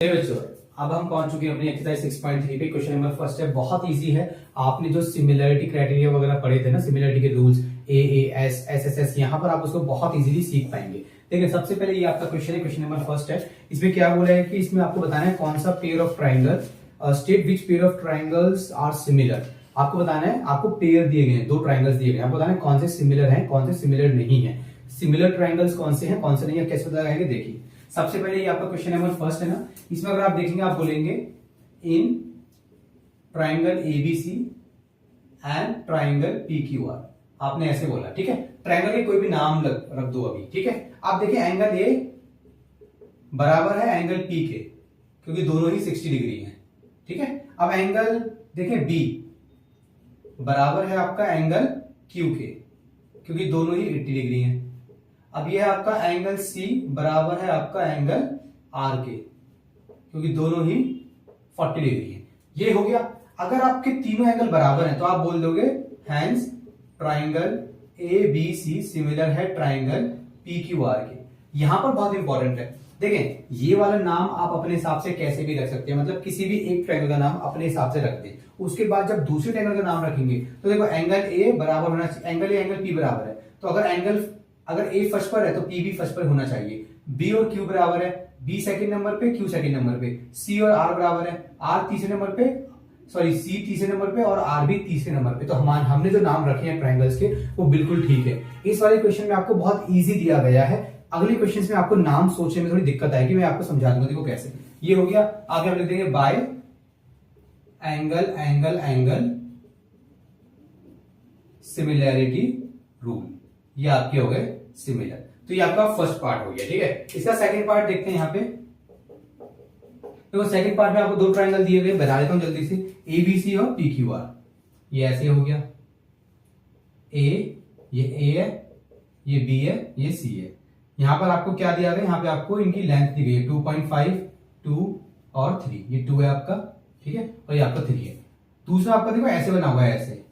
बच्चों, अब हम पहुंच चुके हैं अपनी एक्सरसाइज 6.3 पे। क्वेश्चन नंबर फर्स्ट है, बहुत इजी है। आपने जो सिमिलरिटी क्राइटेरिया वगैरह पढ़े थे ना, सिमिलरिटी के rules S S S S, यहाँ पर आप उसको बहुत इजीली सीख पाएंगे। देखिए, सबसे पहले ये आपका क्वेश्चन है, क्वेश्चन नंबर फर्स्ट है। इसमें क्या बोला है कि इसमें आपको बताना है कौन सा pair of triangle, state which pair of triangles are similar. आपको बताना है, आपको पेयर दिए गए हैं, दो ट्राइंगल्स दिए गए हैं, आपको बताना है कौन से सिमिलर हैं, कौन से सिमिलर नहीं है। सिमिलर ट्राइंगल्स कौन से हैं, कौन से नहीं है, कैसे पता लगाएंगे। देखिए, सबसे पहले ये आपका क्वेश्चन नंबर फर्स्ट है ना, इसमें अगर आप देखेंगे, आप बोलेंगे in triangle ABC and triangle PQR. आपने ऐसे बोला, ठीक है। ट्राइंगल के कोई भी नाम रख दो अभी, ठीक है। आप देखिए, एंगल ए बराबर है एंगल पी के, क्योंकि दोनों ही 60 डिग्री हैं, ठीक है। अब एंगल देखिए बी बराबर है आपका एंगल क्यू के, क्योंकि दोनों ही 80 डिग्री हैं। अब यह है आपका एंगल सी बराबर है आपका एंगल आर के, क्योंकि दोनों ही 40 डिग्री है। ये हो गया। अगर आपके तीनों एंगल बराबर हैं तो आप बोल दोगे hence triangle A B C similar है ट्राइंगल पी क्यू आर के। यहां पर बहुत इंपॉर्टेंट है, देखें, ये वाला नाम आप अपने हिसाब से कैसे भी रख सकते हैं, मतलब किसी भी एक ट्राइंगल का नाम अपने हिसाब से रख दें। उसके बाद जब दूसरे ट्राइंगल का नाम रखेंगे तो देखो, एंगल ए बराबर होना चाहिए, एंगल ए एंगल पी बराबर है, तो अगर ए फर्स्ट पर है तो पी भी फर्स्ट पर होना चाहिए। बी और क्यू बराबर है, बी सेकंड नंबर पे, क्यू सेकंड नंबर पे। सी और आर बराबर है, आर तीसरे नंबर पे, सॉरी सी तीसरे नंबर पे और आर भी तीसरे नंबर पे। तो हमने जो नाम रखे हैं ट्राइंगल्स के वो बिल्कुल ठीक है। इस वाले क्वेश्चन में आपको बहुत इजी दिया गया है। अगले क्वेश्चन में आपको नाम सोचने में थोड़ी दिक्कत आएगी, मैं आपको समझा दूंगा। देखो कैसे। ये हो गया। आगे हम लिख देंगे bye angle angle angle similarity rule. ये आपके हो गए सिमिलर। तो ये आपका फर्स्ट पार्ट हो गया, ठीक है। इसका सेकंड पार्ट देखते हैं यहाँ पे। तो सेकंड पार्ट में आपको दो ट्राइंगल दिए गए, बता देता हूं जल्दी से, एबीसी और पी क्यू आर। ये ऐसे हो गया, ये ए है, ये बी है, ये सी है। यहां पर आपको क्या दिया गया, यहाँ पे आपको इनकी लेंथ दी गई है 2.5, 2 और 3। ये 2 है आपका, ठीक है, और ये आपका 3 है। दूसरा आपका देखो ऐसे बना हुआ है,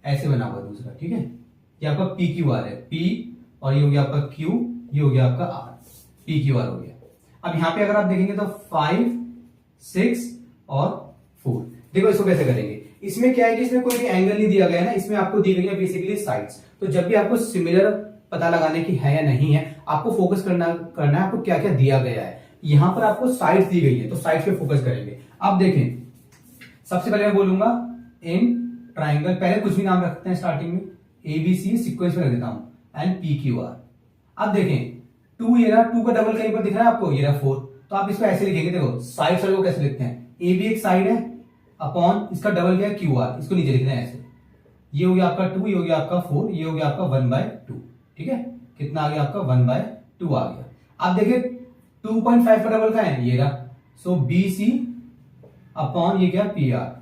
ऐसे बना हुआ है दूसरा, ठीक है। ये आपका पी क्यू आर है, पी, और ये हो गया आपका क्यू, ये हो गया आपका आर, पी क्यू आर हो गया। अब यहां पे अगर आप देखेंगे तो 5, 6 और 4। देखो इसको कैसे करेंगे। इसमें क्या है कि इसमें कोई भी एंगल नहीं दिया गया है ना, इसमें आपको दी गई है बेसिकली साइड्स। तो जब भी आपको सिमिलर पता लगाने की है या नहीं है, आपको फोकस करना है आपको क्या क्या दिया गया है। यहां पर आपको साइड्स दी गई है, तो साइड्स पे फोकस करेंगे। अब देखें, सबसे पहले मैं बोलूंगा इन ट्राइंगल, पहले कुछ भी नाम रखते हैं स्टार्टिंग में, एबीसी सीक्वेंस में रख देता हूं, एंड पी क्यू आर। अब देखें 2, ये रहा 2 का डबल कहीं पर दिख रहा है आपको, ये रहा 4। तो आप इसको ऐसे लिखेंगे, देखो साइड को कैसे लिखते हैं, ए भी एक साइड है, अपॉन इसका डबल क्या है क्यू आर, इसको नीचे लिखना है ऐसे। ये हो गया आपका 2, ये हो गया आपका 4, ये हो गया आपका 1/2, ठीक है। कितना आ गया आपका 1/2 आ गया। अब देखिए 2.5 का डबल का है, ये रहा, सो बी सी अपॉन ये क्या पी आर।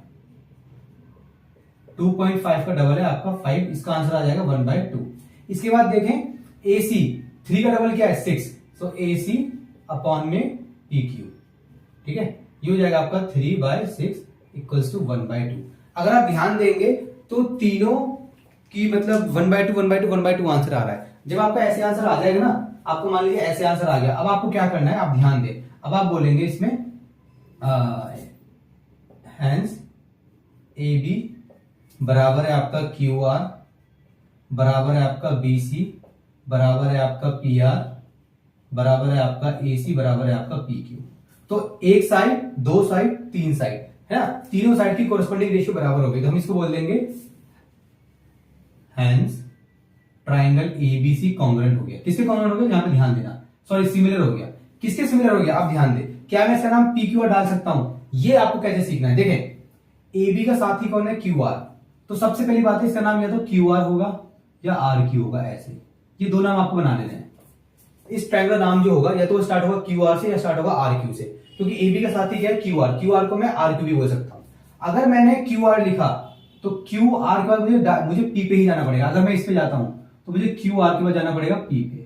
2.5 का डबल है आपका 5, इसका आंसर आ जाएगा 1/2। इसके बाद देखें ए सी, 3 का डबल क्या है 6, सो ए सी अपॉन में पी क्यू, ठीक है। ये हो जाएगा आपका 3/6 इक्वल्स टू 1/2। अगर आप ध्यान देंगे तो तीनों की मतलब 1/2 1/2 1/2 आंसर आ रहा है। जब आपका ऐसे आंसर आ जाएगा ना, आपको मान लीजिए ऐसे आंसर आ गया, अब आपको क्या करना है, आप ध्यान दें। अब आप बोलेंगे इसमें हैंस ए बी बराबर है आपका क्यू आर, बराबर है आपका बी सी, बराबर है आपका पी आर, बराबर है आपका ए सी, बराबर है आपका पी क्यू। तो एक साइड, दो साइड, तीन साइड है ना, तीनों साइड की कोरस्पोंडिंग रेशियो बराबर हो गई। तो हम इसको बोल देंगे हैंस ट्राइंगल एबीसी कॉन्ग्रुएंट हो गया। किसके कॉन्ग्रुएंट हो गया, यहां पे ध्यान देना, सॉरी सिमिलर हो गया। किसके सिमिलर हो गया, आप ध्यान दें। क्या मैं इसका नाम पी क्यू आर डाल सकता हूं, ये आपको कैसे सीखना है। देखें ए बी का साथी कौन है, क्यू आर। तो सबसे पहली बात है, इसका नाम या तो क्यू आर होगा या आर क्यू होगा, ऐसे। ये दो नाम आपको बना लेने हैं। इस ट्रायंगल नाम जो होगा या तो स्टार्ट होगा क्यू आर से या स्टार्ट होगा आर क्यू से, क्योंकि ए बी का साथी क्या है क्यू आर। क्यू आर को मैं आर क्यू भी बोल सकता हूं। अगर मैंने क्यू आर लिखा तो क्यू आर के बाद मुझे पी पे ही जाना पड़ेगा। अगर मैं इस पे जाता हूं तो मुझे क्यू आर के बाद जाना पड़ेगा पी पे।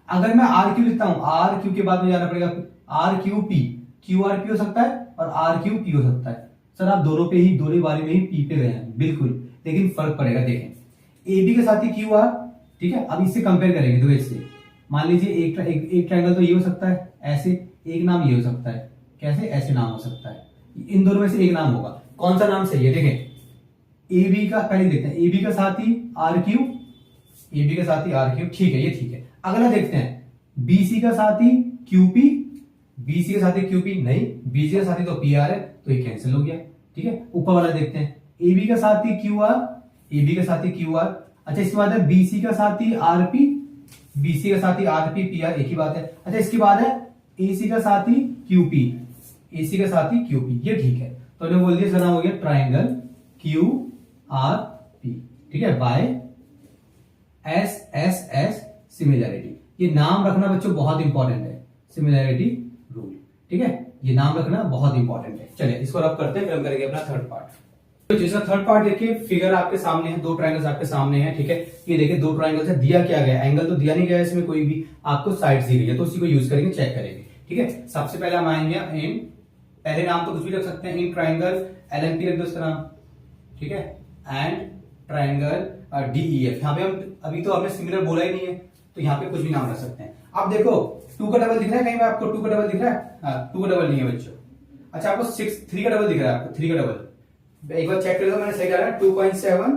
अगर मैं आर क्यू लिखता हूं, आर क्यू के बाद मुझे जाना पड़ेगा R Q P. Q R P हो सकता है और आर क्यू पी हो सकता है। सर आप दोनों बारे में ही पी पे गए हैं, बिल्कुल, लेकिन फर्क पड़ेगा। देखें ए बी के साथ ही क्यू आर, ठीक है। अब इससे कंपेयर करेंगे, तो इससे मान लीजिए एक ट्रायंगल तो ये हो सकता है ऐसे, एक नाम ये हो सकता है कैसे, ऐसे नाम हो सकता है, इन दोनों में से एक नाम होगा। कौन सा नाम सही है, देखें ए बी का, पहले देखते हैं ए बी का साथी आर क्यू, ए बी का साथी आर क्यू, ठीक है ये ठीक है। अगला देखते हैं बी सी का साथी क्यूपी, बी सी का साथी क्यूपी नहीं, बी सी का साथी तो पी आर है, तो ये कैंसिल हो गया, ठीक है। ऊपर वाला देखते हैं ए बी का साथी क्यू आर, ए बी का साथी क्यू आर, अच्छा इसके बाद है बी सी का साथी आर पी, बी सी का साथी आर पी पी आर एक ही बात है। अच्छा इसके बाद है ए सी का साथी क्यूपी, ए सी का साथी क्यूपी, ये ठीक है। तो उन्होंने बोल दिया इसका नाम हो गया ट्राइंगल क्यू आर पी, ठीक है, bye S S S similarity. ये नाम रखना बच्चों बहुत इंपॉर्टेंट है, सिमिलैरिटी रूल, ठीक है, ये नाम रखना बहुत इंपॉर्टेंट है। चलिए इसको रब करते हैं, फिर हम करेंगे अपना थर्ड पार्ट। तो जैसा थर्ड पार्ट देखिए, फिगर आपके सामने है, दो ट्रायंगल्स आपके सामने हैं, ठीक है। ये देखिए दो ट्रायंगल्स है, दिया क्या गया, एंगल तो दिया नहीं गया इसमें कोई भी, आपको साइड दी गई है, तो उसी को यूज करेंगे, चेक करेंगे, ठीक है। सबसे पहले हम आएंगे इन, पहले नाम तो कुछ भी रख सकते हैं, इन ट्राइंगल एलएमपी रख दो इसका नाम, ठीक है, एंड ट्राइंगल डीईएफ। यहाँ पे हम अभी तो हमने सिमिलर बोला ही नहीं है, तो यहाँ पे कुछ भी नाम रख सकते हैं। अब देखो 2 का डबल दिख रहा है कहीं पे आपको, 2 का डबल दिख रहा है, हाँ 2 का डबल नहीं है बच्चों। अच्छा आपको 3 का डबल दिख रहा है, आपको 3 का डबल, एक बार चेक कर लो मैंने सही कहा है, 2.7,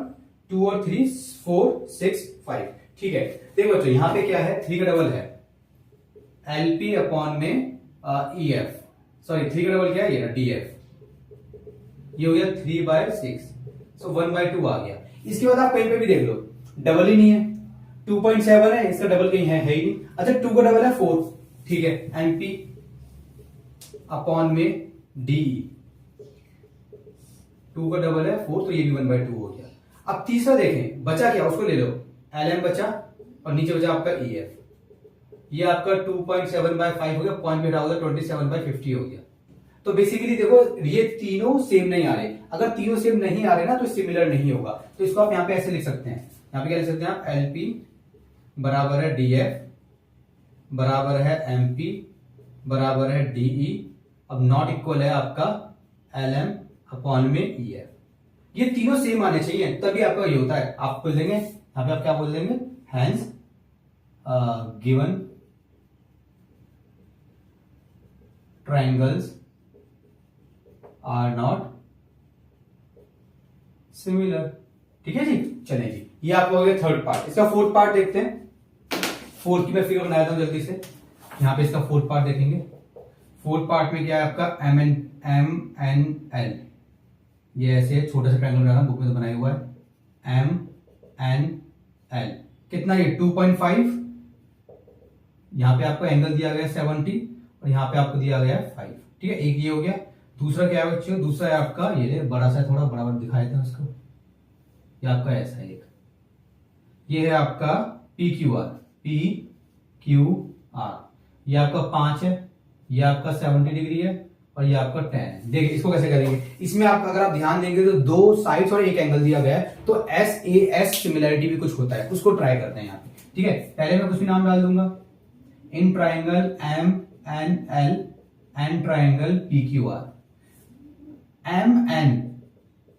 2 और 3 4 6 5, ठीक है। देखो बच्चों यहाँ पे क्या है, 3 का डबल है एलपी अपॉन में ईएफ, सॉरी 3 का डबल क्या है, ये डीएफ, ये हो गया 3/6, सो 1/2 आ गया। इसके बाद आप कहीं पे भी देख लो डबल ही नहीं है, 2.7 है, इसका डबल कहीं है ही नहीं। अच्छा 2 का डबल है 4, ठीक है, एमपी अपॉन में डी, 2 का डबल है 4, तो ये भी 1/2 हो गया। अब तीसरा देखें बचा क्या, उसको ले लो, एलएम बचा और नीचे बचा आपका ईएफ, ये आपका 2.7/5 हो गया, पॉइंट पे हटा 27/50 हो गया। तो बेसिकली देखो ये तीनों सेम नहीं आ रहे, अगर तीनों सेम नहीं आ रहे ना तो सिमिलर नहीं होगा, तो इसको आप यहाँ पे ऐसे लिख सकते हैं, यहाँ पे क्या लिख सकते हैं आप, एलपी बराबर है डीएफ बराबर है एमपी बराबर है डीई, अब नॉट इक्वल है आपका एलएम अपॉन में ईएफ। ये तीनों सेम आने चाहिए तभी आपका ये होता है। आप बोल देंगे यहाँ पे, आप क्या बोल देंगे, hence given triangles are not similar, ठीक है जी। चलें जी, ये आपको हो गया थर्ड पार्ट। इसका फोर्थ पार्ट देखते हैं, फोर्थ की मैं फिगर बनाया था जल्दी से, यहाँ पे इसका फोर्थ पार्ट देखेंगे। फोर्थ पार्ट में क्या है आपका एम एन एल, ये ऐसे छोटा सा ट्रायंगल बना, बुक में तो बनाया हुआ है, एम एन एल कितना, ये 2.5, यहाँ पे आपको एंगल दिया गया 70 और यहाँ पे आपको दिया गया 5, ठीक है, एक ये हो गया। दूसरा क्या है बच्चों, दूसरा है आपका ये बड़ा सा, थोड़ा बड़ा बड़ा दिखाए थे उसको, ये आपका ऐसा एक, ये है आपका P Q R, P Q R, ये आपका 5 है, ये आपका 70 डिग्री है और ये आपका 10 है। देखिए इसको कैसे करेंगे, इसमें आप अगर आप ध्यान देंगे तो 2 साइड्स और एक एंगल दिया गया है, तो एस ए एस सिमिलरिटी भी कुछ होता है, उसको ट्राई करते हैं यहाँ पे, ठीक है। पहले मैं कुछ भी नाम डाल दूंगा, in triangle M N L and triangle P Q R, M N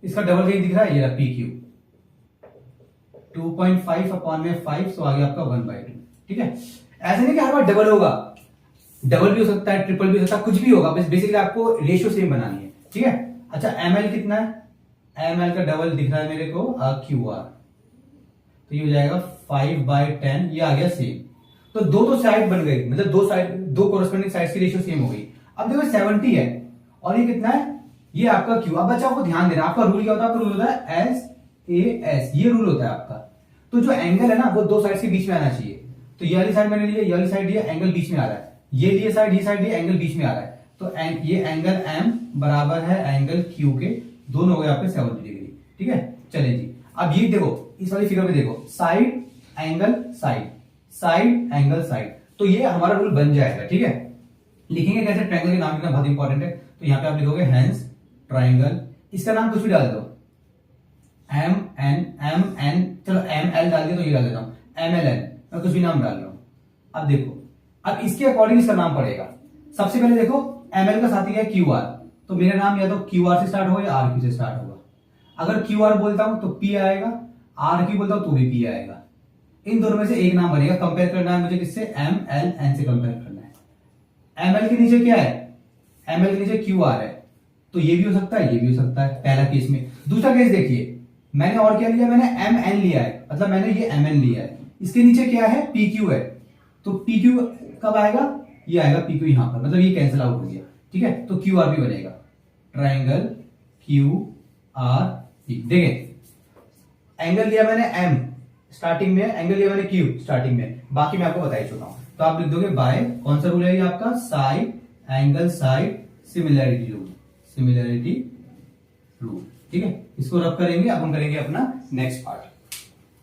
इसका डबल कहीं दिख रहा है, ये पी क्यू, 2.5 अपॉन में 5, तो आ गया आपका 1/2, ठीक है। ऐसे नहीं कि हर बार डबल होगा, डबल भी हो सकता है, ट्रिपल भी हो सकता है, कुछ भी होगा, बस बेसिकली आपको रेशियो सेम बनानी है, ठीक है। अच्छा एम एल कितना है, एम एल का डबल दिख रहा है मेरे को क्यू आर, तो ये हो जाएगा 5/10, ये आ गया सेम। तो दो साइड बन गई, मतलब दो कोरस्पोंडिंग साइड की रेशियो सेम हो गई। अब देखो 70 है और ये कितना है, ये आपका क्यू। अब बच्चा आपको ध्यान देना, आपका रूल क्या होता है, आपका रूल होता है एस ए एस, ये रूल होता है आपका। तो जो एंगल है ना वो दो साइड के बीच में आना चाहिए, तो ये वाली साइड मैंने लिया, ये वाली साइड लिया, एंगल बीच में आ रहा है, ये लिए साइड, ये साइड लिया, एंगल बीच में आ रहा है, तो ये एंगल एम बराबर है एंगल क्यू के, दोनों हो गए आपके 70 डिग्री, ठीक है। चले जी, अब ये देखो इस वाली फिगर में देखो, side angle side, side angle side, तो ये हमारा रूल बन जाएगा, ठीक है। लिखेंगे कैसे, ट्रायंगल के नाम लिखना बहुत इंपॉर्टेंट है, तो यहाँ पे आप लिखोगे हैंस ट्रायंगल, इसका नाम कुछ भी डाल दो, एम एन, चलो एम एल डाल दिया तो ये डाल देता हूं एम एल एन, मैं कुछ भी नाम डाल रहा हूं। अब देखो, अब इसके अकॉर्डिंग इसका नाम पड़ेगा। सबसे पहले देखो एम एल का साथी है क्यू आर, तो मेरा नाम या तो क्यू आर से स्टार्ट होगा या आर क्यू से स्टार्ट होगा। अगर क्यू आर बोलता हूं तो पी आएगा, आर क्यू बोलता हूं तो भी पी आएगा। इन दोनों में से एक नाम बनेगा, कंपेयर करना है मुझे किससे, एम एल एन से कंपेयर करना है। एम एल के नीचे क्या है, एमएल के नीचे क्यू आर है, तो ये भी हो सकता है, ये भी हो सकता है पहला केस में। दूसरा केस देखिए, मैंने और क्या लिया, मैंने एम एन लिया है, मतलब मैंने ये एम एन लिया है, इसके नीचे क्या है, पी क्यू है, तो पी क्यू कब आएगा, ये आएगा पी क्यू यहां पर, मतलब ये कैंसिल आउट हो गया, ठीक है, तो क्यू आर भी बनेगा, ट्राइंगल क्यू आर पी। देखिए एंगल लिया मैंने एम स्टार्टिंग में, एंगल लिया मैंने क्यू स्टार्टिंग में, बाकी मैं आपको बता ही चुका हूं। तो आप लिख दोगे बाय, कौन सा रूल है ये आपका, side angle side similarity rule, similarity rule, ठीक है। इसको रब करेंगे, अब हम करेंगे अपना नेक्स्ट पार्ट।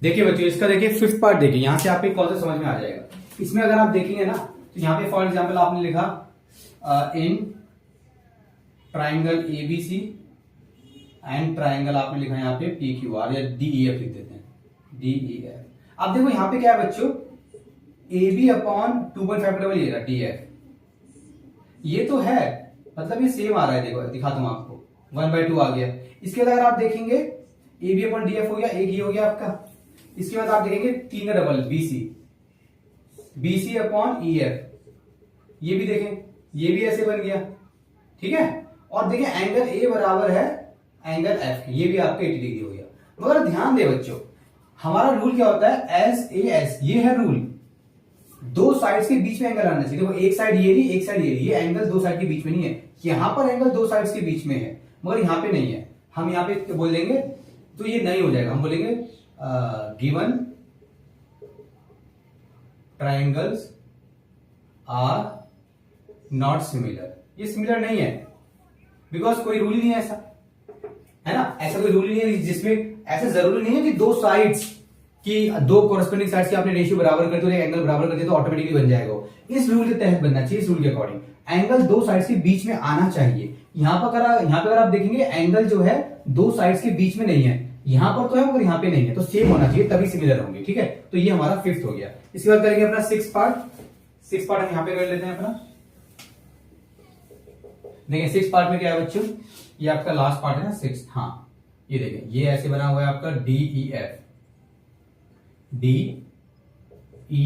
देखिए बच्चों, इसका देखिए फिफ्थ पार्ट देखिए, यहां से आपको कौन सा समझ में आ जाएगा। इसमें अगर आप देखेंगे ना, तो यहां पे फॉर एग्जांपल आपने लिखा in triangle ABC and triangle आपने लिखा यहाँ पे पी क्यू आर, या डीईएफ लिख देते हैं, डीईएफ। अब देखो यहाँ पे क्या है बच्चों, ए बी अपॉन 2.5 डबल ये रहा डीएफ, ये तो है, मतलब ये सेम आ रहा है, देखो दिखा दूं आपको, 1/2 आ गया। इसके बाद अगर आप देखेंगे ए बी अपॉन डीएफ हो गया, एक ही हो गया आपका। इसके बाद आप देखेंगे 3 का double BC, BC upon EF, ये भी देखें, ये भी ऐसे बन गया, ठीक है। और देखें एंगल ए बराबर है एंगल एफ, ये भी आपका 80 डिग्री हो गया। मगर ध्यान दे बच्चों, हमारा रूल क्या होता है, एस ए एस, ये है रूल, दो साइड्स के बीच में एंगल आना चाहिए। देखो एक साइड ये नहीं, एक साइड ये नहीं, ये एंगल दो साइड के बीच में नहीं है, यहां पर एंगल दो साइड्स के बीच में है, मगर यहां पे नहीं है। हम यहां पे बोल देंगे तो ये नहीं हो जाएगा, हम बोलेंगे given triangles are not similar, ये सिमिलर नहीं है, बिकॉज कोई रूल ही नहीं है ऐसा, है ना, ऐसा कोई रूल ही नहीं है जिसमें, ऐसा जरूरी नहीं है कि दो साइड्स की, दो कोरस्पोंडिंग साइड्स की आपने रेशियो बराबर कर दिया, एंगल बराबर कर दिया तो ऑटोमेटिकली बन जाएगा। इस रूल के तहत बनना चाहिए, इस रूल के अकॉर्डिंग एंगल दो साइड्स के बीच में आना चाहिए। यहां पर अगर आप देखेंगे एंगल जो है दो साइड्स के बीच में नहीं है, यहां पर तो है मगर यहां पे नहीं है, तो सेम होना चाहिए तभी सिमिलर होंगे, ठीक है। तो ये हमारा फिफ्थ हो गया। इसके बाद करेंगे अपना सिक्स पार्ट। सिक्स पार्ट हम यहां पे कर लेते हैं अपना। देखिए सिक्स पार्ट में क्या है बच्चों, ये आपका लास्ट पार्ट है ना, सिक्स, हाँ ये देखिए, ये ऐसे बना हुआ है आपका D E F, D E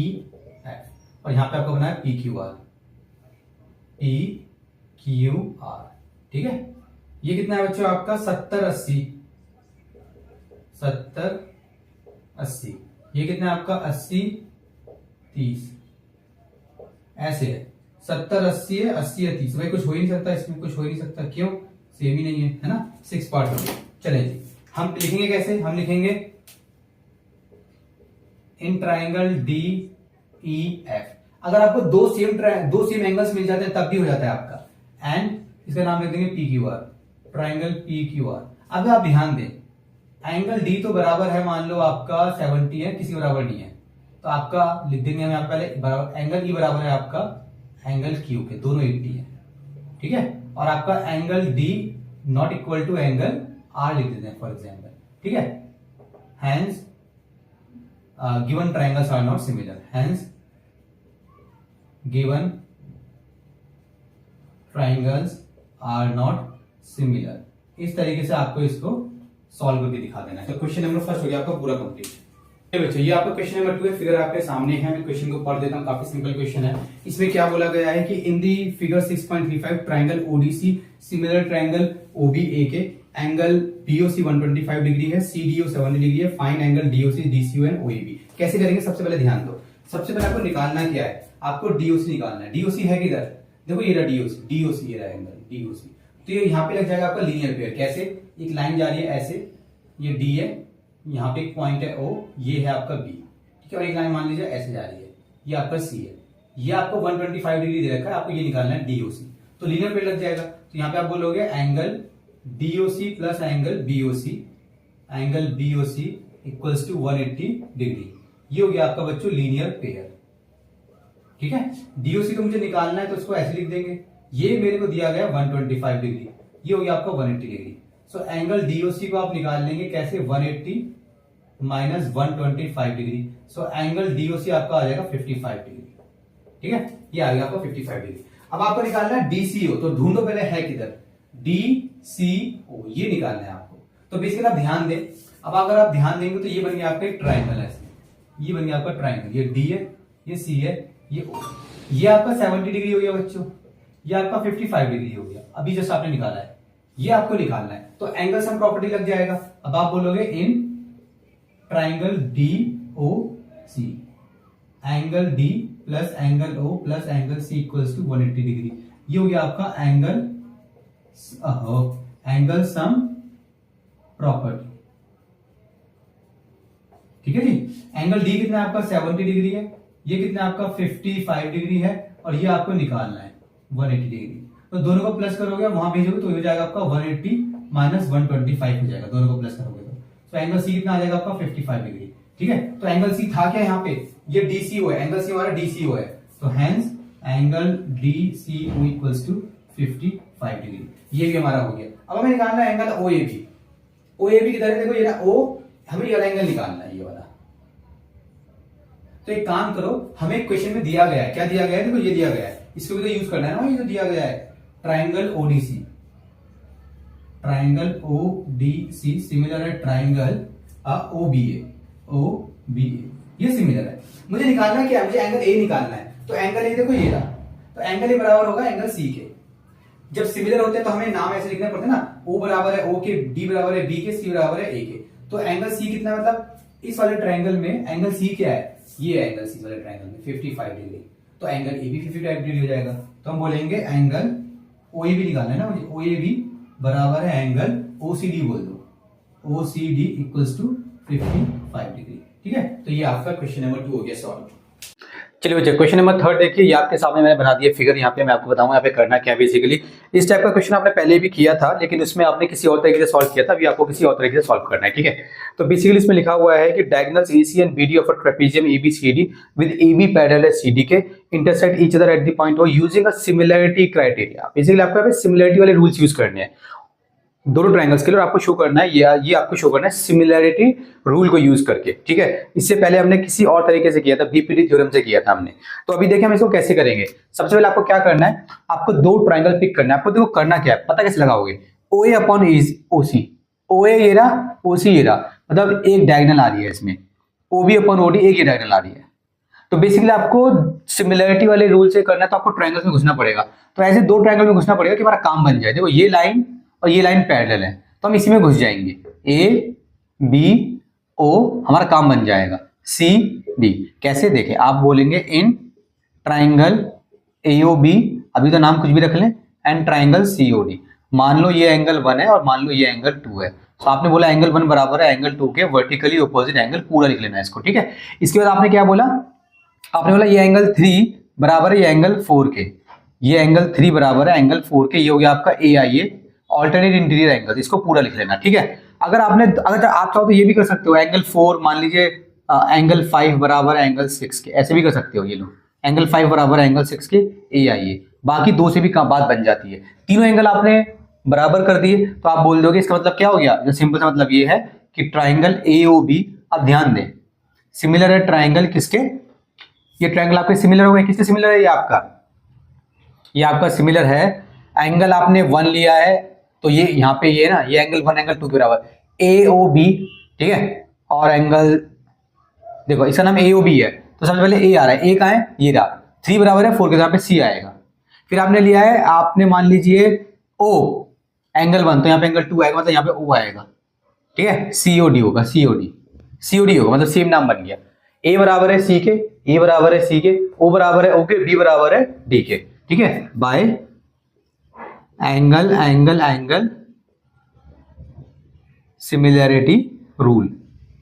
F, और यहां पे आपको बना है P Q R, P Q R, ठीक है। ये कितना है बच्चों आपका 70-80, 70-80, ये कितना है आपका 80-30, ऐसे है 70-80 है, 80-30, भाई कुछ हो ही नहीं सकता इसमें, कुछ हो ही नहीं सकता, क्यों, सेम ही नहीं है ना। सिक्स पार्ट हो गया। चले जी, हम लिखेंगे कैसे, हम लिखेंगे इन ट्राइंगल डी ई एफ। अगर आपको दो सेम एंगल्स मिल जाते हैं तब भी हो जाता है आपका, एंड इसका नाम लिख देंगे P Q R, triangle P Q are. अब आप ध्यान दें, एंगल डी तो बराबर है, मान लो आपका 70 है, किसी बराबर नहीं है, तो आपका लिख देंगे हम यहाँ पहले बराबर, एंगल ई बराबर है आपका एंगल क्यू के, दोनों 80 है, ठीक है। और आपका angle D not equal to angle R लिख देते हैं फॉर एग्जाम्पल, ठीक है। Hence given triangles are not similar, hence given triangles are not similar. इस तरीके से आपको इसको सॉल्व करके दिखा देना है। तो क्वेश्चन नंबर फर्स्ट हो गया आपका पूरा कंप्लीट। बच्चों ये आपका क्वेश्चन नंबर 2 है, फिगर आपके सामने है, मैं क्वेश्चन को पढ़ देता हूं, काफी सिंपल क्वेश्चन है। इसमें क्या बोला गया है कि in the figure 6.35 triangle ODC similar triangle OBA के एंगल बीओसी 125 डिग्री है, सीडीओ 70 डिग्री है, find angle DOC DCO and OAB. कैसे करेंगे, सबसे पहले ध्यान दो, सबसे पहले आपको निकालना क्या है, आपको डीओसी निकालना है। डीओसी है किधर, देखो ये रहा डीओसी, डीओसी ये रहा एंगल डीओसी, तो ये यहाँ पे लग जाएगा आपका लीनियर पेयर। कैसे, एक लाइन जा रही है ऐसे, ये डी है, यहाँ पे एक पॉइंट है ओ, ये है आपका बी, ठीक है, और एक लाइन मान लीजिए ऐसे जा रही है, ये आपका सी है, ये आपको 125 डिग्री दे रखा है, आपको ये निकालना है डीओसी, तो लीनियर पेयर लग जाएगा। तो यहाँ पे आप बोलोगे angle DOC plus angle BOC, angle BOC equals to 180 degree, ये हो गया आपका बच्चों लीनियर पेयर, ठीक है। डीओसी को मुझे निकालना है तो इसको ऐसे लिख देंगे, ये मेरे को दिया गया 125 डिग्री, ये हो गया आपका 180 डिग्री। सो एंगल डीओसी को आप निकाल लेंगे कैसे, 180 minus 125 degree, so angle DOC आपका आ जाएगा 55 डिग्री, ठीक है, ये आ गया आपका 55 डिग्री। अब आपको निकालना है डीसीओ, तो ढूंढो पहले है किधर, डीसीओ ये निकालना है आपको। तो बेसिकली आप ध्यान दें, अब अगर आप ध्यान देंगे तो ये बन गया आपका एक ट्राइंगल है, ये बन गया आपका ट्राइंगल, ये डी है, ये सी है, ये ओ, ये आपका 70 डिग्री हो गया बच्चों, ये आपका 55 डिग्री हो गया, अभी जस्ट आपने निकाला है, ये आपको निकालना है। तो एंगल सम प्रॉपर्टी लग जाएगा। अब आप बोलोगे in triangle D O C, angle D plus angle O plus angle C equals to 180 degree. ये हो गया आपका एंगल सम प्रॉपर्टी। ठीक है जी। एंगल डी कितना है आपका 70 डिग्री है, ये कितना आपका 55 डिग्री है, और ये आपको निकालना है 180 डिग्री। तो दोनों को प्लस करोगे, वहां भेजोगे तो हो जाएगा आपका 180 माइनस 125 हो जाएगा, दोनों को प्लस करोगे तो एंगल सी कितना आ जाएगा आपका 55 डिग्री। ठीक है, तो एंगल सी था क्या यहाँ पे, ये डीसीओ है, एंगल सी हमारा डीसीओ है, तो hence angle DCO equals to 55 degree. ये भी हमारा हो गया। अब हमें निकालना है एंगल ओएबी। ओएबी किधर है, देखो ये ना ओ, हमें ये वाला एंगल निकालना है, ये वाला। तो एक काम करो, हमें क्वेश्चन में दिया गया है, क्या दिया गया है, देखो ये दिया गया है, इसको भी तो यूज करना है ना, ये जो दिया गया है triangle ODC, triangle ODC similar है ट्राइंगल ओबीए, ओबीए ये सिमिलर है। मुझे निकालना है क्या, मुझे एंगल ए निकालना है। तो एंगल ए देखो ये रहा, तो एंगल ए बराबर होगा एंगल सी के। जब सिमिलर होते हैं तो हमें नाम ऐसे लिखना पड़ता है ना, ओ बराबर है ओ के, डी बराबर है बी के, सी बराबर है ए के। तो एंगल सी कितना, मतलब इस वाले ट्राइंगल में एंगल सी क्या है, ये एंगल सी वाले ट्राइंगल में 55 डिग्री, तो एंगल ए भी 55 डिग्री हो जाएगा। तो हम बोलेंगे एंगल ओएबी निकालना है ना मुझे, ओएबी बराबर है एंगल ओसीडी बोल दो, ओसीडी इक्वल्स टू 55 डिग्री। ठीक है, तो ये आपका क्वेश्चन नंबर 2 हो गया सॉल्व। चलिए बच्चे क्वेश्चन नंबर 3 देखिए, ये आपके सामने मैंने बना दिया फिगर, यहाँ पे मैं आपको बताऊंगा यहाँ पे करना क्या है। बेसिकली इस टाइप का क्वेश्चन आपने पहले भी किया था, लेकिन उसमें आपने किसी और तरीके से सॉल्व किया था, अभी आपको किसी और तरीके से सॉल्व करना है। ठीक है, तो बेसिकली इसमें लिखा हुआ है कि diagonals AC and BD of a trapezium ABCD with AB parallel है सीडी के intersect each other at the point O using a similarity criteria. Basically आपको यहाँ पे सिमिलरिटी वाले रूल्स यूज करने हैं दोनों ट्रायंगल्स के लिए, और आपको शो करना है ये आपको शो करना है सिमिलरिटी रूल को यूज करके। ठीक है, इससे पहले हमने किसी और तरीके से किया था, बीपीडी थ्योरम से किया था हमने। तो अभी देखिए हम इसको कैसे करेंगे। सबसे पहले आपको क्या करना है, आपको दो ट्रायंगल पिक करना है। आपको देखो करना क्या है, पता कैसे लगाओगे, OA अपॉन OC, OA ये रहा, OC ये रहा, मतलब एक डायगोनल आ रही है इसमें, OB अपॉन OD एक ही डायगोनल आ रही है। तो बेसिकली आपको सिमिलरिटी वाले रूल से करना है, तो आपको ट्रायंगल्स में घुसना पड़ेगा। तो ऐसे दो ट्रायंगल में घुसना पड़ेगा कि हमारा काम बन जाए। देखो ये लाइन और ये लाइन पैरेलल है, तो हम इसी में घुस जाएंगे, ए बी ओ हमारा काम बन जाएगा, सी डी। कैसे देखें, आप बोलेंगे इन ट्राइंगल AOB, अभी तो नाम कुछ भी रख लें, एंड ट्राइंगल COD। मान लो ये एंगल 1 है और मान लो ये एंगल 2 है, तो आपने बोला एंगल 1 बराबर है एंगल 2 के वर्टिकली ऑपोजिट एंगल, पूरा लिख लेना है इसको। ठीक है, इसके बाद आपने क्या बोला, आपने बोला ये एंगल 3 बराबर है ये एंगल 4 के, ये एंगल 3 बराबर है एंगल 4 के, ये हो गया आपका AIA ऑल्टरनेट इंटीरियर एंगल, इसको पूरा लिख लेना। ठीक है, अगर आप चाहो तो ये भी कर सकते हो, एंगल 4 मान लीजिए एंगल 5 बराबर है एंगल 6 के, ऐसे भी कर सकते हो। ये लो एंगल 5 बराबर है एंगल 6 के AIA, बाकी दो से भी बात बन जाती है। तीनों एंगल आपने बराबर कर दिए, तो आप बोल दोगे इसका मतलब क्या हो गया, जो सिंपल सा मतलब ये है कि ट्राइंगल AOB, अब ध्यान दें सिमिलर है ट्राइंगल किसके, ये ट्राइंगल आपके सिमिलर हो गए, किसके सिमिलर है, ये आपका सिमिलर है, एंगल आपने 1 लिया है, तो ये यहाँ पे ये ना, ये एंगल 1 एंगल 2 के बराबर AOB। ठीक है, और एंगल देखो इसका नाम AOB है, तो सबसे पहले A आ रहा है, A कहाँ है, ये रहा, 3 बराबर है 4 के, यहाँ पे C आएगा। फिर आपने लिया है, आपने मान लीजिए O एंगल 1, तो यहाँ पे एंगल 2 आएगा, मतलब यहाँ पे O आएगा। ठीक है, COD होगा, COD होगा, मतलब सेम नाम बन गया। A बराबर है C के, A बराबर है C के, O बराबर है O के, B बराबर है D के। ठीक है, बाय एंगल सिमिलरिटी रूल।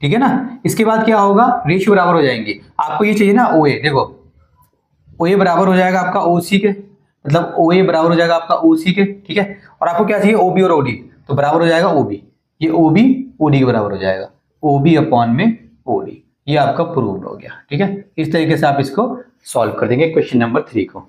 ठीक है ना, इसके बाद क्या होगा, रेशियो बराबर हो जाएंगे। आपको ये चाहिए ना OA, देखो OA बराबर हो जाएगा आपका OC के, मतलब OA बराबर हो जाएगा आपका OC के। ठीक है, और आपको क्या चाहिए OB और OD, तो बराबर हो जाएगा OB, ये OB OD के बराबर हो जाएगा, OB अपॉन में OD। ये आपका प्रूव्ड हो गया। ठीक है, इस तरीके से आप इसको सॉल्व कर देंगे क्वेश्चन नंबर 3 को।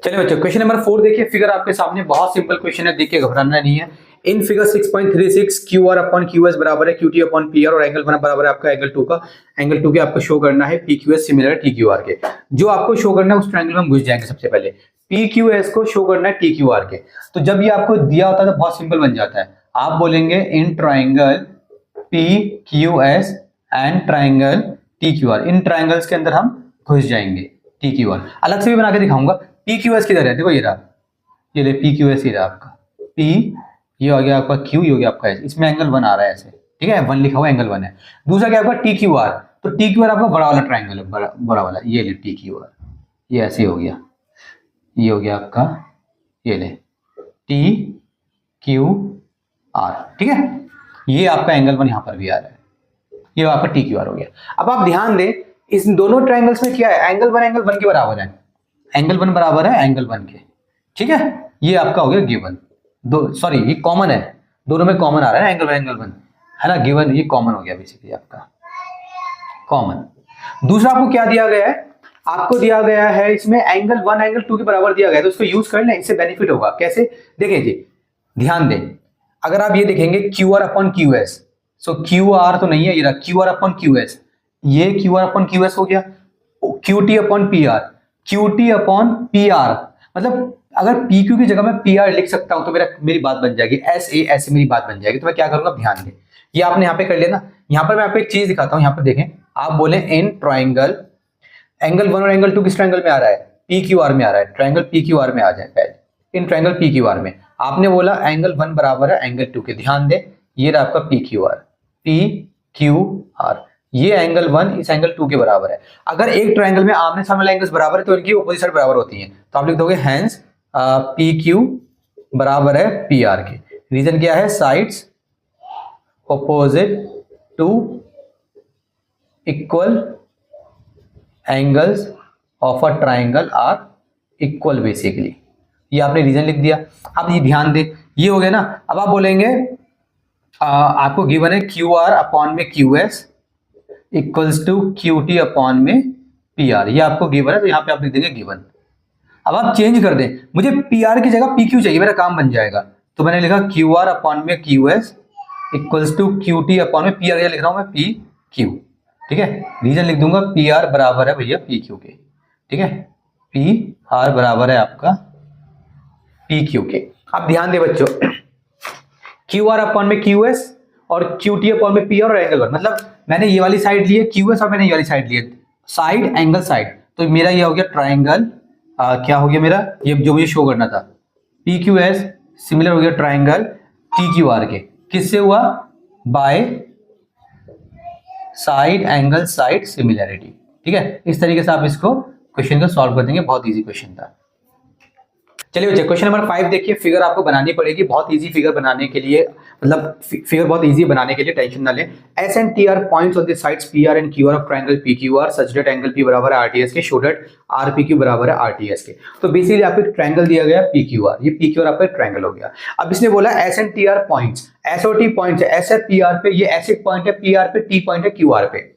चलिए बच्चों क्वेश्चन नंबर 4 देखिए, फिगर आपके सामने, बहुत सिंपल क्वेश्चन है, देख के घबराना नहीं है। In figure 6.36 QR upon QS बराबर है QT अपॉन PR, और एंगल 1 बराबर है आपका एंगल 2 का, एंगल 2 के आपको शो करना है PQS सिमिलर है TQR के। जो आपको शो करना है उस ट्रायंगल में हम घुस जाएंगे। सबसे पहले PQS को शो करना है TQR के, तो जब ये आपको दिया होता है तो बहुत सिंपल बन जाता है, आप बोलेंगे in triangle PQS and triangle TQR, in triangles के अंदर हम घुस जाएंगे। TQR अलग से भी बना के दिखाऊंगा। PQS किधर है, देखो ये रहा, ये ले पी क्यू एस, ये रहा आपका पी, ये हो गया आपका क्यू, ये हो गया आपका एस, इसमें एंगल 1 आ रहा है ऐसे, ठीक है, 1 लिखा हुआ एंगल 1 है। दूसरा क्या आपका टी क्यू आर, तो टी क्यू आर आपका बड़ा वाला ट्राइंगल है, बड़ा वाला, ये ले टी क्यू आर, ये ऐसे हो गया, ये हो गया आपका, ये ले टी क्यू आर, ठीक है। ये आपका एंगल 1 यहां पर भी आ रहा है, ये आपका टी क्यू आर हो गया। अब आप ध्यान दें इस दोनों ट्राइंगल्स में क्या है, एंगल 1 के बराबर है, एंगल 1 बराबर है एंगल 1 के, ठीक है। ये आपका हो गया गिवन, दो सॉरी ये कॉमन है, दोनों में कॉमन आ रहा है एंगल 1 है ना, गिवन, ये कॉमन हो गया बेसिकली आपका कॉमन। दूसरा आपको क्या दिया गया है, आपको दिया गया है इसमें एंगल 1 एंगल 2 के बराबर दिया गया है, तो उसको यूज कर लें, इससे बेनिफिट होगा। कैसे, देखें जी, ध्यान दें, अगर आप ये देखेंगे Q R upon Q S, so Q R तो नहीं है, ये रहा Q R upon Q S, ये Q R upon Q S हो गया, Q T upon P R, Q T upon P R, मतलब अगर पी क्यू की जगह मैं पी आर लिख सकता हूं तो मेरी बात बन जाएगी, एस ए ऐसे मेरी बात बन जाएगी। तो मैं क्या करूंगा, ध्यान दें, ये आपने यहाँ पे कर लिया ना। यहाँ पर मैं आपको एक चीज दिखाता हूँ, यहाँ पर देखें, आप बोले इन ट्राइंगल, एंगल 1 और एंगल 2 किस ट्राइंगल में आ रहा है, पी क्यू आर में आ रहा है, ट्राइंगल पी क्यू आर में आ जाए पहले, in triangle P Q are में आपने बोला एंगल 1 बराबर है एंगल 2 के, ध्यान दें ये रहा आपका P Q R, P Q R, ये एंगल 1 इस एंगल 2 के बराबर है। अगर एक ट्राइंगल में आमने सामने एंगल्स बराबर है तो इनकी अपोजिट साइड बराबर होती है, तो आप लिख दोगे हेंस पी क्यू बराबर है पी आर के। रीजन क्या है, sides opposite to equal angles of a triangle are equal basically, ये आपने रीजन लिख दिया। अब ये ध्यान दे, ये हो गया ना। अब आप बोलेंगे आपको गिवन है क्यू आर अपॉन में Q S equals to Q T upon में पी आर, ये आपको गिवन है, तो यहाँ पे आप लिख देंगे गिवन। अब आप चेंज कर दें, मुझे पी आर की जगह पी क्यू चाहिए, मेरा काम बन जाएगा, तो मैंने लिखा क्यू आर अपॉन में Q S equals to Q T upon में पी आर, लिख रहा हूं मैं पी क्यू, ठीक है। रीजन लिख दूंगा पी आर बराबर है भैया पी क्यू के, ठीक है, पी आर बराबर है आपका पी क्यू के। अब ध्यान दे बच्चों, क्यू आर अपॉन में क्यू एस और क्यू टी अपॉन में पी आर और एंगल 1, मतलब मैंने ये वाली साइड ली है क्यू एस और मैंने ये वाली साइड ली है, साइड एंगल साइड, तो मेरा ये हो गया ट्राइंगल, क्या हो गया मेरा, ये जो मुझे शो करना था, पी क्यू एस सिमिलर हो गया ट्राइंगल टी क्यू आर के, किससे हुआ, bye side angle side similarity, ठीक है। इस तरीके से आप इसको क्वेश्चन को सॉल्व कर देंगे, बहुत इजी क्वेश्चन था। चलिए बच्चे क्वेश्चन नंबर 5 देखिए, फिगर आपको बनानी पड़ेगी, बहुत इजी फिगर बनाने के लिए, मतलब फिगर बहुत इजी बनाने के लिए टेंशन ना लें। S and T are points on the sides P R and Q R of triangle P Q R such that angle P बराबर है आरटीएस के, show that R P Q बराबर है आरटीएस के। तो बेसिकली आपको एक ट्रायंगल दिया गया पी क्यू आर, ये पी क्यू आर आपका ट्रायंगल हो गया। अब इसने बोला S and T are points, S और टी पॉइंट्स है, एस है पी आर पे, ये एस एक पॉइंट है पी आर पे, टी पॉइंट है क्यू आर पे।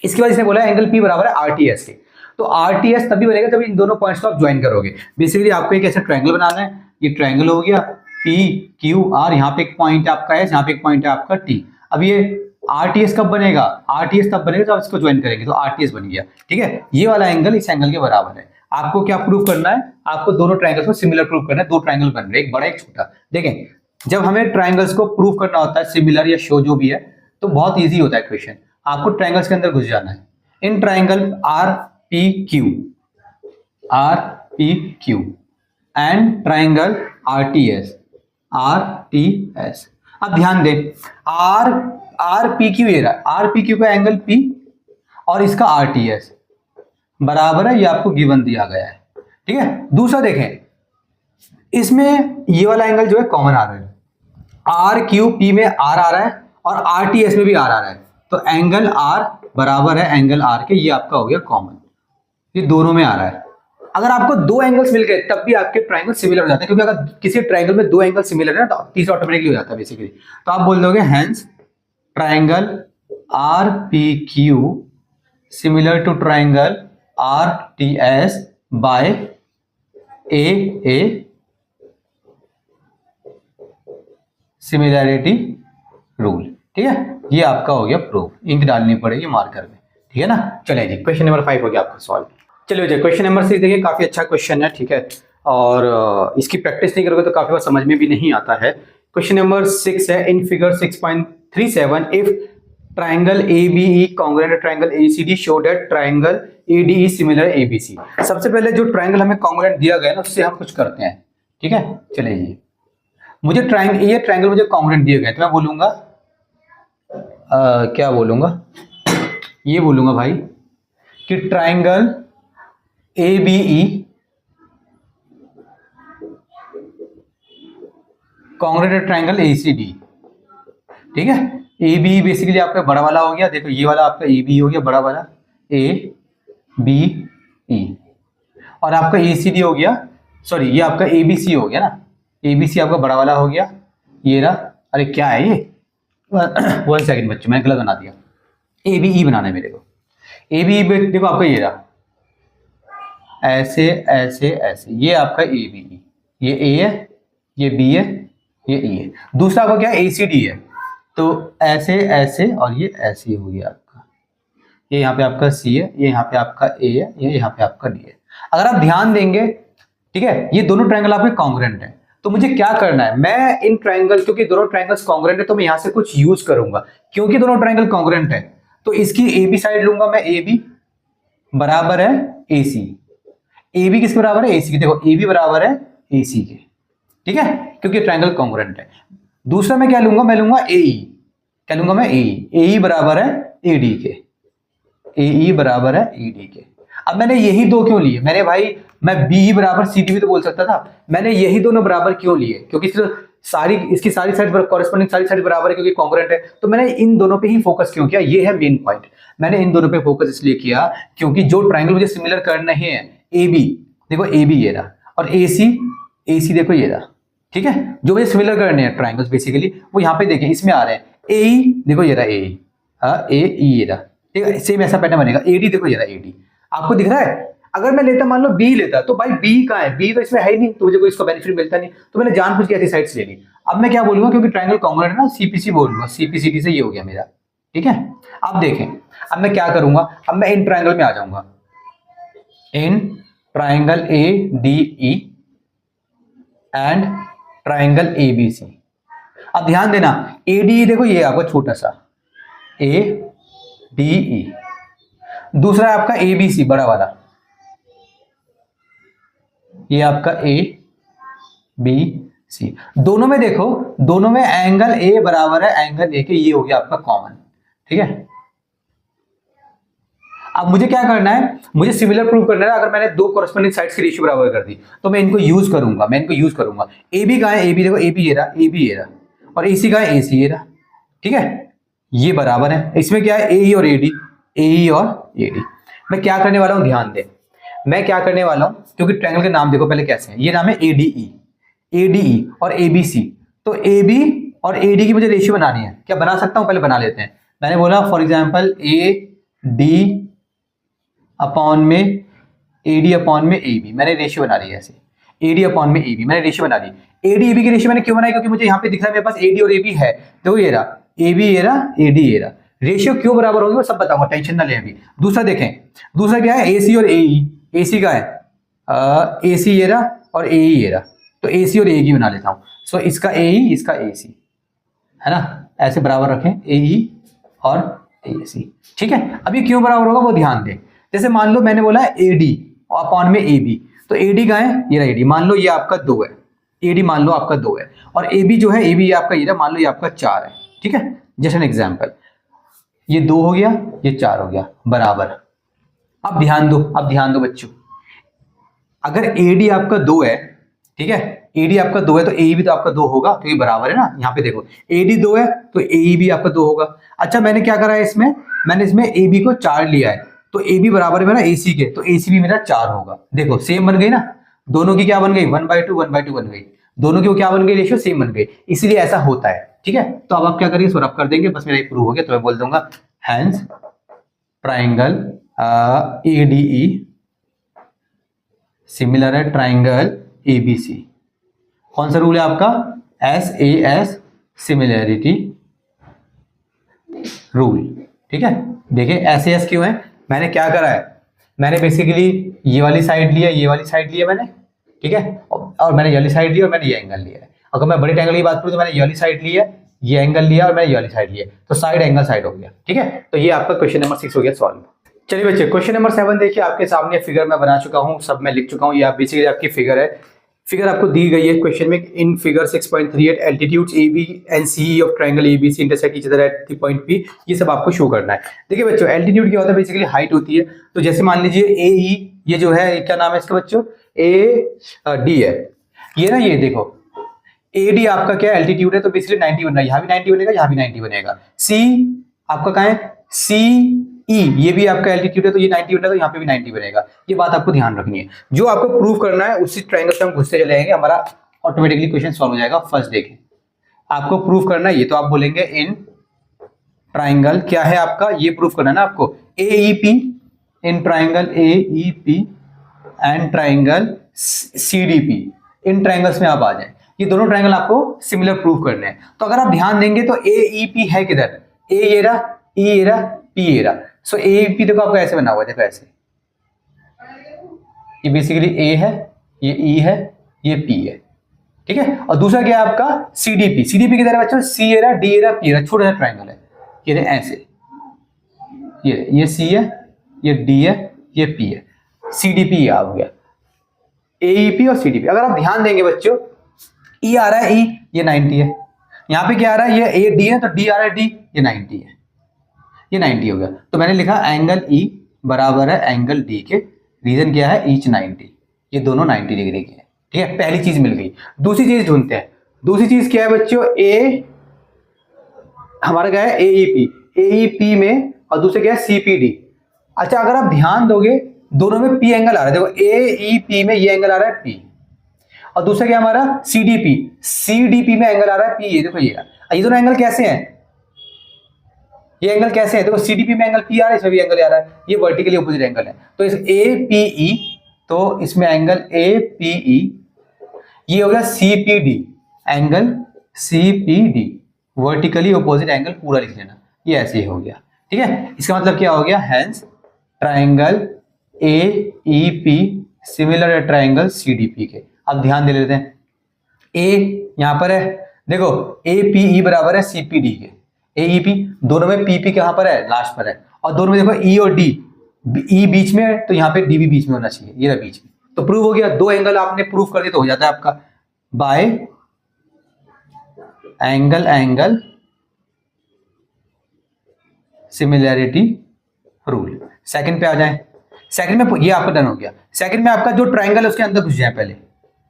इसके बाद इसने बोला एंगल पी बराबर है आरटीएस के, तो आरटीएस तभी बनेगा जब इन दोनों पॉइंट्स को आप ज्वाइन करोगे। बेसिकली आपको एक ऐसा ट्रायंगल बनाना है, ये ट्रायंगल हो गया पी क्यू आर, यहाँ पे एक पॉइंट आपका एस, यहाँ पे एक पॉइंट है आपका टी। अब ये आरटीएस कब बनेगा, आरटीएस तब बनेगा जब आप इसको ज्वाइन करेंगे, तो आरटीएस बन गया, ठीक है। ये वाला एंगल इस एंगल के बराबर है। आपको क्या प्रूव करना है, आपको दोनों ट्रायंगल्स को सिमिलर प्रूव करना है, दो ट्रायंगल बन रहे हैं, एक बड़ा एक छोटा। देखें जब हमें ट्रायंगल्स को प्रूव करना होता है सिमिलर या शो जो भी है, तो बहुत ईजी होता है क्वेश्चन। आपको ट्रायंगल्स के अंदर घुस जाना है, in triangle R P Q and triangle RTS. अब ध्यान दें, आर पी क्यू, ये रहा आर पी क्यू का एंगल पी और इसका आरटीएस बराबर है, ये आपको गिवन दिया गया है, ठीक है। दूसरा देखें, इसमें ये वाला एंगल जो है कॉमन आ रहा है, आर क्यू पी में आर आ रहा है और आरटीएस में भी आर आ रहा है, तो एंगल आर बराबर है एंगल आर के, ये आपका हो गया कॉमन, ये दोनों में आ रहा है। अगर आपको दो एंगल्स मिल गए तब भी आपके ट्रायंगल सिमिलर हो जाते हैं, क्योंकि अगर किसी ट्रायंगल में दो एंगल सिमिलर है ना, तो तीसरा ऑटोमेटिकली हो जाता है बेसिकली। तो आप बोल दोगे hence triangle R P Q similar to triangle R T S by a similarity rule, ठीक है। ये आपका हो गया प्रूफ, इंक डालनी पड़ेगी मार्कर में, ठीक है ना। चलिए जी क्वेश्चन नंबर 5 हो गया आपका सॉल्व। चलिए जी क्वेश्चन नंबर 6 देखिए, काफी अच्छा क्वेश्चन है, ठीक है, और इसकी प्रैक्टिस नहीं करोगे तो काफी बार समझ में भी नहीं आता है। क्वेश्चन नंबर 6 है, in figure 6.37 if triangle ABE congruent triangle ACD show that triangle ADE similar ABC। सबसे पहले जो ट्रायंगल हमें कॉन्ग्रुएंट दिया गया ना, उससे हम कुछ करते हैं, ठीक है, चलिए जी, मुझे ये ट्रायंगल मुझे कॉन्ग्रुएंट दिए गए तो मैं बोलूंगा क्या बोलूंगा, ये बोलूंगा भाई कि triangle ABE congruent triangle ACD। ठीक है, ABE बेसिकली आपका बड़ा वाला हो गया, देखो ये वाला आपका ABE हो गया बड़ा वाला ABE, और आपका ACD हो गया, सॉरी ये आपका ABC हो गया ना, ABC आपका बड़ा वाला हो गया, ये रहा, अरे क्या है ये 1 सेकंड बच्चों मैंने गलत बना दिया, ABE बनाना है मेरे को। ABE देखो आपका ये रहा, ऐसे ऐसे ऐसे, ये आपका ABE, ये A है, ये B है, ये E है। दूसरा आपका क्या है, ACD है, तो ऐसे ऐसे और ये ऐसे हो गया आपका, ये यहाँ पे आपका C है, ये यहाँ पे आपका A है, ये यहाँ पे आपका D है। अगर आप ध्यान देंगे, ठीक है, ये दोनों ट्रायंगल आपके कॉन्ग्रुएंट है, तो मुझे क्या करना है, मैं इन ट्रायंगल, क्योंकि दोनों ट्रायंगल्स कॉन्ग्रुएंट है तो मैं यहाँ से कुछ यूज करूंगा, क्योंकि दोनों ट्रायंगल कॉन्ग्रुएंट है तो इसकी AB साइड लूंगा मैं, AB बराबर है AC। AB किसके बराबर है, AC के, देखो AB बराबर है AC के, ठीक है, क्योंकि ट्रायंगल कॉन्ग्रुएंट है। दूसरा मैं क्या लूंगा, मैं लूंगा AE, क्या लूंगा मैं AE बराबर है AD के, AE बराबर है AD के। अब मैंने यही दो क्यों लिए, मैंने भाई मैं BE बराबर CD भी तो बोल सकता था, मैंने यही दोनों बराबर क्यों लिए, क्योंकि इसकी सारी साइड कॉरेस्पॉन्डिंग सारी साइड बराबर है क्योंकि कॉन्ग्रुएंट है, तो मैंने इन दोनों पे ही फोकस क्यों किया, ये है मेन पॉइंट। मैंने इन दोनों पे फोकस इसलिए किया क्योंकि जो ट्रायंगल मुझे सिमिलर करने हैं, AB देखो AB ये रहा, और AC देखो ये रहा, ठीक है, जो मुझे सिमिलर करने हैं ट्रायंगल्स बेसिकली वो यहाँ पे देखिए इसमें आ रहे हैं। AE देखो ये रहा AE, AE ये रहा, ठीक है, सेम ऐसा पैटर्न बनेगा। AD देखो ये रहा AD, आपको दिख रहा है। अगर मैं लेता मान लो B लेता तो भाई B कहाँ है, B तो इसमें है ही नहीं, तो मुझे कोई इसका बेनिफिट मिलता नहीं, तो मैंने जानबूझ के ऐसी साइड से ले ली। अब मैं क्या बोलूंगा, क्योंकि ट्रायंगल कॉन्ग्रुएंट है ना, CPC बोलूंगा, CPCD से ये हो गया मेरा, ठीक है। अब देखें, अब मैं क्या करूंगा, अब मैं इन ट्रायंगल में आ जाऊंगा, in triangle ADE and triangle ABC। अब ध्यान देना, ADE देखो ये आपका छोटा सा ADE, दूसरा है आपका ABC बड़ा वाला, ये आपका ABC। दोनों में देखो, दोनों में एंगल A बराबर है एंगल A के, ये हो गया आपका कॉमन, ठीक है। अब मुझे क्या करना है, मुझे सिमिलर प्रूव करना है। अगर मैंने दो कॉरेस्पॉन्डिंग साइड्स की रेशियो बराबर कर दी तो मैं इनको यूज करूंगा, AB कहाँ है, AB देखो AB ये रहा, AB ये रहा, और AC कहाँ है, AC ये रहा, ठीक है, ये बराबर है। इसमें क्या है, AE और AD, AE और AD। मैं क्या करने वाला हूं, ध्यान दे, मैं क्या करने वाला हूं, क्योंकि ट्रायंगल के नाम देखो पहले कैसे हैं, ये नाम है ADE और ABC, तो AB और AD की मुझे रेशियो बनानी है। क्या बना सकता हूं, पहले बना लेते हैं। मैंने बोला फॉर एग्जांपल AD अपॉन में AB, मैंने रेशियो बना ली ऐसे, AD अपॉन में AB मैंने रेशियो बना ली। AD AB की रेशियो मैंने क्यों बनाई, क्योंकि मुझे यहाँ पे दिख रहा है मेरे पास AD और AB है, तो ये रहा AB ये रहा, AD ये रहा। रेशियो क्यों बराबर होगी वो सब बताऊंगा, टेंशन ना ले अभी। दूसरा देखें, दूसरा क्या है, AC और AE, AC का है AC ये रहा और AE ये रहा, तो AC और AE की बना लेता हूँ। सो इसका AE इसका AC है ना, ऐसे बराबर रखें AE और AC, ठीक है। अब ये क्यों बराबर होगा वो ध्यान दें। जैसे मान लो मैंने बोला AD अपॉन में AB, तो AD कहाँ है, ये रहा AD, मान लो ये आपका 2 है, AD मान लो आपका 2 है, और AB जो है AB ये आपका ये रहा, मान लो ये आपका 4 है, ठीक है। जैसे एन एग्जाम्पल, ये 2 हो गया, ये 4 हो गया, बराबर। अब ध्यान दो बच्चों, अगर AD आपका 2 है, ठीक है, AD आपका 2 है तो AE भी तो आपका 2 होगा, तो ये बराबर है ना। यहाँ पे देखो AD 2 है तो AE भी आपका 2 होगा। अच्छा मैंने क्या करा है इसमें, मैंने इसमें AB को 4 लिया है, तो AB बराबर है मेरा AC के, तो AC भी मेरा 4 होगा। देखो सेम बन गई ना, दोनों की क्या बन गई, 1/2 1/2 बन गई, दोनों की क्या बन गई, रेशियो सेम बन गई, इसलिए ऐसा होता है, ठीक है। तो अब आप क्या करिए, स्वरप कर देंगे, बस मेरा ये प्रूव हो गया। तो मैं बोल दूंगा हैंस ट्राइंगल ADE सिमिलर है ट्राइंगल ABC। कौन सा रूल है आपका, SAS सिमिलैरिटी रूल, ठीक है। देखिए SAS क्यों है, मैंने क्या करा है, मैंने बेसिकली ये वाली साइड लिया, ये वाली साइड लिया मैंने, ठीक है, और मैंने ये वाली साइड ली और मैंने ये एंगल लिया है। अगर मैं बड़े ट्रायंगल की बात करूं तो मैंने ये वाली साइड ली है, ये एंगल लिया और मैंने ये वाली साइड लिया, तो साइड एंगल साइड हो गया, ठीक है। तो ये आपका क्वेश्चन नंबर 6 हो गया सॉल्व। चलिए बच्चे क्वेश्चन नंबर 7 देखिए, आपके सामने फिगर मैं बना चुका हूं, सब मैं लिख चुका हूं, ये आप बेसिकली आपकी फिगर है। फिगर आपको दी गई है क्वेश्चन में, in figure 6.38 altitudes A B and C of triangle A B C intersect each other at the point P, ये सब आपको शो करना है। देखिए बच्चों, एल्टीट्यूड क्या होता है, बेसिकली हाइट होती है। तो जैसे मान लीजिए ए ई, ये जो है क्या नाम है इसका बच्चों, ए डी है ये ना, ये देखो ए डी आपका क्या एल्टीट्यूड है, तो बेसिकली 90 बन रहा है, यहाँ भी 90 बनेगा, यहाँ भी 90 बनेगा। सी आपका कहाँ है, सी ई, ये भी आपका एल्टीट्यूड है, तो ये 90 बनेगा, यहाँ पे भी 90 बनेगा। ये बात आपको ध्यान रखनी है। जो आपको प्रूव करना है उसी ट्रायंगल से हम घुसते चले जाएंगे, हमारा ऑटोमेटिकली क्वेश्चन सॉल्व हो जाएगा। फर्स्ट देखें, आपको प्रूव करना है ये, तो आप बोलेंगे इन ट्रायंगल, क्या है आपका, ये प्रूव करना है ना आपको, A E P, in triangle A E P and triangle C D P, in triangles में आप आ जाए। ये दोनों ट्रायंगल आपको सिमिलर प्रूव करने हैं। तो अगर आप ध्यान देंगे तो ए ई पी है किधर, ए ये रहा, ई ये रहा, पी ये रहा। सो ए ई पी देखो आपका ऐसे बना हुआ है, देखो ऐसे, ये बेसिकली ए है, ये ई है, ये पी है, ठीक है। और दूसरा क्या है आपका C D P, C D P किधर है बच्चों, सी ये रहा, डी ये रहा, पी ये रहा, छोटा सा ट्रायंगल है, ये रहे ऐसे, ये सी है, ये डी है, ये पी है, सी डी पी आ गया, एईपी और सीडीपी। अगर आप ध्यान देंगे बच्चों, ई आ रहा है, ई ये 90 है, यहाँ पे क्या आ रहा है, ये ए डी है, तो डी आ रहा है, डी ये 90 है, ये 90 हो गया। तो मैंने लिखा एंगल ई बराबर है एंगल डी के, रीजन क्या है, ईच 90, ये दोनों 90 डिग्री के हैं, ठीक है। पहली चीज मिल गई। दूसरी चीज ढूंढते हैं। दूसरी चीज क्या है बच्चों, ए हमारा क्या है, एईपी, एईपी में, और दूसरे क्या है सीपीडी। अच्छा, अगर आप ध्यान दोगे दोनों में पी एंगल आ रहा है, देखो एईपी में ये एंगल आ रहा है पी, और दूसरा क्या हमारा सीडीपी, सीडीपी में एंगल आ रहा है पी, ये देखो ये दोनों एंगल कैसे हैं, ये एंगल कैसे है, देखो सीडीपी में एंगल पी आ रहा है, इसमें भी एंगल आ रहा है, ये वर्टिकली अपोजिट एंगल है। तो इस एपीई, तो इसमें एंगल एपीई, ये हो गया CPD, angle CPD, vertically opposite angle पूरा लिख लेना, ये ऐसे ही हो गया, ठीक है। इसका मतलब क्या हो गया, hence triangle AEP similar triangle CDP के। अब ध्यान दे लेते हैं, ए यहां पर है, देखो एपीई बराबर है सीपीडी के, एईपी दोनों में पीपी कहां पर है, लास्ट पर है, और दोनों में देखो ई और डी, ई बीच में है, तो यहाँ पे डी भी बीच में होना चाहिए, ये रहा बीच में। तो प्रूव हो गया, दो एंगल आपने प्रूव कर दिया तो हो जाता है आपका bye angle similarity rule. Second पे आ जाए, सेकंड में ये आपका डन हो गया। सेकंड में आपका जो ट्रायंगल है उसके अंदर घुस जाए पहले,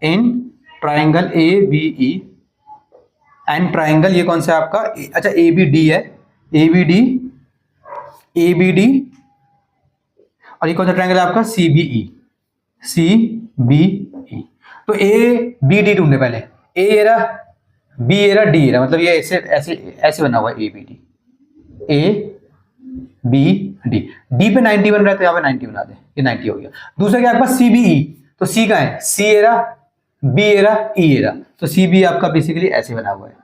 in triangle A B E and triangle, ये कौन सा है आपका, अच्छा ए बी डी है, ए बी डी, और ये कौन सा ट्रायंगल है आपका, सी बी ई, सी बी ई। तो ए बी डी ढूंढने पहले, ए ये रहा, बी ये रहा, डी ये रहा, मतलब ये ऐसे ऐसे ऐसे बना हुआ है A B D, A B D, D पे 90 बन रहा है तो यहाँ पे 90 बना दे, ये 90 हो गया। दूसरा क्या आपका सी बी ई, तो सी का है, सी ए रहा, बी ए रहा, ई ए रहा, तो सी बी आपका बेसिकली ऐसे बना हुआ है,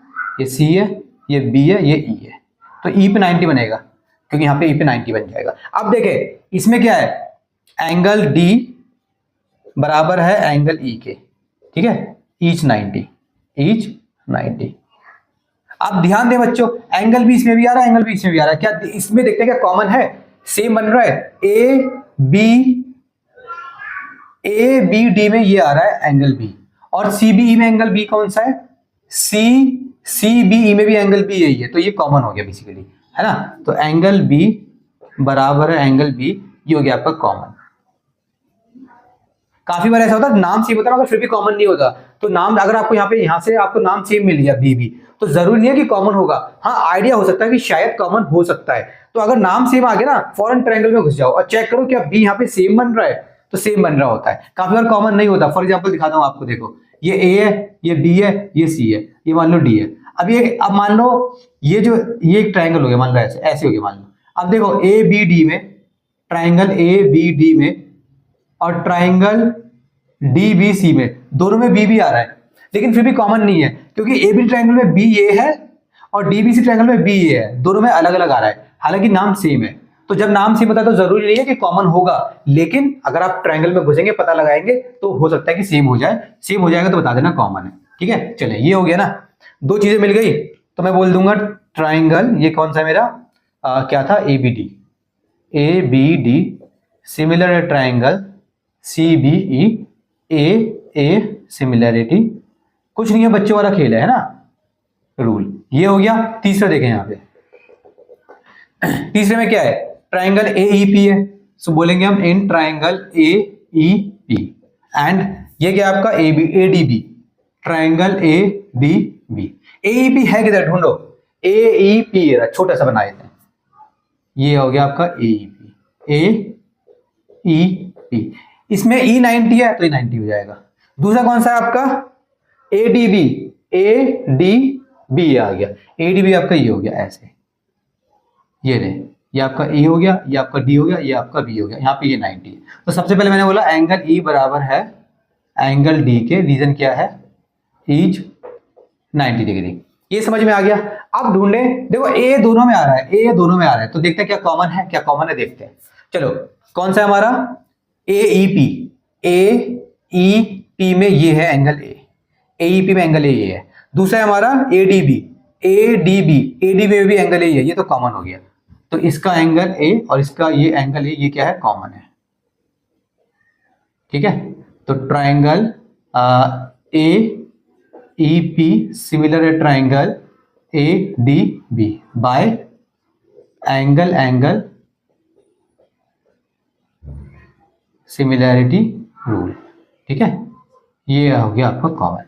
ये सी है, ये बी है, ये ई है, तो ई पे 90 बनेगा, क्योंकि यहाँ पे ई पे 90 बन जाएगा। अब देखें इसमें क्या है, एंगल डी बराबर है एंगल ई के, ठीक है, ईच 90, ईच 90। आप ध्यान दें बच्चों, एंगल भी इसमें भी आ रहा है, एंगल भी इसमें भी आ रहा है, क्या इसमें देखते हैं क्या कॉमन है, सेम बन रहा है, ए बी डी में ये आ रहा है एंगल बी, और सी बी ई में एंगल बी कौन सा है, सी बी ई में भी एंगल बी यही है, तो ये कॉमन हो गया बेसिकली, है ना। तो एंगल बी बराबर है एंगल बी, ये हो गया आपका कॉमन। काफी बार ऐसा होता है नाम सेम होता है मगर फिर भी कॉमन नहीं होता, तो नाम अगर आपको यहाँ से आपको नाम सेम मिल गया बी बी, तो जरूरी नहीं है कि कॉमन होगा, हाँ आइडिया हो सकता है कि शायद कॉमन हो सकता है। तो अगर नाम सेम आ गया ना, फॉरेन ट्रायंगल में घुस जाओ और चेक करो क्या बी यहाँ पे सेम बन रहा है, तो सेम बन रहा होता है, काफी बार कॉमन नहीं होता। फॉर एग्जाम्पल दिखाता हूँ आपको, देखो ये ए है, ये बी है, ये सी है, ये मान लो डी है। अब मान लो ये एक ट्रायंगल हो गया, मान लो ऐसे हो गया मान लो। अब देखो ए बी डी में, ट्रायंगल ए बी डी में और ट्रायंगल डी बी सी में, दोनों में बी भी आ रहा है, लेकिन फिर भी कॉमन नहीं है, क्योंकि ए बी ट्रायंगल में बी ए है और डी बी सी ट्रायंगल में बी ए है, दोनों में अलग अलग आ रहा है, हालांकि नाम सेम है। तो जब नाम सेम होता है तो जरूरी नहीं है कि कॉमन होगा, लेकिन अगर आप ट्रायंगल में घुसेंगे पता लगाएंगे तो हो सकता है कि सेम हो जाए, सेम हो जाएगा तो बता देना कॉमन है, ठीक है। चले ये हो गया ना, दो चीजें मिल गई, तो मैं बोल दूंगा ट्रायंगल, ये कौन सा है मेरा, क्या था, A B D similar triangle C B E, a similarity, कुछ नहीं है, बच्चों वाला खेल है ना, रूल। ये हो गया। तीसरा देखें यहाँ पे, तीसरे में क्या है, ट्राइंगल AEP है, सो बोलेंगे हम इन ट्राइंगल AEP, एंड ये क्या आपका ADB, ट्राइंगल ADB। AEP है किधर, ढूंढो, AEP छोटा सा बना देते हैं, ये हो गया आपका AEP। इसमें E90 है तो E90 हो जाएगा। दूसरा कौन सा है आपका, ADB आ गया, ADB आपका ये हो गया ऐसे, ये रहे, ये आपका E हो गया, ये आपका D हो गया, ये आपका B हो गया, यहाँ पे ये 90 है। तो सबसे पहले मैंने बोला एंगल E बराबर है एंगल D के, रीजन क्या है, इज 90 डिग्री। ये समझ में आ गया। अब ढूंढे, देखो A दोनों में आ रहा है, A दोनों में आ रहा है, तो देखते हैं क्या कॉमन है, क्या कॉमन है देखते हैं। चलो कौन सा है हमारा, AEP, AEP में ये है एंगल A, AEP में एंगल A ये है। दूसरा है हमारा ADB में भी एंगल A है, ये तो कॉमन हो गया। तो इसका एंगल A और इसका ये एंगल A, ये क्या है, कॉमन है, ठीक है। तो ट्राइंगल AEP सिमिलर है triangle ADB bye angle similarity rule, ठीक है। ये हो गया आपका कॉमन।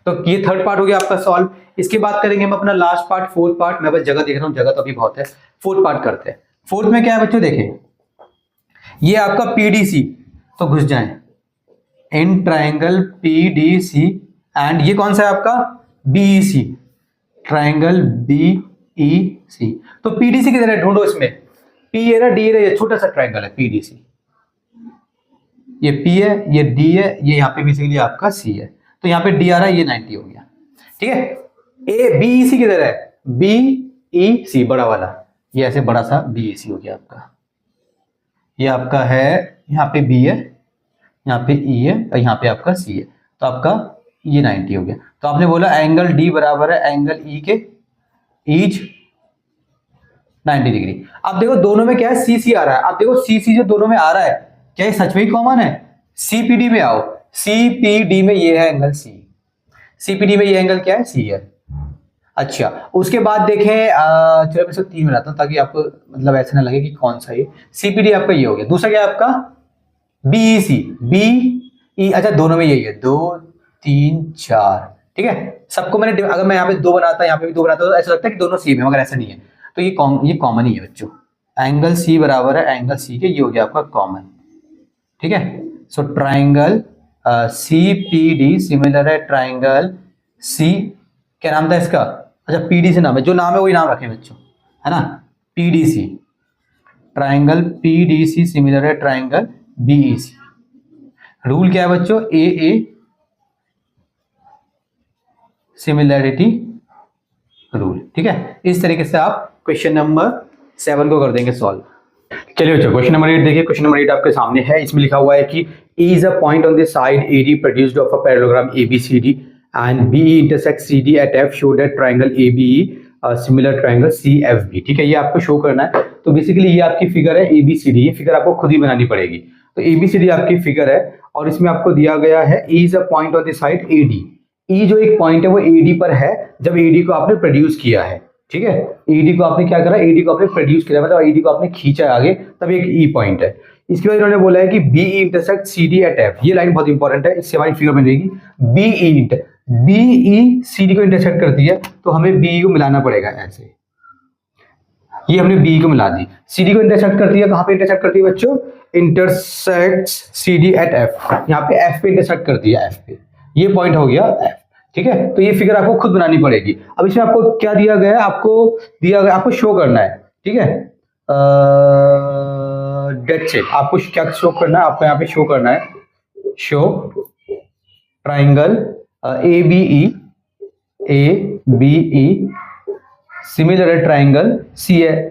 तो ये थर्ड पार्ट हो गया आपका सॉल्व। इसके बाद करेंगे हम अपना लास्ट पार्ट, फोर्थ पार्ट। मैं बस जगह देख रहा हूँ, जगह तो अभी बहुत है। फोर्थ पार्ट करते हैं। फोर्थ में क्या है बच्चों, देखें, ये आपका PDC, तो घुस जाएं, इन ट्राइंगल PDC, एंड ये कौन सा है आपका, BEC, ट्राइंगल BEC। तो PDC किधर है, ढूंढो इसमें, P है ना, D है, ये छोटा सा ट्राइंगल है PDC, ये P है, ये D है, ये यहाँ पे बेसिकली आपका C है, तो यहाँ पे D आ रहा है, ये 90 हो गया, ठीक है। BEC किधर है, BEC बड़ा वाला, ये ऐसे बड़ा सा BEC हो गया आपका, ये आपका है, यहाँ पे B है, यहाँ पे E है, और यहाँ पे आपका C है, तो आपका ये 90 हो गया। तो आपने बोला एंगल D बराबर है एंगल E के, इज 90 डिग्री। अब देखो दोनों में क्या है, CC आ रहा है। अब देखो CC जो दोनों में आ रहा है, क्या ये सच में ही कॉमन है। CPD में आओ, CPD में ये है एंगल C, CPD में ये एंगल क्या है, C है। अच्छा, उसके बाद देखें, चलो मैं इसको 3 बनाता हूं ताकि आपको मतलब ऐसा ना लगे कि कौन सा ये। CPD आपका ये हो गया। दूसरा क्या है आपका, BEC, BE, अच्छा दोनों में यही है, 2 3 4, ठीक है। सबको मैंने, अगर मैं यहाँ पे 2 बनाता, यहाँ पे भी 2 बनाता, तो ऐसा लगता है कि दोनों सेम है, मगर ऐसा नहीं है। तो ये कॉमन ही है बच्चों, एंगल C बराबर है एंगल C के, ये हो गया आपका कॉमन, ठीक है। सो ट्राइंगल CPD सिमिलर है ट्राइंगल C, क्या नाम था इसका, अच्छा PDC नाम है, जो नाम है वही नाम रखें बच्चों, है ना, PDC, ट्राइंगल PDC सिमिलर है ट्राइंगल BEC। रूल क्या है बच्चों, AA सिमिलैरिटी रूल, ठीक है। इस तरीके से आप क्वेश्चन नंबर 7 को कर देंगे सॉल्व। चलिए बच्चों, क्वेश्चन नंबर 8 देखिए। क्वेश्चन नंबर 8 आपके सामने है। इसमें लिखा हुआ है कि E is a point on the side AD produced of a parallelogram ABCD and BE intersects CD at F, show that triangle ABE similar triangle CFB, ठीक है। ये आपको शो करना है। तो बेसिकली ये आपकी फिगर है ABCD, ये फिगर आपको खुद ही बनानी पड़ेगी। तो ABCD आपकी फिगर है और इसमें आपको दिया गया है E is a point on the side AD। E जो एक पॉइंट है वो AD पर है जब AD को आपने प्रोड्यूस किया है, ठीक है। AD को आपने क्या करा, AD को आपने प्रोड्यूस किया, मतलब AD को आपने खींचा आगे, तब एक E पॉइंट है। इसके बाद इन्होंने बोला है कि BE intersect CD at F। ये लाइन बहुत इंपॉर्टेंट है, इससे हमारी फिगर बनेगी। BE CD को इंटरसेक्ट करती है, तो हमें BE को मिलाना पड़ेगा ऐसे। ये हमने BE को मिला दी। CD को इंटरसेक्ट करती है, कहाँ पे इंटरसेक्ट करती है बच्चों, इंटरसेक्ट CD एट F। यहाँ पे F पे इंटरसेक्ट करती है, F पे, ये पॉइंट हो गया F, ठीक है। तो ये फिगर आपको खुद बनानी पड़ेगी। अब इसमें आपको क्या दिया गया है, आपको शो करना है, ठीक है। डेट से आपको क्या शो करना है, आपको यहाँ पे शो करना है, शो ट्राइंगल ABE सिमिलर है ट्राइंगल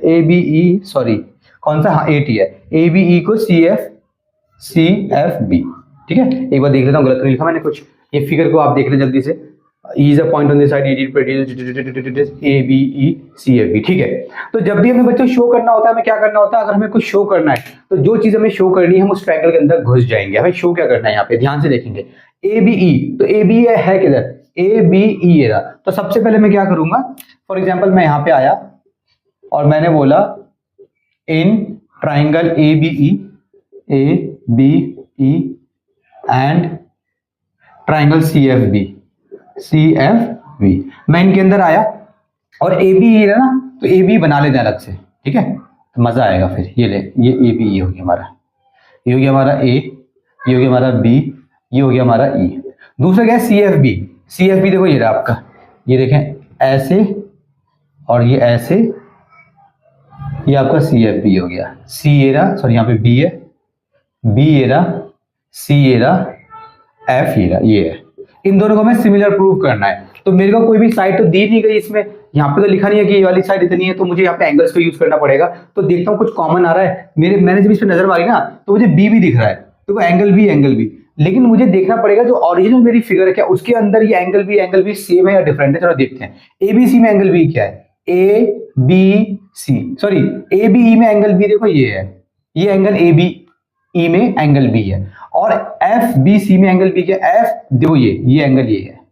ABE, सॉरी कौन सा, हाँ AT है, ABE को CFB, ठीक है। एक बार देख लेता हूँ, गलत नहीं लिखा मैंने कुछ। ये फिगर को आप देख लें जल्दी से। E is a point on the side AD produced ABE CFB, ठीक है। तो जब भी हमें बच्चों शो करना होता है, हमें क्या करना होता है, अगर हमें कुछ शो करना है तो जो चीज हमें शो करनी है हम उस ट्रायंगल के अंदर घुस जाएंगे। हमें शो क्या करना है, यहाँ पे ध्यान से देखेंगे, ए बी ई, तो ए बी है किधर, ए बी ई ये रहा। तो सबसे पहले मैं क्या करूंगा, फॉर एग्जाम्पल मैं यहां पे आया और मैंने बोला in triangle A B E and triangle C F B, मैं इनके अंदर आया और ए बी ई है ना, तो ए बी बना लेते हैं अलग से, ठीक है, तो मजा आएगा फिर। ये ले, ये ए बी ई हो गया हमारा, ये हो गया हमारा ए, ये हो गया हमारा बी, ये हो गया हमारा ई। दूसरा क्या है C F B, C F B देखो ये रहा आपका, ये देखें ऐसे और ये ऐसे, ये आपका सी एफ बी हो गया। सी ये रहा, सॉरी यहाँ पे बी है, बी ये रहा, सी ये रहा, एफ ये रहा, ये है। इन दोनों को हमें सिमिलर प्रूव करना है। तो मेरे को कोई भी साइड तो दी नहीं गई इसमें, यहाँ पे तो लिखा नहीं है कि ये वाली साइड इतनी है, तो मुझे यहाँ पे एंगल्स को यूज करना पड़ेगा। तो देखता हूँ कुछ कॉमन आ रहा है, मैंने जब इस पे नजर मारी ना तो मुझे बी भी दिख रहा है, तो एंगल बी, लेकिन मुझे देखना पड़ेगा जो ओरिजिनल मेरी फिगर है क्या उसके अंदर ये एंगल बी सेम है या डिफरेंट है। चलो देखते हैं एबीसी में एंगल बी क्या है, A B C, sorry A B E में एंगल बी देखो ये है, ये एंगल ए बी ई में एंगल बी है, और एफ बी सी में एंगल बी क्या है, एफ देखो ये एंगल ये है।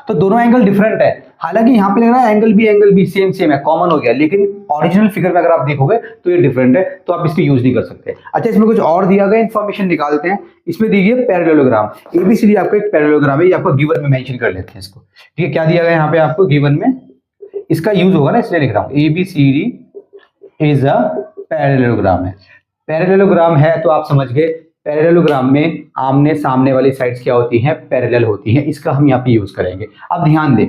तो दोनों एंगल डिफरेंट है, हालांकि यहाँ पे लग रहा है एंगल बी सेम है, कॉमन हो गया, लेकिन ओरिजिनल फिगर में अगर आप देखोगे तो ये डिफरेंट है, तो आप इसको यूज नहीं कर सकते। अच्छा इसमें कुछ और दिया गया इन्फॉर्मेशन निकालते हैं। इसमें देखिए पैरेललोग्राम, एबीसीडी आपका एक पैरेललोग्राम है, ये आपको गिवन में मेंशन कर लेते हैं इसको, ठीक है। क्या दिया गया यहाँ पे आपको गिवन में, इसका यूज होगा ना इसलिए लिख रहा हूँ, एबीसीडी इज अ पैरेललोग्राम है। पैरेललोग्राम है तो आप समझ गए, पैरेललोग्राम में आमने सामने वाली साइड्स क्या होती हैं, पैरेलल होती हैं, इसका हम यहाँ पे यूज करेंगे। अब ध्यान दें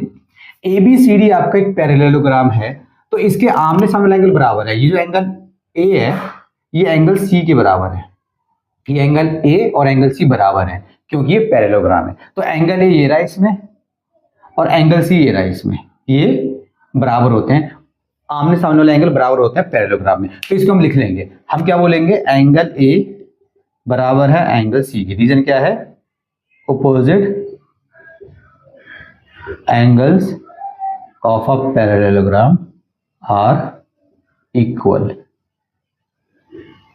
एबीसीडी आपका एक पैरेललोग्राम है, तो इसके आमने सामने वाला एंगल बराबर है। ये जो एंगल ए है ये एंगल सी के बराबर है, ये एंगल ए और एंगल सी बराबर है क्योंकि ये पैरेललोग्राम है। तो एंगल ए ये रहा इसमें और एंगल सी ये रहा इसमें, ये बराबर होते हैं, आमने सामने वाले एंगल बराबर होते हैं पैरेललोग्राम में। तो इसको हम लिख लेंगे, हम क्या बोलेंगे, एंगल ए बराबर है एंगल सी की। रीजन क्या है, opposite angles of a parallelogram are equal,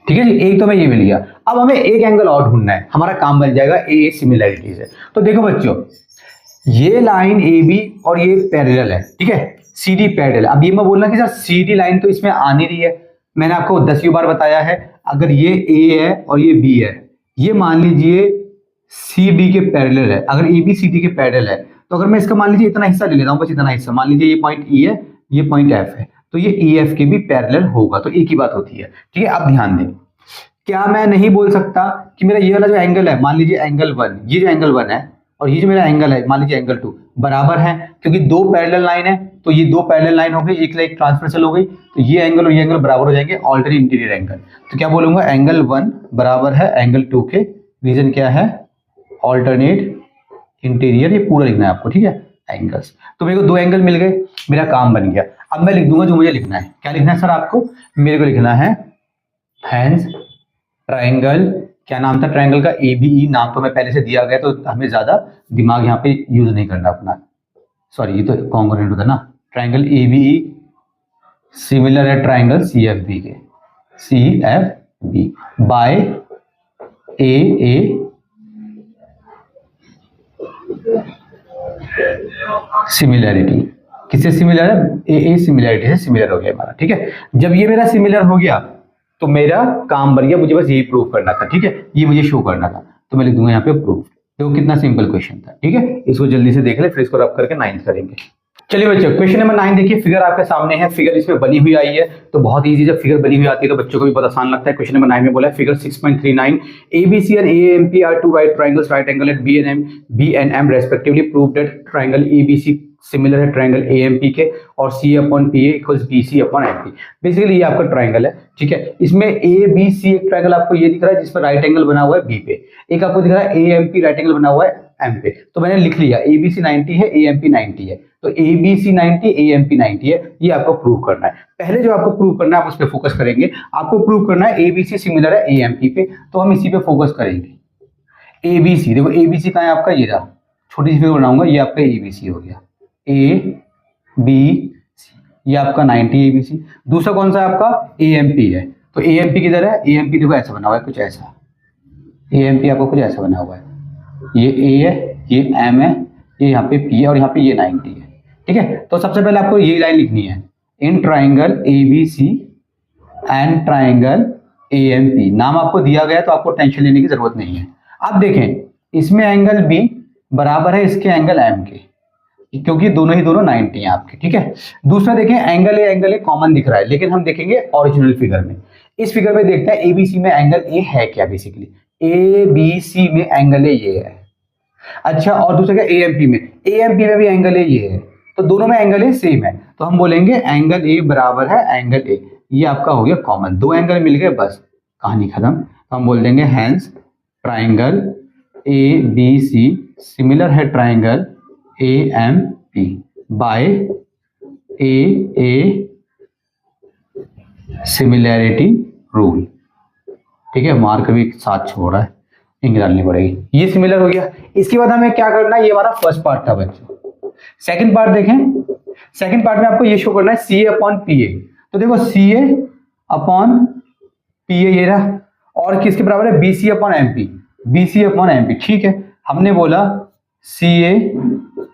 ठीक है जी। एक तो मैं ये मिल गया, अब हमें एक एंगल और ढूंढना है, हमारा काम बन जाएगा ए सिमिलैरिटीज है। तो देखो बच्चों ये लाइन ए बी और ये पैरेलल है, ठीक है, सी डी पैरेलल। अब ये मैं बोलना कि सर सी डी लाइन तो इसमें आ नहीं रही है, मैंने आपको 10 बार बताया है, अगर ये ए है और ये बी है, ये मान लीजिए सी डी के पैरेलल है, अगर ए बी सी डी के पैरेलल है, तो अगर मैं इसका मान लीजिए इतना हिस्सा ले लेता हूँ, बस इतना हिस्सा, मान लीजिए ये पॉइंट ई है, ये पॉइंट एफ है, तो ये ई एफ के भी पैरेलल होगा, तो एक ही बात होती है, ठीक है। अब ध्यान दें, क्या मैं नहीं बोल सकता कि मेरा ये वाला जो एंगल है, मान लीजिए एंगल 1, ये जो एंगल 1 है और ये जो मेरा एंगल है मान लीजिए एंगल 2 बराबर है, क्योंकि दो पैरेलल लाइन है, तो ये दो पैरेलल लाइन हो गई, एक लाइन ट्रांसवर्सल हो गई, तो ये एंगल और ये एंगल बराबर हो जाएंगे, ऑल्टरनेट इंटीरियर एंगल। तो क्या बोलूंगा, एंगल 1 बराबर है एंगल 2 के, रीजन क्या है, ऑल्टरनेट इंटीरियर, ये पूरा लिखना है आपको, ठीक है, एंगल्स। तो मेरे को दो एंगल मिल गए, मेरा काम बन गया। अब मैं लिख दूंगा जो मुझे लिखना है, क्या लिखना है सर आपको, मेरे को लिखना है हैंस ट्राइंगल, क्या नाम था ट्राइंगल का, एबीई, नाम तो मैं पहले से दिया गया, तो हमें ज्यादा दिमाग यहाँ पे यूज नहीं करना अपना, सॉरी ये तो कॉन्ग्रुएंट होता ना, ट्राइंगल एबीई सिमिलर है ट्राइंगल सीएफबी के, सीएफबी बाय ए सिमिलैरिटी, किससे सिमिलर है, ए सिमिलैरिटी से सिमिलर हो गया हमारा, ठीक है। जब ये मेरा सिमिलर हो गया तो मेरा काम बन गया, मुझे बस यही प्रूव करना था, ठीक है, ये मुझे शो करना था, तो मैं लिख दूंगा यहाँ पे प्रूव। देखो कितना सिंपल क्वेश्चन था, ठीक है, इसको जल्दी से देख ले, फिर इसको रब करके 9th करेंगे। चलिए बच्चों क्वेश्चन नंबर 9 देखिए, फिगर आपके सामने है, फिगर इसमें बनी हुई आई है, तो बहुत इजी, जब फिगर बनी हुई आती है तो बच्चों को भी बहुत आसान लगता है। क्वेश्चन नंबर 9 में बोला है figure 6.39 ABC and AMP are two right triangles, right angle at B and M respectively, prove that triangle ABC similar है ट्राइंगल AMP के और C/PA इक्वल्स BC/MP। बेसिकली ये आपका ट्राइंगल है, ठीक है, इसमें ABC एक ट्राइंगल आपको ये दिख रहा है जिस पर राइट एंगल बना हुआ है B पे, एक आपको दिख रहा है AMP राइट एंगल बना हुआ है M पे। तो मैंने लिख लिया ABC 90 है, AMP 90 है, तो ABC 90 AMP 90 है, ये आपको प्रूव करना है। पहले जो आपको प्रूव करना है आप उस पर फोकस करेंगे, आपको प्रूव करना है ABC सिमिलर है AMP पे, तो हम इसी पे फोकस करेंगे। ABC देखो, ABC कहाँ है आपका, ये रहा, छोटी सी फिगर बनाऊंगा, ये आपका ABC हो गया, A B C, ये आपका 90 ABC। दूसरा कौन सा है आपका, AMP है, तो AMP किधर है, AMP देखो ऐसा बना हुआ है, कुछ ऐसा, AMP आपको कुछ ऐसा बना हुआ है, ये A है, ये M है, ये यहाँ पे P है और यहाँ पे ये 90 है। ठीक है, तो सबसे पहले आपको ये लाइन लिखनी है, in triangle ABC and triangle AMP। नाम आपको दिया गया तो आपको टेंशन लेने की जरूरत नहीं है। अब देखें इसमें एंगल B बराबर है इसके एंगल M के, क्योंकि दोनों 90 हैं आपके। ठीक है, दूसरा देखें एंगल ए कॉमन दिख रहा है, लेकिन हम देखेंगे ओरिजिनल फिगर में। इस फिगर में देखते हैं ABC में एंगल ए है क्या। बेसिकली ABC में एंगल ए ये है। अच्छा, और दूसरा क्या AMP में भी एंगल ए ये है, तो दोनों में एंगल ए सेम है, तो हम बोलेंगे एंगल ए बराबर है एंगल ए। ये आपका हो गया कॉमन, दो एंगल मिल गए, बस कहानी खत्म। तो हम बोल देंगे हैंस ट्राइंगल ABC सिमिलर है triangle AMP by a similarity rule. ठीक है, मार्क भी साथ छोड़ रहा है, इंक डालनी पड़ेगी। ये सिमिलर हो गया। इसके बाद हमें क्या करना है, ये हमारा फर्स्ट पार्ट था बच्चों। सेकंड पार्ट देखें, सेकंड पार्ट में आपको ये शो करना है CA अपॉन PA। तो देखो CA अपॉन PA ये रहा, और किसके बराबर है, BC अपॉन MP। ठीक है, हमने बोला CA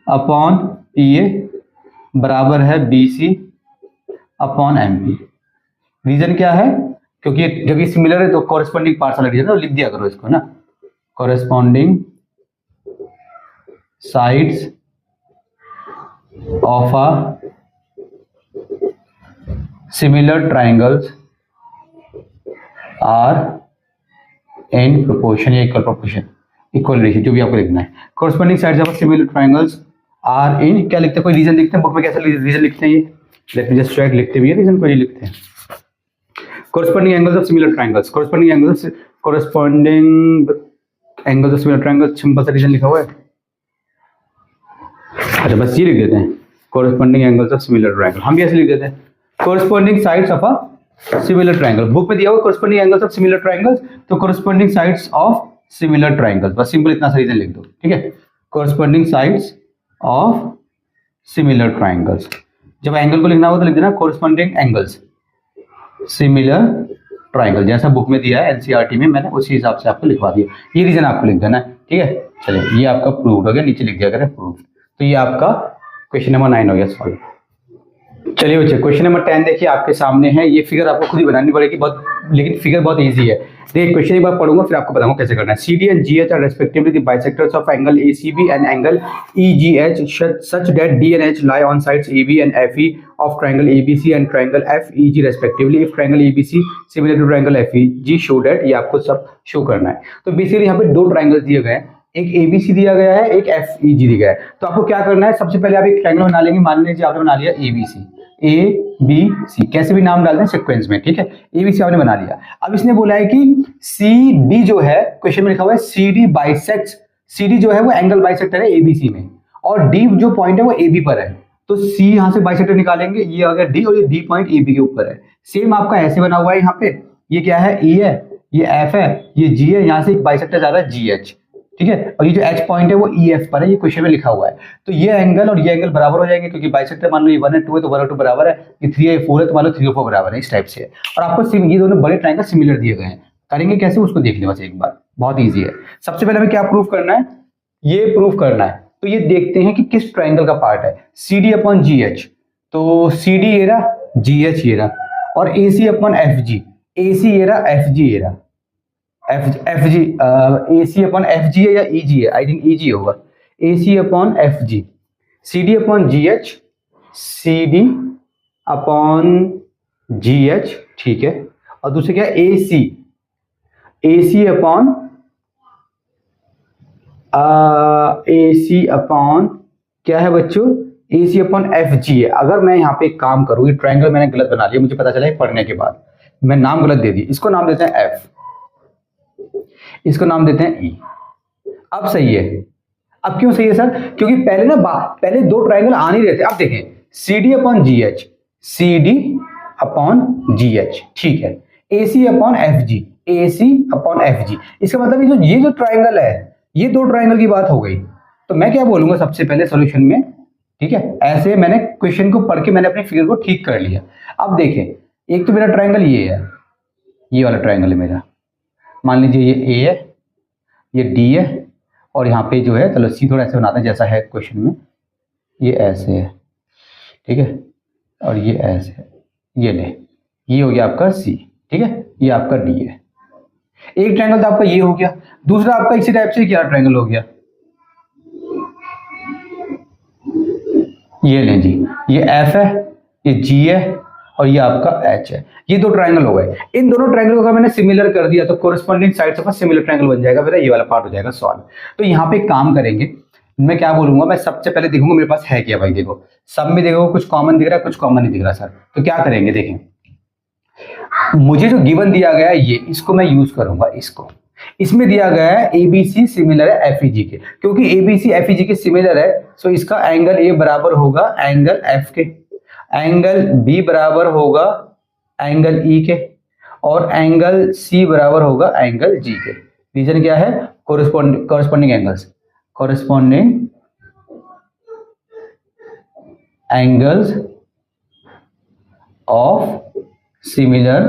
अपॉन PA बराबर है BC अपॉन MP। रीजन क्या है, क्योंकि जब ये सिमिलर है तो कॉरेस्पॉन्डिंग पार्ट्स अलग है ना, लिख दिया करो इसको ना, corresponding sides of a similar triangles are in proportion या इक्वल प्रोपोर्शन, इक्वल रेशियो, जो भी आपको लिखना है। Corresponding sides of similar triangles are in, क्या लिखते हैं, कोई रीजन लिखते हैं बुक में, कैसे रीजन लिखते हैं, ये लेट मी जस्ट चेक, लिखते भी है रीजन, कोई नहीं लिखते हैं। corresponding angles of similar triangles, corresponding angles of similar triangles, simple सा रीजन लिखा हुआ है। अच्छा, बस ये लिख देते हैं, corresponding angles of similar triangle, हम भी ऐसे लिख देते हैं, corresponding sides of a similar triangle। Book में दिया हुआ corresponding angles of similar triangles, तो corresponding sides of similar triangles, बस सिंपल इतना सा रीजन लिख दो। ठीक है, corresponding sides of similar triangles। जब एंगल को लिखना हो तो लिख देना corresponding angles सिमिलर ट्राइंगल, जैसा बुक में दिया है NCERT में, मैंने उसी हिसाब से आपको लिखवा दिया। ये रीजन आपको लिख देना है। ठीक है, चलिए ये आपका प्रूव हो गया, नीचे लिख दिया करें प्रूव। तो ये आपका क्वेश्चन नंबर 9 हो गया सॉल्व। चलिए बच्चे, क्वेश्चन नंबर 10 देखिए आपके सामने है। ये फिगर आपको खुद ही बनानी पड़ेगी बहुत, लेकिन फिगर बहुत इजी है। देखिए क्वेश्चन एक बार पढ़ूंगा फिर आपको बताऊंगा कैसे करना है। CD and GH are respectively the bisectors of angle ACB and angle EGH such that D and H lie on sides AB and FE of triangle ABC and triangle FEG respectively. If triangle ABC similar to triangle FEG show that, ये आपको सब show करना है। तो basically यहाँ पे दो triangles दिए गए हैं, एक ABC दिया गया है, एक FEG दिया गया है। तो आपको क्या करना है, सबसे पहले आप एक ट्राइंगल बना लेंगे। मान लीजिए आपने बना लिया ABC, कैसे भी नाम डाल दें सीक्वेंस में। ठीक है, ABC आपने बना लिया। अब इसने बोला है कि CD जो है, क्वेश्चन में लिखा हुआ है CD बाइसेक्ट्स, CD जो है वो एंगल बाइसेक्टर है ABC में, और D जो पॉइंट है वो AB पर है। तो C यहाँ से बाइसेक्टर निकालेंगे, ये आ गया D, और ये D पॉइंट AB के ऊपर है। सेम आपका ऐसे बना हुआ है, यहाँ पे ये क्या है, E है, ये F है, ये G है, यहाँ से एक बाइसेक्टर जा रहा है GH। ठीक है, और ये जो H पॉइंट है वो EF पर है, ये क्वेश्चन में लिखा हुआ है। तो ये एंगल और ये एंगल बराबर हो जाएंगे, क्योंकि बाइसेक्टर मान लो ये 1 है 2 है तो 1 और 2 बराबर है, ये 3 है 4 है तो मान लो 3 और 4 बराबर है, इस टाइप से है। और आपको ये दोनों बड़े ट्राइंगल सिमिलर दिए गए हैं। करेंगे कैसे उसको देख लें बस एक बार, बहुत ईजी है। सबसे पहले हमें क्या प्रूव करना है, ये प्रूव करना है। तो ये देखते हैं कि किस ट्राइंगल का पार्ट है। CD अपॉन GH, तो CD ये रहा, GH ये रहा, और AC अपॉन FG, AC ये रहा, FG ये रहा, FG AC अपॉन FG है या EG है, आई थिंक EG होगा, AC upon FG, CD upon GH, CD upon GH। ठीक है, और दूसरे क्या AC अपॉन AC अपॉन क्या है बच्चों, AC अपॉन FG है। अगर मैं यहाँ पे एक काम करूँ, ये ट्राइंगल मैंने गलत बना लिया, मुझे पता चला है पढ़ने के बाद, मैं नाम गलत दे दी, इसको नाम देते हैं F, इसको नाम देते हैं E। अब सही है। अब क्यों सही है सर, क्योंकि पहले ना पहले दो ट्राइंगल आ नहीं रहे थे। अब देखें CD upon GH, CD upon GH, ठीक है, AC upon FG, AC upon FG। इसका मतलब ये जो ट्राइंगल है, ये दो ट्राइंगल की बात हो गई। तो मैं क्या बोलूंगा सबसे पहले सॉल्यूशन में, ठीक है, ऐसे मैंने क्वेश्चन को पढ़ के मैंने अपनी फिगर को ठीक कर लिया। अब देखें, एक तो मेरा ट्राइंगल ये है, ये वाला ट्राइंगल है मेरा, मान लीजिए ये A है, ये D है, और यहाँ पे जो है, चलो सी थोड़ा ऐसे बनाते हैं जैसा है क्वेश्चन में, ये ऐसे है, ठीक है, और ये ऐसे है, ये ले, ये हो गया आपका सी, ठीक है, ये आपका डी है। एक ट्रायंगल तो आपका ये हो गया, दूसरा आपका इसी टाइप से क्या ट्रायंगल हो गया, ये लें जी, ये एफ है, ये जी है, और ये आपका एच है। ये दो ट्रायंगल हो गए। इन दोनों ट्रायंगल को अगर मैंने सिमिलर कर दिया तो corresponding sides of a similar triangle बन जाएगा, मेरा ये वाला पार्ट हो जाएगा सॉल्व। तो यहाँ पे काम करेंगे, मैं क्या बोलूंगा, मैं सबसे पहले देखूंगा मेरे पास है क्या भाई। देखो सब में देखो कुछ कॉमन दिख रहा है, कुछ कॉमन नहीं दिख रहा सर, तो क्या करेंगे, देखें मुझे जो गिवन दिया गया है ये, इसको मैं यूज करूंगा, इसको, इसमें दिया गया है एबीसी सिमिलर है एफईजी के, क्योंकि एबीसी एफईजी के सिमिलर है, सो इसका एंगल ए बराबर होगा एंगल एफ के, एंगल बी बराबर होगा एंगल ई के, और एंगल सी बराबर होगा एंगल जी के। रीजन क्या है, corresponding angles, corresponding angles of similar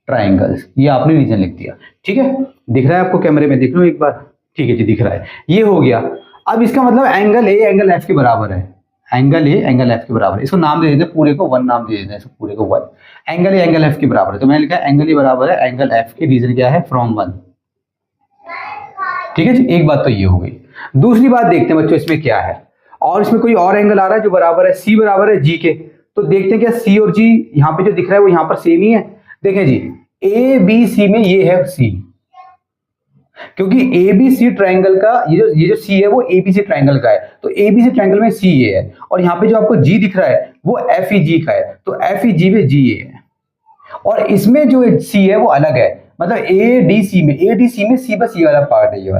triangles, ये आपने रीजन लिख दिया, ठीक है। दिख रहा है आपको कैमरे में, देख लो एक बार, ठीक है जी, दिख रहा है, ये हो गया। अब इसका मतलब एंगल ए एंगल एफ के बराबर है, एंगल ए एंगल एफ के बराबर है। इसको नाम दे देते हैं, पूरे को वन नाम दे देते हैं, इसको पूरे को one, angle A angle F के बराबर है। तो मैंने लिखा एंगल ए बराबर है एंगल एफ के, रीजन क्या है, फ्रॉम वन, ठीक है जी। एक बात तो ये हो गई। दूसरी बात देखते हैं बच्चों इसमें क्या है, और इसमें कोई और एंगल आ रहा है जो बराबर है, सी बराबर है जी के, तो देखते हैं क्या सी और जी यहाँ पे जो दिख रहा है वो यहाँ पर सेम ही है। देखें जी, ए बी सी में ये है सी, क्योंकि ए बी सी ट्राइंगल का ये जो सी है वो ए बी सी ट्राइंगल का है, तो ए बी सी ट्राइंगल में सी ये है, और यहाँ पे जो आपको जी दिख रहा है वो एफ ई जी का है, तो एफ ई जी में जी ये है, और इसमें जो सी है वो अलग है, मतलब ए डी सी में सी बस ये वाला पार्ट है, ये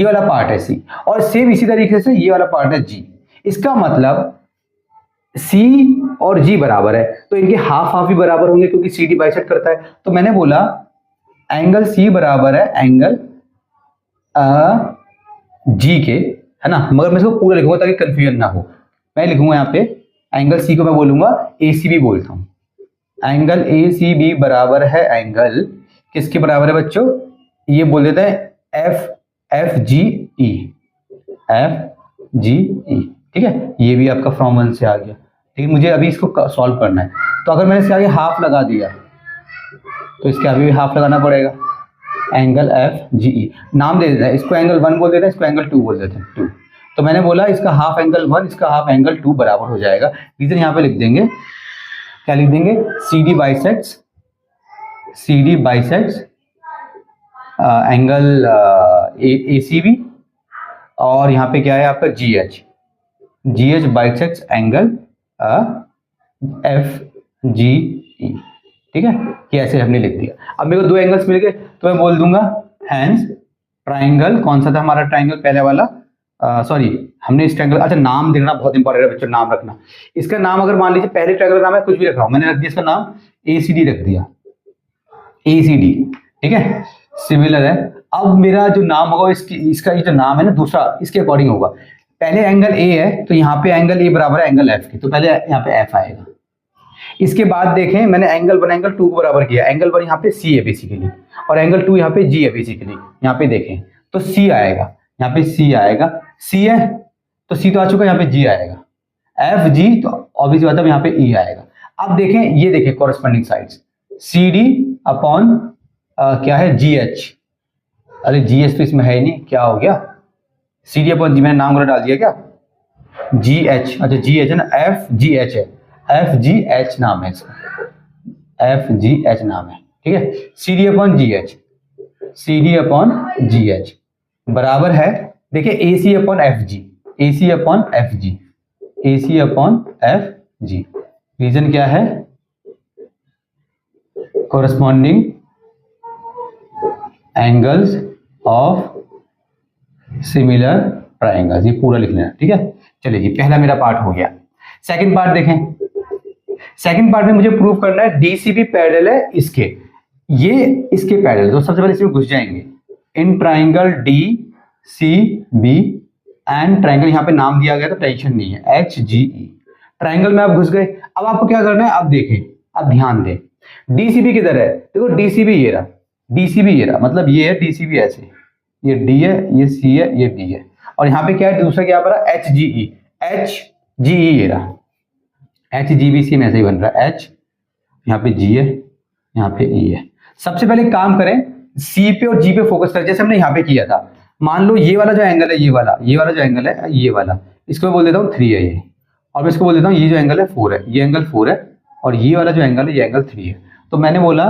वाला पार्ट है सी, और सेम इसी तरीके से ये वाला पार्ट है जी। इसका मतलब सी और जी बराबर है, तो इनके हाफ हाफ ही बराबर होंगे क्योंकि सी डी बाइसेक्ट करता है। तो मैंने बोला एंगल सी बराबर है एंगल जी के, है ना, मगर मैं इसको पूरा लिखूंगा ताकि कंफ्यूजन ना हो। मैं लिखूंगा यहाँ पे एंगल सी को मैं बोलूंगा ए सी बी बोलता हूँ, एंगल ए सी बी बराबर है एंगल किसके बराबर है बच्चों, ये बोल देते हैं एफ जी ई, ठीक है। ये भी आपका फ्रॉम वन से आ गया, लेकिन मुझे अभी इसको सॉल्व करना है, तो अगर मैंने इसके आगे हाफ लगा दिया तो इसके आगे भी हाफ लगाना पड़ेगा, एंगल एफ जी ई नाम दे देते हैं, इसको एंगल वन बोल देते हैं, इसको एंगल टू बोल देते हैं, टू। तो मैंने बोला इसका हाफ एंगल वन, इसका हाफ एंगल टू बराबर हो जाएगा। रीजन यहाँ पे लिख देंगे, क्या लिख देंगे, C D bisects angle A C B, और यहाँ पे क्या है आपका G H bisects angle F G E, ठीक है। ये ऐसे हमने लिख दिया। अब मेरे को दो एंगल्स मिल गए, तो मैं बोल दूंगा हैंस ट्राइंगल, कौन सा था हमारा ट्राइंगल पहले वाला, सॉरी हमने इस ट्राइंगल, अच्छा नाम देखना बहुत इंपॉर्टेंट है बच्चों, नाम रखना। इसका नाम अगर मान लीजिए पहले ट्राइंगल नाम है कुछ भी रख रहा हूं, मैंने रख दिया इसका नाम ACD रख दिया, ACD, ठीक है, सिमिलर है। अब मेरा जो नाम होगा इसका ये जो नाम है ना दूसरा, इसके अकॉर्डिंग होगा। पहले एंगल ए है तो यहाँ पे एंगल ए बराबर है एंगल एफ के, तो पहले यहाँ पे एफ आएगा। इसके बाद देखें मैंने एंगल वन एंगल टू को बराबर किया, एंगल वन यहाँ पे सी है बेसिकली, और एंगल टू यहाँ पे जी है बेसिकली। यहाँ पे देखें तो सी आएगा, यहाँ पे सी आएगा, सी है तो सी तो आ चुका है, यहाँ पे जी आएगा, एफ जी तो ऑब्वियस बात है यहाँ पे ई आएगा। अब देखें, ये देखें corresponding sides, C D upon क्या है जी एच, अरे जी एच तो इसमें है ही नहीं, क्या हो गया, सी डी अपॉन जी, मैंने नाम डाल दिया क्या, जी एच, अच्छा जी एच है ना, एफ जी एच है, एफ जी एच नाम है इसका, एफ जी एच नाम है, ठीक है। C D upon G H, C D upon G H बराबर है, देखिए A C upon F G, A C upon F G, A C upon F G. Reason क्या है, corresponding angles of similar triangles, ये पूरा लिख लेना, ठीक है। चलिए जी, पहला मेरा पार्ट हो गया। सेकंड पार्ट देखें, सेकंड पार्ट में मुझे प्रूव करना है डीसीबी पैरेलल है इसके, ये इसके पैरेलल, तो सबसे पहले इसमें घुस जाएंगे, in triangle D C B and triangle, यहाँ पे नाम दिया गया तो टेंशन नहीं है, एच जी ई, ट्राइंगल में आप घुस गए। अब आपको क्या करना है, अब देखें, अब ध्यान दें, डीसीबी किधर है, देखो डीसीबी ये रहा, डीसीबी ये रहा, मतलब ये है डीसीबी ऐसे, ये डी है, ये सी है, ये बी है, और यहाँ पे क्या है दूसरा क्या बन रहा है, एच जी ई, एच जी ई ये रहा, एच जी बी सी में ऐसे ही बन रहा है, एच यहाँ पे जी है, यहाँ पे ई है। सबसे पहले काम करें सी पे और जी पे फोकस करें, जैसे हमने यहाँ पे किया था। मान लो ये वाला जो एंगल है, ये वाला जो एंगल है, ये वाला, इसको मैं बोल देता हूँ 3 है ये, और मैं इसको बोल देता हूँ ये जो एंगल है 4 है, ये एंगल 4 है, और ये वाला जो एंगल है ये एंगल 3 है। तो मैंने बोला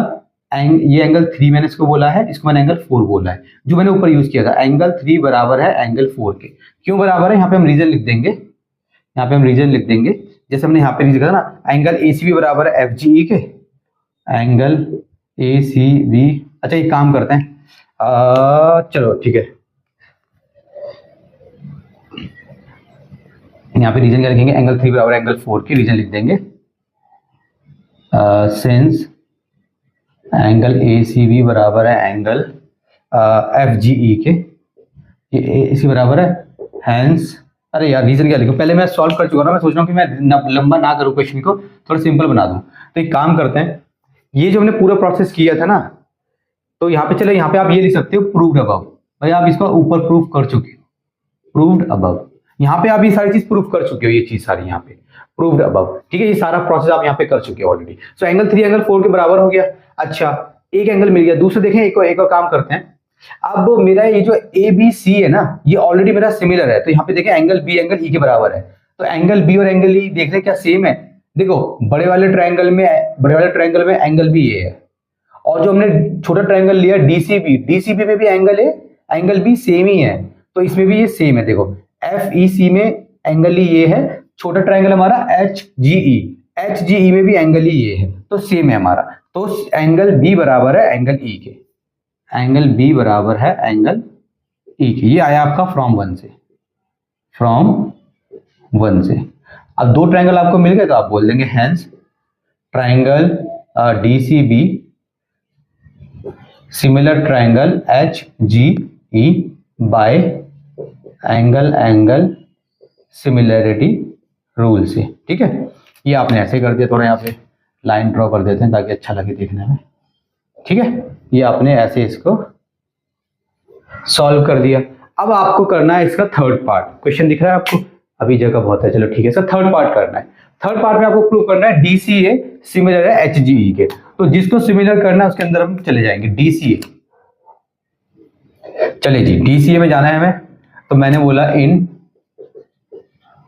ये एंगल 3 मैंने इसको बोला है, इसको मैंने एंगल 4 बोला है, जो मैंने ऊपर यूज किया था। एंगल 3 बराबर है एंगल 4 के। क्यों बराबर है, यहाँ पे हम रीजन लिख देंगे, यहाँ पे हम रीजन लिख देंगे, जैसे हमने यहाँ पे रीजन लिखा था ना, एंगल ए सी बी बराबर है एफ जी ई के, एंगल ए सी बी। अच्छा एक काम करते हैं, चलो ठीक है, यहाँ पे रीजन क्या लिखेंगे, एंगल 3 बराबर एंगल 4 के, रीजन लिख देंगे since angle A C B बराबर है एंगल एफ जी ई के, ये इसी बराबर है, हैंस। अरे यार रीजन क्या लिखूं, पहले मैं सॉल्व कर चुका ना, मैं सोच रहा हूँ कि मैं लंबा ना करूँ क्वेश्चन को, थोड़ा सिंपल बना दूं। तो एक काम करते हैं, ये जो हमने पूरा प्रोसेस किया था ना, तो यहाँ पे चलो, यहाँ पे आप ये लिख सकते हो प्रूव्ड अबव, भाई आप इसको ऊपर प्रूव कर चुके हो, प्रूव्ड अबव। यहाँ पे आप ये सारी चीज प्रूव कर चुके हो, ये चीज सारी यहाँ पे प्रूव्ड अबव, ठीक है, ये सारा प्रोसेस आप यहाँ पे कर चुके हो ऑलरेडी। सो एंगल 3 एंगल 4 के बराबर हो गया। अच्छा एक एंगल मिल गया, दूसरे देखें, एक और काम करते हैं। अब मेरा ये जो ए बी सी है ना, ये ऑलरेडी मेरा सिमिलर है, तो यहाँ पे देखें एंगल बी एंगल ई के बराबर है, तो एंगल बी और एंगल ई देख रहे क्या सेम है। देखो बड़े वाले ट्रायंगल में एंगल भी ये है, और जो हमने छोटा ट्रायंगल लिया डीसीबी में भी एंगल बी सेम ही है, तो इसमें भी ये सेम है। देखो एफ ई सी में एंगल ही ये है, छोटा ट्रायंगल हमारा एच जी ई में भी एंगल ही ये है, तो सेम है हमारा। तो एंगल बी बराबर है एंगल ई के, एंगल बी बराबर है एंगल ई के। ये आया आपका फ्रॉम वन से। अब दो ट्रायंगल आपको मिल गए, तो आप बोल देंगे hence triangle D C B similar triangle H G E by angle similarity rule से, ठीक है। ये आपने ऐसे कर दिया, थोड़ा यहाँ पे लाइन ड्रॉ कर देते हैं ताकि अच्छा लगे देखने में, ठीक है। ये आपने ऐसे इसको सॉल्व कर दिया। अब आपको करना है इसका थर्ड पार्ट। क्वेश्चन दिख रहा है आपको, अभी जगह बहुत है, चलो ठीक है, इसका थर्ड पार्ट करना है। थर्ड पार्ट में आपको प्रूव करना है डीसीए सिमिलर है एचजीई के, तो जिसको सिमिलर करना है उसके अंदर हम चले जाएंगे। डीसीए, चले जी डीसीए में जाना है हमें, तो मैंने बोला in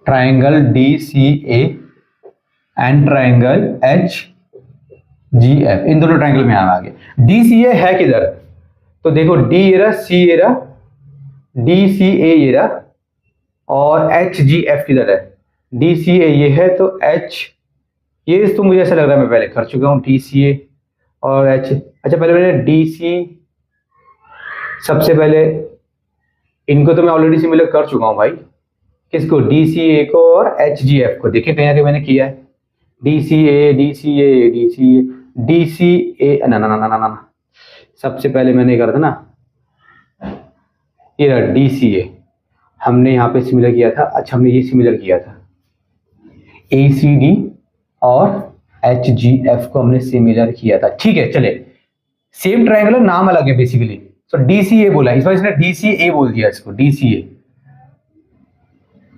triangle DCA and triangle H G F, इन दोनों ट्राइंगल में आ गया। डीसीए है किधर, तो देखो डी ये रहा, सी ये रहा, डी सी ए ये रहा, और एच जी एफ किधर है, डी सी ए ये है, तो एच ये तो मुझे ऐसा लग रहा है मैं पहले कर चुका हूँ, डी सी ए और एच। अच्छा पहले मैंने डी सी, सबसे पहले इनको तो मैं ऑलरेडी सिमिलर कर चुका हूँ भाई, किसको, डी सी ए को और एच जी एफ को। देखिए कहीं ना कहीं मैंने किया है, D C A D C A D C A D C A, ना ना ना ना ना ना, सबसे पहले मैंने करा था ना ये रहा डी सी ए, हमने यहाँ पे सिमिलर किया था। अच्छा हमने ये सिमिलर किया था, ए सी डी और एच जी एफ को हमने सिमिलर किया था, ठीक है। चले सेम ट्रायंगल, नाम अलग है बेसिकली, तो डी सी ए बोला, इस बार इसने डी सी ए बोल दिया इसको, डी सी ए,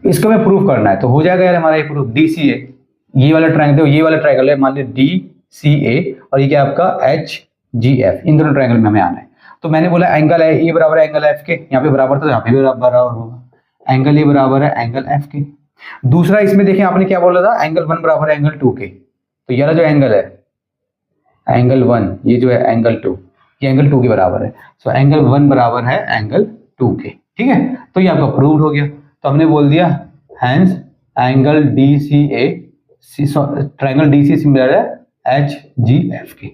इसको मैं प्रूफ करना है तो हो जाएगा यार हमारा ये प्रूफ। डी सी ए, ये वाला ट्रायंगल, ये वाला ट्रायंगल है, मान लीजिए डी सी ए, और ये क्या आपका एच जी एफ, इन दोनों ट्रायंगल में हमें आना है। तो मैंने बोला एंगल है ए बराबर है एंगल एफ के, यहाँ पे बराबर था, यहाँ पे भी बराबर होगा, एंगल ए बराबर है एंगल एफ के। दूसरा इसमें देखें आपने क्या बोला था, एंगल 1 बराबर है एंगल 2 के, तो ये जो एंगल है एंगल 1, ये जो है एंगल 2, ये एंगल 2 के बराबर है, सो एंगल 1 बराबर है एंगल 2 के, ठीक है। तो ये आपका प्रूव्ड हो गया। तो हमने बोल दिया हैंस एंगल डी सी ए, ट्रायंगल डी सी सिमिलर है एच जी एफ के,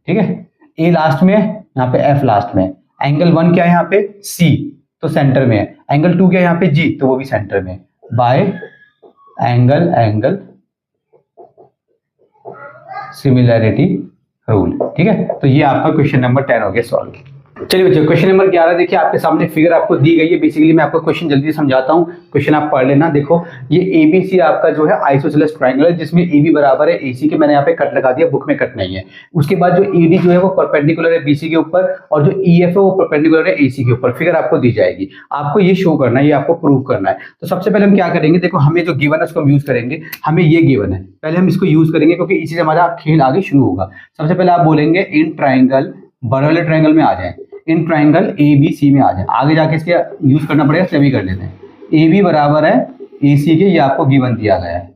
ठीक है। ए लास्ट में है, यहाँ पे एफ लास्ट में है। एंगल 1 क्या है यहाँ पे, सी, तो सेंटर में है। एंगल 2 क्या है यहाँ पे, जी, तो वो भी सेंटर में है, बाय एंगल सिमिलरिटी रूल, ठीक है। तो ये आपका क्वेश्चन नंबर 10 हो गया सॉल्व। चलिए बच्चों, क्वेश्चन नंबर 11 देखिए, आपके सामने फिगर आपको दी गई है। बेसिकली मैं आपको क्वेश्चन जल्दी समझाता हूँ, क्वेश्चन आप पढ़ लेना। देखो ये एबीसी आपका जो है आइसोसेलेस ट्रायंगल है, जिसमें एबी बराबर है एसी के। मैंने यहाँ पे कट लगा दिया, बुक में कट नहीं है। उसके बाद जो ईडी जो है वो परपेंडिकुलर है बीसी के ऊपर, और जो ईएफ है वो परपेंडिकुलर है एसी के ऊपर। फिगर आपको दी जाएगी, आपको ये शो करना है, ये आपको प्रूव करना है। तो सबसे पहले हम क्या करेंगे, देखो हमें जो गिवन है उसको हम यूज करेंगे। हमें ये गिवन है, पहले हम इसको यूज करेंगे क्योंकि इसी से हमारा खेल आगे शुरू होगा। सबसे पहले आप बोलेंगे इन ट्राइंगल, बड़े वाले ट्राइंगल में आ जाए, इन ट्राइंगल ए बी सी में आ जाए। आगे जाके इसके यूज करना पड़ेगा, सभी कर लेते हैं। ए बी बराबर है ए सी के, ये आपको गिवन दिया गया है।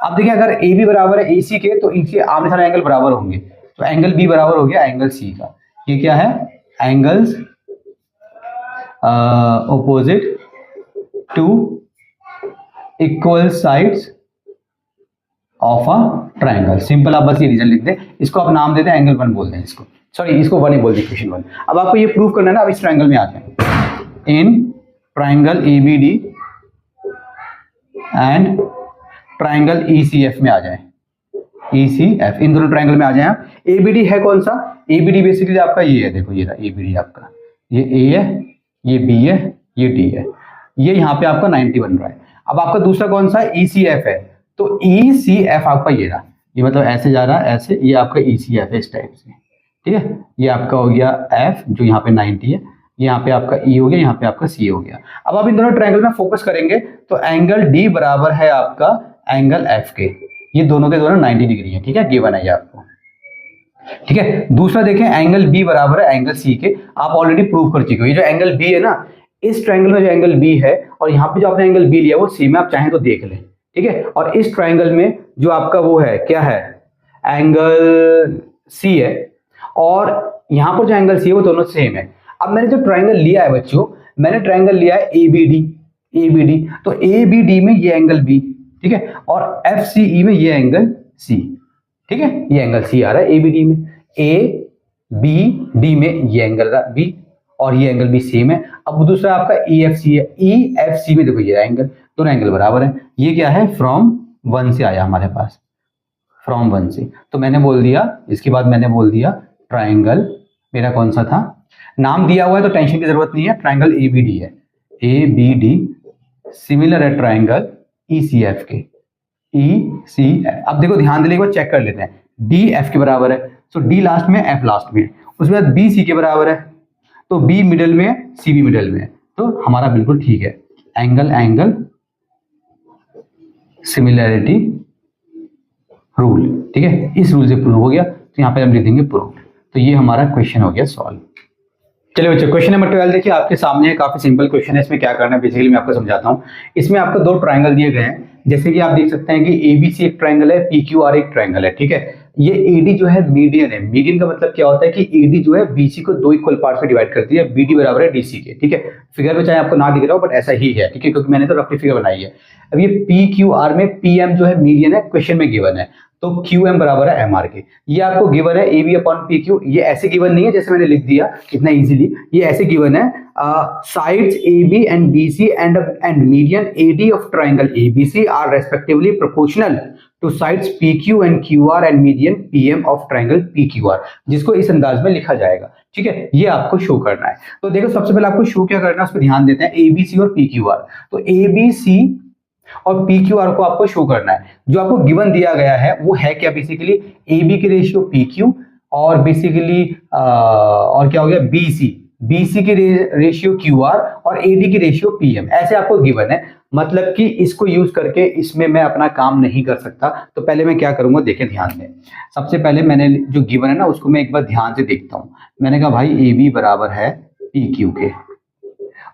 अब देखिए अगर ए बी बराबर है ए सी के तो इनके आमने सामने एंगल बराबर होंगे, तो एंगल बी बराबर हो गया एंगल सी का। ये क्या है, angles opposite to equal sides of a triangle. Simple आप बस ये रीजन लिख दें, इसको आप नाम देते हैं एंगल 1 बोल दें इसको, सॉरी इसको 1 ही बोल दें, क्वेश्चन 1। अब आपको ये प्रूव करना है ना, अब इस ट्राइंगल में आ जाए। In triangle ABD and triangle ECF में आ जाए, ईसीएफ, इन दोनों ट्राइंगल में आ जाए आप। एबीडी है कौन सा, एबीडी बेसिकली आपका ये है, देखो ये रहा एबीडी आपका, ये ए है, ये बी है, ये डी है, ये यहाँ पे आपका 90 बन रहा है। अब आपका दूसरा कौन सा ईसीएफ है, तो ईसीएफ आपका ये रहा, ये मतलब ऐसे जा रहा है ऐसे, ये आपका ईसीएफ है इस टाइप से, ठीक है। ये आपका हो गया एफ जो यहाँ पे 90 है, यहाँ पे आपका ई हो गया, यहाँ पे आपका सी हो गया। अब आप इन दोनों ट्रायंगल में फोकस करेंगे तो एंगल डी बराबर है आपका एंगल एफ के, ये दोनों के दोनों 90 डिग्री है, ठीक है, गिवन है ये आपको, ठीक है। दूसरा देखें, एंगल बी बराबर है एंगल सी के, आप ऑलरेडी प्रूव कर चुके हो। ये जो एंगल बी है ना, इस ट्रायंगल में जो एंगल बी है और यहाँ पे जो आपने एंगल बी लिया वो सेम है, आप चाहें तो देख लें, ठीक है। और इस ट्रायंगल में जो आपका वो है क्या है, एंगल सी है, और यहाँ पर जो एंगल सी है वो दोनों सेम है। अब मैंने जो ट्रायंगल लिया है बच्चों, मैंने ट्रायंगल लिया है एबीडी, एबीडी, तो एबीडी में ये एंगल बी, ठीक है, और एफसीई में ये एंगल सी, ठीक है, ये एंगल सी आ रहा है एबीडी में, ए बी डी में ये एंगल बी, और ये एंगल भी सेम है। अब दूसरा आपका ईएफसी है, ईएफसी में देखो ये एंगल, दोनों एंगल बराबर है। ये क्या है, फ्रॉम 1 से आया हमारे पास, फ्रॉम 1 से, तो मैंने बोल दिया, इसके बाद मैंने बोल दिया ट्राइंगल मेरा कौन सा था, नाम दिया हुआ है तो टेंशन की जरूरत नहीं है, ट्राइंगल एबीडी है, एबीडी सिमिलर है ट्राइंगल ईसीएफ के, ईसीएफ। अब देखो ध्यान देने के बाद चेक कर लेते हैं, डी एफ के बराबर है, तो डी लास्ट में एफ लास्ट में है, उसके बाद बी सी के बराबर है, तो बी मिडल में है, सी भी मिडल में है, तो हमारा बिल्कुल ठीक है। एंगल एंगल सिमिलैरिटी रूल, ठीक है, इस रूल से प्रूव हो गया, तो यहाँ पे हम लिख देंगे प्रूव। तो ये हमारा क्वेश्चन हो गया सॉल्व। चलिए बच्चों, क्वेश्चन नंबर 12 देखिए आपके सामने है, काफी सिंपल क्वेश्चन है। इसमें क्या करना है बेसिकली मैं आपको समझाता हूँ। इसमें आपको 2 ट्राइंगल दिए गए हैं, जैसे कि आप देख सकते हैं कि एबीसी एक ट्राइंगल है, पीक्यूआर एक ट्राइंगल है, ठीक है। ये एडी जो है मीडियन है, मीडियन का मतलब क्या होता है कि एडी जो है बीसी को 2 इक्वल पार्ट्स में डिवाइड करती है, बीडी बराबर है डीसी के, ठीक है। फिगर में चाहे आपको ना दिख रहा हो बट ऐसा ही है, ठीक है, क्योंकि मैंने तो रफली फिगर बनाई है। अब ये पीक्यूआर में पीएम जो है मीडियन है, क्वेश्चन में गिवन है, तो QM बराबर है MR के। ये आपको गिवन है AB अपॉन PQ, ये ऐसे गिवन नहीं है जैसे मैंने लिख दिया इतना इजीली, ये ऐसे गिवन है sides AB and BC and median AD of triangle ABC are respectively proportional to sides PQ and QR and median PM of triangle PQR, जिसको इस अंदाज में लिखा जाएगा, ठीक है। ये आपको शो करना है। तो देखो सबसे पहले आपको शो क्या करना है, उस पर ध्यान देते हैं, ABC और PQR। तो ABC और PQR को आपको शो करना है। जो आपको गिवन दिया गया है वो है क्या, बेसिकली AB की रेशियो PQ और बेसिकली और क्या हो गया BC की रेशियो QR और AD की रेशियो PM, ऐसे आपको गिवन है। मतलब कि इसको यूज करके इसमें मैं अपना काम नहीं कर सकता, तो पहले मैं क्या करूंगा, देखें ध्यान दें। सबसे पहले मैंने जो गिवन है ना उसको मैं एक बार ध्यान से देखता हूं। मैंने कहा भाई AB बराबर है PQ के,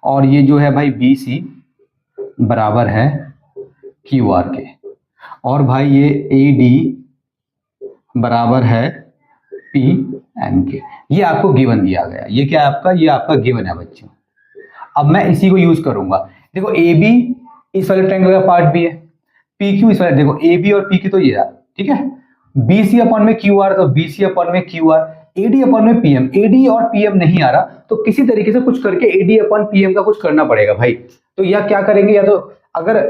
और ये जो है भाई BC बराबर है QR के, और भाई ये AD बराबर है PM के। ये आपको गिवन दिया गया, ये क्या है आपका, ये आपका गिवन है बच्चों। अब मैं इसी को यूज करूंगा। देखो AB इस वाले ट्रायंगल का पार्ट भी है, PQ इस वाले, देखो AB और PQ तो ये रहा, ठीक है। BC अपॉन में QR, तो BC अपॉन में QR, AD अपॉन में PM, AD और PM नहीं आ रहा, तो किसी तरीके से कुछ करके AD अपॉन PM का कुछ करना पड़ेगा भाई। तो या क्या करेंगे, या तो अगर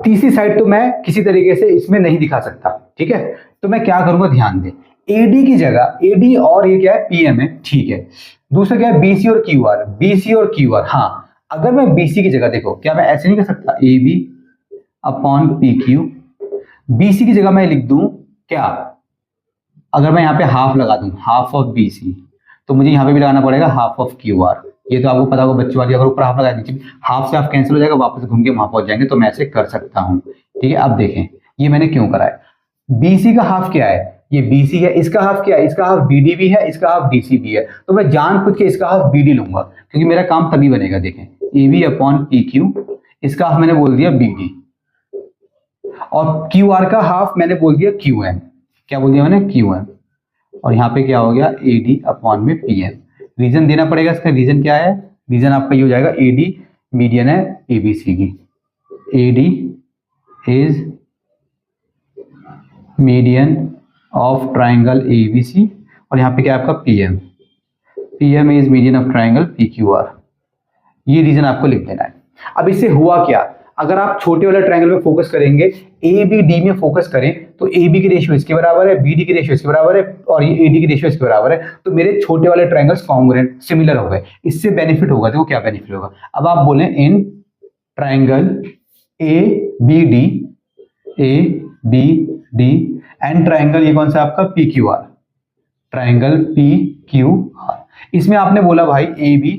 तीसरी साइड तो मैं किसी तरीके से इसमें नहीं दिखा सकता, ठीक है, तो मैं क्या करूंगा, ध्यान दें, एडी की जगह, एडी और ये क्या है, पीएम है, ठीक है। दूसरा क्या है, बीसी और क्यूआर, बीसी और क्यूआर। हाँ, अगर मैं बीसी की जगह, देखो क्या मैं ऐसे नहीं कर सकता, A B upon P Q, BC की जगह मैं लिख दूं क्या, अगर मैं यहाँ पे हाफ लगा दूं, हाफ ऑफ बीसी, तो मुझे यहाँ पे भी लगाना पड़ेगा हाफ ऑफ क्यूआर। ये तो आपको पता होगा बच्चों वाली, अगर ऊपर हाफ लगा दीजिए, हाफ से हाफ कैंसिल हो जाएगा, वापस घूम के वहां पहुंच जाएंगे, तो मैं ऐसे कर सकता हूँ, ठीक है। अब देखें ये मैंने क्यों करा है, बीसी का हाफ क्या है, ये बीसी है, इसका हाफ क्या है, इसका हाफ बीडी भी है, इसका हाफ डीसी भी है, तो मैं जानबूझ के इसका हाफ बीडी लूंगा, क्योंकि मेरा काम तभी बनेगा। देखें A B upon P Q, इसका हाफ मैंने बोल दिया बीडी, और क्यू आर का हाफ मैंने बोल दिया क्यू एम, क्या बोल दिया मैंने, क्यू एम, और यहाँ पे क्या हो गया, ए डी अपॉन में पी एम। रीजन देना पड़ेगा, इसका रीजन क्या है, रीजन आपका ये हो जाएगा, ए डी मीडियन है एबीसी की, A D is median of triangle ABC, और यहाँ पे क्या है आपका PM, PM is median of triangle PQR. ये रीजन आपको लिख देना है। अब इससे हुआ क्या, अगर आप छोटे वाले ट्राइंगल में फोकस करेंगे, ए बी डी में फोकस करें, तो ए बी की रेशियो इसके बराबर है, बी डी की रेशियो इसके बराबर है, और ये ए डी की रेशियो इसके बराबर है, तो मेरे छोटे वाले ट्राइंगल्स कॉन्ग्रुएंट सिमिलर हो गए। इससे बेनिफिट होगा, देखो क्या बेनिफिट होगा। अब आप बोले in triangle A B D, A B D and triangle, ये कौन सा आपका P Q R, triangle P Q R, इसमें आपने बोला भाई ए बी,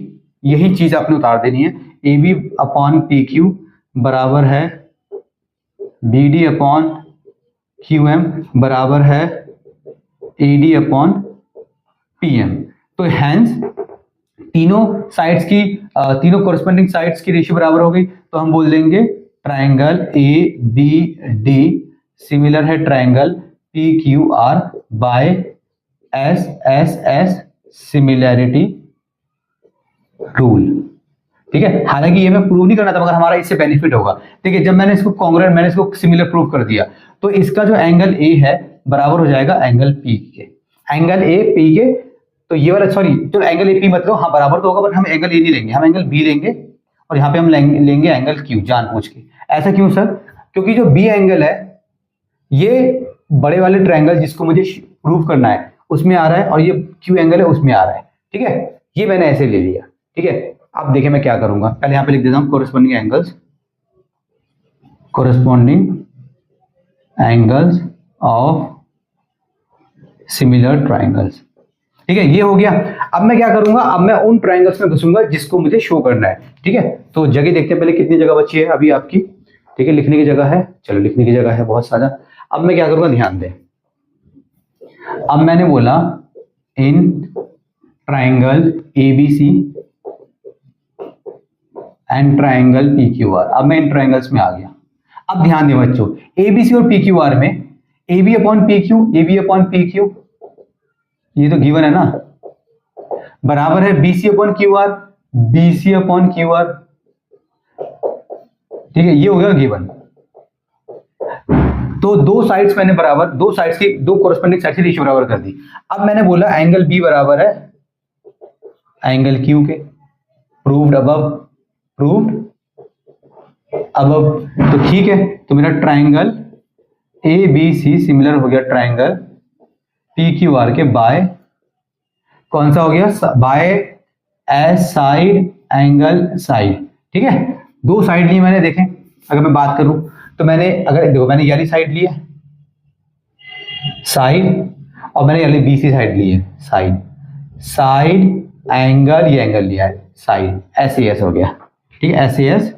यही चीज आपने उतार देनी है, A B upon P Q बराबर है B D upon Q M बराबर है A D upon P M. तो हैंस तीनों साइड्स की, तीनों कोरस्पोंडिंग साइड्स की रेशियो बराबर हो गई, तो हम बोल देंगे triangle A B D similar है triangle P Q R by S S S similarity rule, ठीक है। हालांकि ये मैं प्रूव नहीं करना था, मगर हमारा इससे बेनिफिट होगा। देखिए जब मैंने इसको कॉन्ग्रुएंट, मैंने इसको सिमिलर प्रूव कर दिया, तो इसका जो एंगल ए है बराबर हो जाएगा एंगल पी के, एंगल ए पी के, तो ये वाला, सॉरी, तो एंगल ए पी मतलब हाँ बराबर तो होगा, बट हम एंगल ए नहीं लेंगे, हम एंगल बी लेंगे, और यहाँ पे हम लेंगे एंगल क्यू जानबूझ के। ऐसा क्यों सर, क्योंकि जो बी एंगल है ये बड़े वाले ट्रायंगल जिसको मुझे प्रूव करना है उसमें आ रहा है, और ये क्यू एंगल है उसमें आ रहा है, ठीक है। ये मैंने ऐसे ले लिया, ठीक है। अब देखिए मैं क्या करूंगा, पहले यहाँ पे लिख देता हूँ corresponding angles, corresponding angles of similar triangles, ठीक है। ये हो गया। अब मैं क्या करूंगा, अब मैं उन ट्राइंगल्स में घुसूंगा जिसको मुझे शो करना है, ठीक है। तो जगह देखते हैं पहले कितनी जगह बची है अभी आपकी, ठीक है। लिखने की जगह है, चलो लिखने की जगह है बहुत सारा। अब मैं क्या करूंगा, ध्यान दें, अब मैंने बोला in triangle ABC and triangle PQR, अब मैं इन ट्राइंगल्स में आ गया। अब ध्यान दें बच्चों, एबीसी और पीक्यूआर में A B upon P Q, A B upon P Q, ये तो गिवन है ना, बराबर है BC upon Q R, BC upon Q R, ठीक है। ये हो गया गिवन। तो दो साइड्स मैंने बराबर, दो साइड्स की, दो कोरस्पोंडिंग साइड की रेशियो बराबर कर दी। अब मैंने बोला एंगल बी बराबर है एंगल क्यू के, प्रूव्ड अबव, प्रूव्ड अबव, तो ठीक है। तो मेरा triangle A B C similar हो गया ट्राइंगल पी क्यू आर के बाय, कौन सा हो गया, by S side angle side, ठीक है। दो साइड ली मैंने, देखें अगर मैं बात करूं तो मैंने, अगर देखो मैंने ये वाली साइड ली है साइड, और मैंने ये वाली बीसी साइड ली है साइड, साइड एंगल, ये एंगल लिया है साइड, एस एस हो गया, ठीक है। S S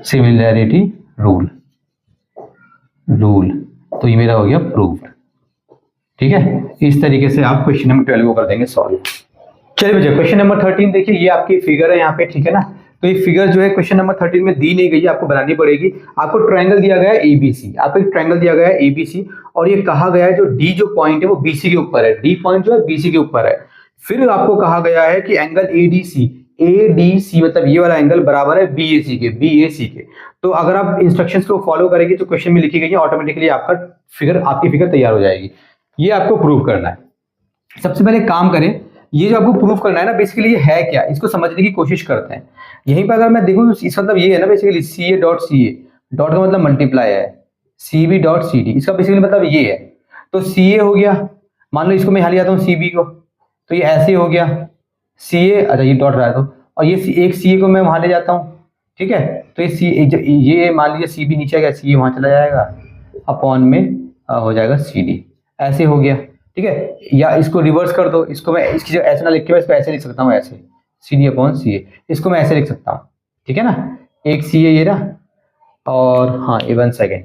similarity rule, rule, तो ये मेरा हो गया प्रूव्ड, ठीक है। इस तरीके से आप क्वेश्चन नंबर 12 को कर देंगे सॉल्व। चलिए बच्चे क्वेश्चन नंबर 13 देखिए, ये आपकी फिगर है यहाँ पे, ठीक है ना। तो ये फिगर जो है क्वेश्चन नंबर 13 में दी नहीं गई है, आपको बनानी पड़ेगी। आपको ट्रायंगल दिया गया है एबीसी, आपको एक ट्रायंगल दिया गया है एबीसी, और ये कहा गया है जो डी जो पॉइंट है वो बीसी के ऊपर है, डी पॉइंट जो है बीसी के ऊपर है। फिर आपको कहा गया है कि एंगल एडीसी, एडीसी मतलब ये वाला एंगल बराबर है बीएसी के, बीएसी के। तो अगर आप इंस्ट्रक्शंस को फॉलो करेंगे तो क्वेश्चन में लिखी गई है, ऑटोमेटिकली आपका फिगर, आपकी फिगर तैयार हो जाएगी। ये आपको प्रूव करना है। सबसे पहले काम करें, ये जो आपको प्रूव करना है ना, बेसिकली ये है क्या, इसको समझने की कोशिश करते हैं। यहीं पर अगर मैं देखूं तो इसका मतलब ये है ना, basically C A dot C A, dot का मतलब मल्टीप्लाई है, C B dot C D, इसका बेसिकली मतलब ये है। तो सी ए हो गया, मान लो इसको मैं यहाँ ले जाता हूँ सी बी को, तो ये ऐसे हो गया सी ए, अच्छा ये डॉट रहा तो, और ये एक सी ए को मैं वहां ले जाता हूँ, ठीक है, तो ये सी ये मान लीजिए सी बी नीचे आ गया, सी ए वहां चला जाएगा, अपॉन में हो जाएगा सी डी, ऐसे हो गया, ठीक है। या इसको रिवर्स कर दो, इसको मैं इसकी जो ऐसे ना लिख के मैं इसको ऐसे लिख सकता हूँ, ऐसे सी डी अपॉन सी ए, इसको मैं ऐसे लिख सकता हूँ, ठीक है ना, एक सी ए ये रहा, और हाँ ये 1 सेकेंड,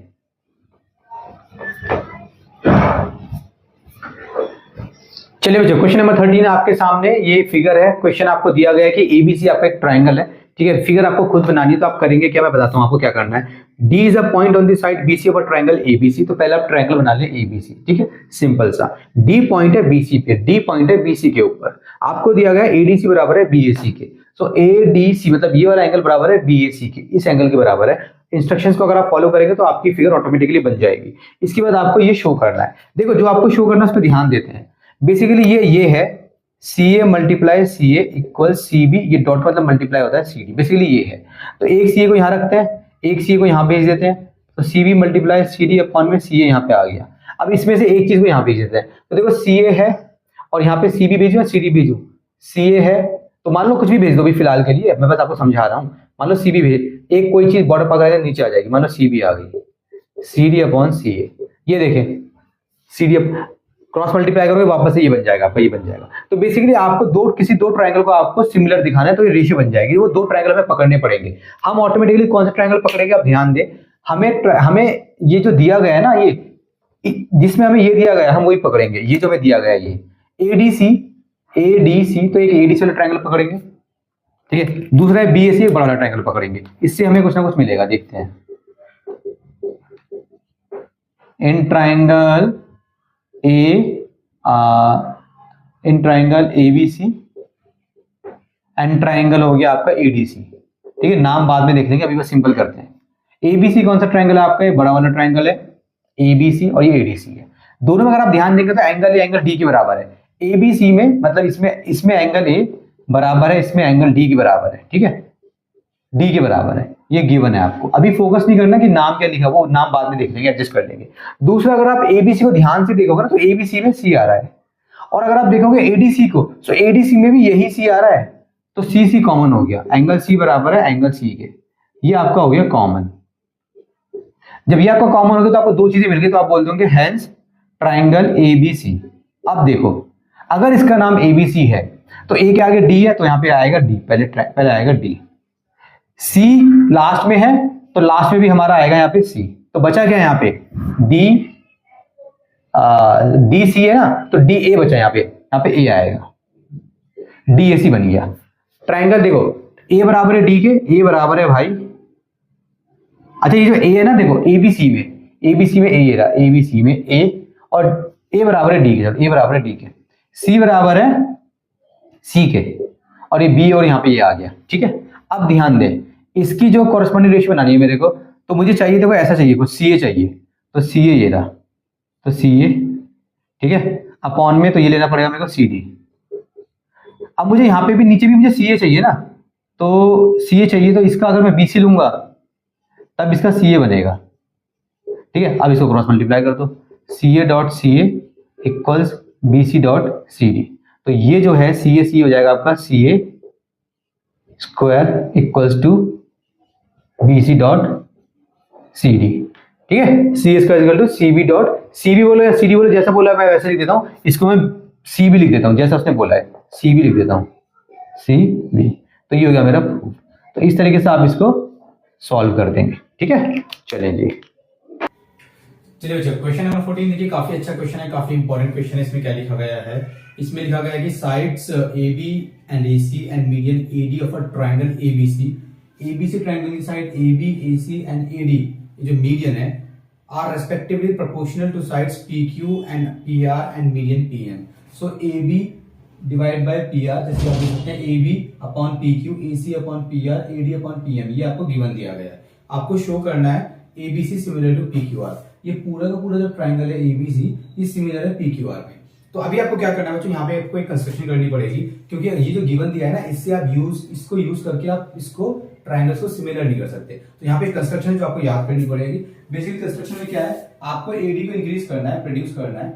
चलिए बच्चों क्वेश्चन नंबर 13 आपके सामने ये फिगर है। क्वेश्चन आपको दिया गया है कि एबीसी आपका एक ट्रायंगल है, ठीक है, फिगर आपको खुद बनानी है, तो आप करेंगे क्या, मैं बताता हूं आपको क्या करना है। D is a point on the side BC of a triangle ABC, तो पहले आप ट्रायंगल बना लें एबीसी, ठीक है, सिंपल सा। डी पॉइंट है बीसी पे, डी पॉइंट है बीसी के ऊपर, आपको दिया गया एडीसी बराबर है बीएसी के, सो एडीसी मतलब ये वाला एंगल बराबर है बीएसी के, इस एंगल के बराबर है। इंस्ट्रक्शंस को अगर आप फॉलो करेंगे तो आपकी फिगर ऑटोमेटिकली बन जाएगी। इसके बाद आपको ये शो करना है, देखो जो आपको शो करना है उस पर ध्यान देते हैं। बेसिकली ये है सी A multiply C A equal C B, ये डॉट मतलब मल्टीप्लाई होता है सी डी, बेसिकली ये है। तो एक सी ए को यहाँ रखते हैं, एक सी ए को यहाँ भेज देते हैं, तो C B multiply C D upon में सी ए यहाँ पे आ गया। अब इसमें से एक चीज को यहाँ भेज देते हैं, तो देखो सी ए है और यहाँ पे सी बी भेजू या सी डी भेजू, सी ए है तो मान लो कुछ भी भेज दो भी फिलहाल के लिए, मैं बस आपको समझा रहा हूँ। मान लो सी बी भेज, एक कोई चीज बॉर्डर पकड़ नीचे आ जाएगी, मान लो सी बी आ गई, सी डी अपॉन सी ए, ये देखें सी डी क्रॉस मल्टीप्लाई करोगे वापस से ये बन जाएगा आपका, ये बन जाएगा। तो बेसिकली आपको किसी दो ट्रायंगल को आपको सिमिलर दिखाना है, तो ये रेशियो बन जाएगी, वो दो ट्रायंगल हमें पकड़ने पड़ेंगे। हम ऑटोमेटिकली कौन सा ट्रायंगल पकड़ेंगे आप ध्यान दें, हमें ये जो दिया गया है ना, ये जिसमें हमें ये दिया गया है हम वही पकड़ेंगे, ये जो हमें दिया गया है ये एडीसी, एडीसी तो एक एडीसी वाला ट्रायंगल पकड़ेंगे, ठीक है, दूसरा है बीएसी, एक बड़ा वाला ट्रायंगल पकड़ेंगे, इससे हमें कुछ ना कुछ मिलेगा, देखते हैं। In triangle in triangle ABC and triangle हो गया आपका एडीसी, ठीक है, नाम बाद में देख लेंगे, अभी बस सिंपल करते हैं। एबीसी कौन सा ट्रायंगल है आपका, ये बड़ा वाला ट्रायंगल है एबीसी, और ये एडीसी है। दोनों में अगर आप ध्यान देंगे तो एंगल एंगल डी के बराबर है। एबीसी में मतलब इसमें एंगल ए बराबर है, इसमें एंगल डी के बराबर है, ठीक है, डी के बराबर है, ये गिवन है आपको। अभी फोकस नहीं करना कि नाम क्या लिखा, वो नाम बाद में देख लेंगे, एडजस्ट कर लेंगे। दूसरा अगर आप एबीसी को ध्यान से देखोगे ना तो एबीसी में सी आ रहा है, और अगर आप देखोगे एडीसी को तो एडीसी में भी यही सी आ रहा है, तो सी सी कॉमन हो गया, एंगल सी बराबर है एंगल सी के, ये आपका हो गया कॉमन। जब ये आपका कॉमन हो गया तो आपको दो चीजें मिल गई, तो आप बोल दोगे हेंस ट्रायंगल एबीसी। अब देखो अगर इसका नाम एबीसी है तो ए के आगे डी है, तो यहाँ पे आएगा डी, पहले आएगा डी। सी लास्ट में है तो लास्ट में भी हमारा आएगा यहाँ पे सी, तो बचा क्या यहाँ पे डी, डी सी है ना, तो डी ए बचा, यहाँ पे ए आएगा, डी ए सी बन गया। ट्रायंगल देखो ए बराबर है डी के, ए बराबर है भाई, अच्छा ये जो ए है ना देखो एबीसी में ए रहा, एबीसी में ए, और ए बराबर है डी के, ए बराबर है डी के, सी बराबर है सी के, और ये बी और यहाँ पे ये आ गया, ठीक है। अब ध्यान दें, इसकी जो कॉरेस्पॉन्डिंग रेशियो बनानी है मेरे को, तो मुझे चाहिए देखो ऐसा चाहिए कुछ, सी ए चाहिए, तो सी ए ये रहा, तो सी ए, ठीक है, अपॉन में तो ये लेना पड़ेगा मेरे को सी डी। अब मुझे यहाँ पे भी नीचे भी मुझे सी ए चाहिए ना, तो सी ए चाहिए, तो इसका अगर मैं बी सी लूंगा तब इसका सी ए बनेगा, ठीक है। अब इसको क्रॉस मल्टीप्लाई कर दो, C A dot C A equals B C dot C D, तो ये जो है सी हो जाएगा आपका C A square equals to B C dot C D, ठीक है, C square equal to C B dot C B बोलो या सी डी बोलो, जैसा बोला मैं वैसे लिख देता हूँ, इसको मैं सी बी लिख देता हूँ, जैसा उसने बोला है सी बी लिख देता हूँ, सी बी, तो ये हो गया मेरा प्रूफ। तो इस तरीके से आप इसको सॉल्व कर देंगे, ठीक है। चलिए जी, चलिए बच्चों क्वेश्चन नंबर 14 देखिए, काफी अच्छा क्वेश्चन है, काफी इंपॉर्टेंट क्वेश्चन है। इसमें क्या लिखा गया है, इसमें लिखा गया है कि sides AB and AC and median AD of a triangle ABC triangle की side AB, AC and AD जो मीडियन है are respectively proportional to sides PQ and PR and median PM। So AB divide by PR, जैसे आप देख सकते हैं AB upon PQ, AC upon PR, AD upon PM, ये आपको given दिया गया है। आपको शो करना है ABC सिमिलर टू PQR, ये पूरा का पूरा जो ट्रायंगल है ABC ये सिमिलर है PQR में। तो अभी आपको क्या करना है बच्चों, यहाँ पे आपको एक कंस्ट्रक्शन करनी पड़ेगी, क्योंकि ये जो गिवन दिया है ना, इससे आप इसको यूज करके आप इसको ट्राइंगल्स को सिमिलर नहीं कर सकते। तो यहाँ पे कंस्ट्रक्शन जो आपको याद करनी पड़ेगी। बेसिकली कंस्ट्रक्शन में क्या है, आपको एडी को इंक्रीज करना है, प्रोड्यूस करना है,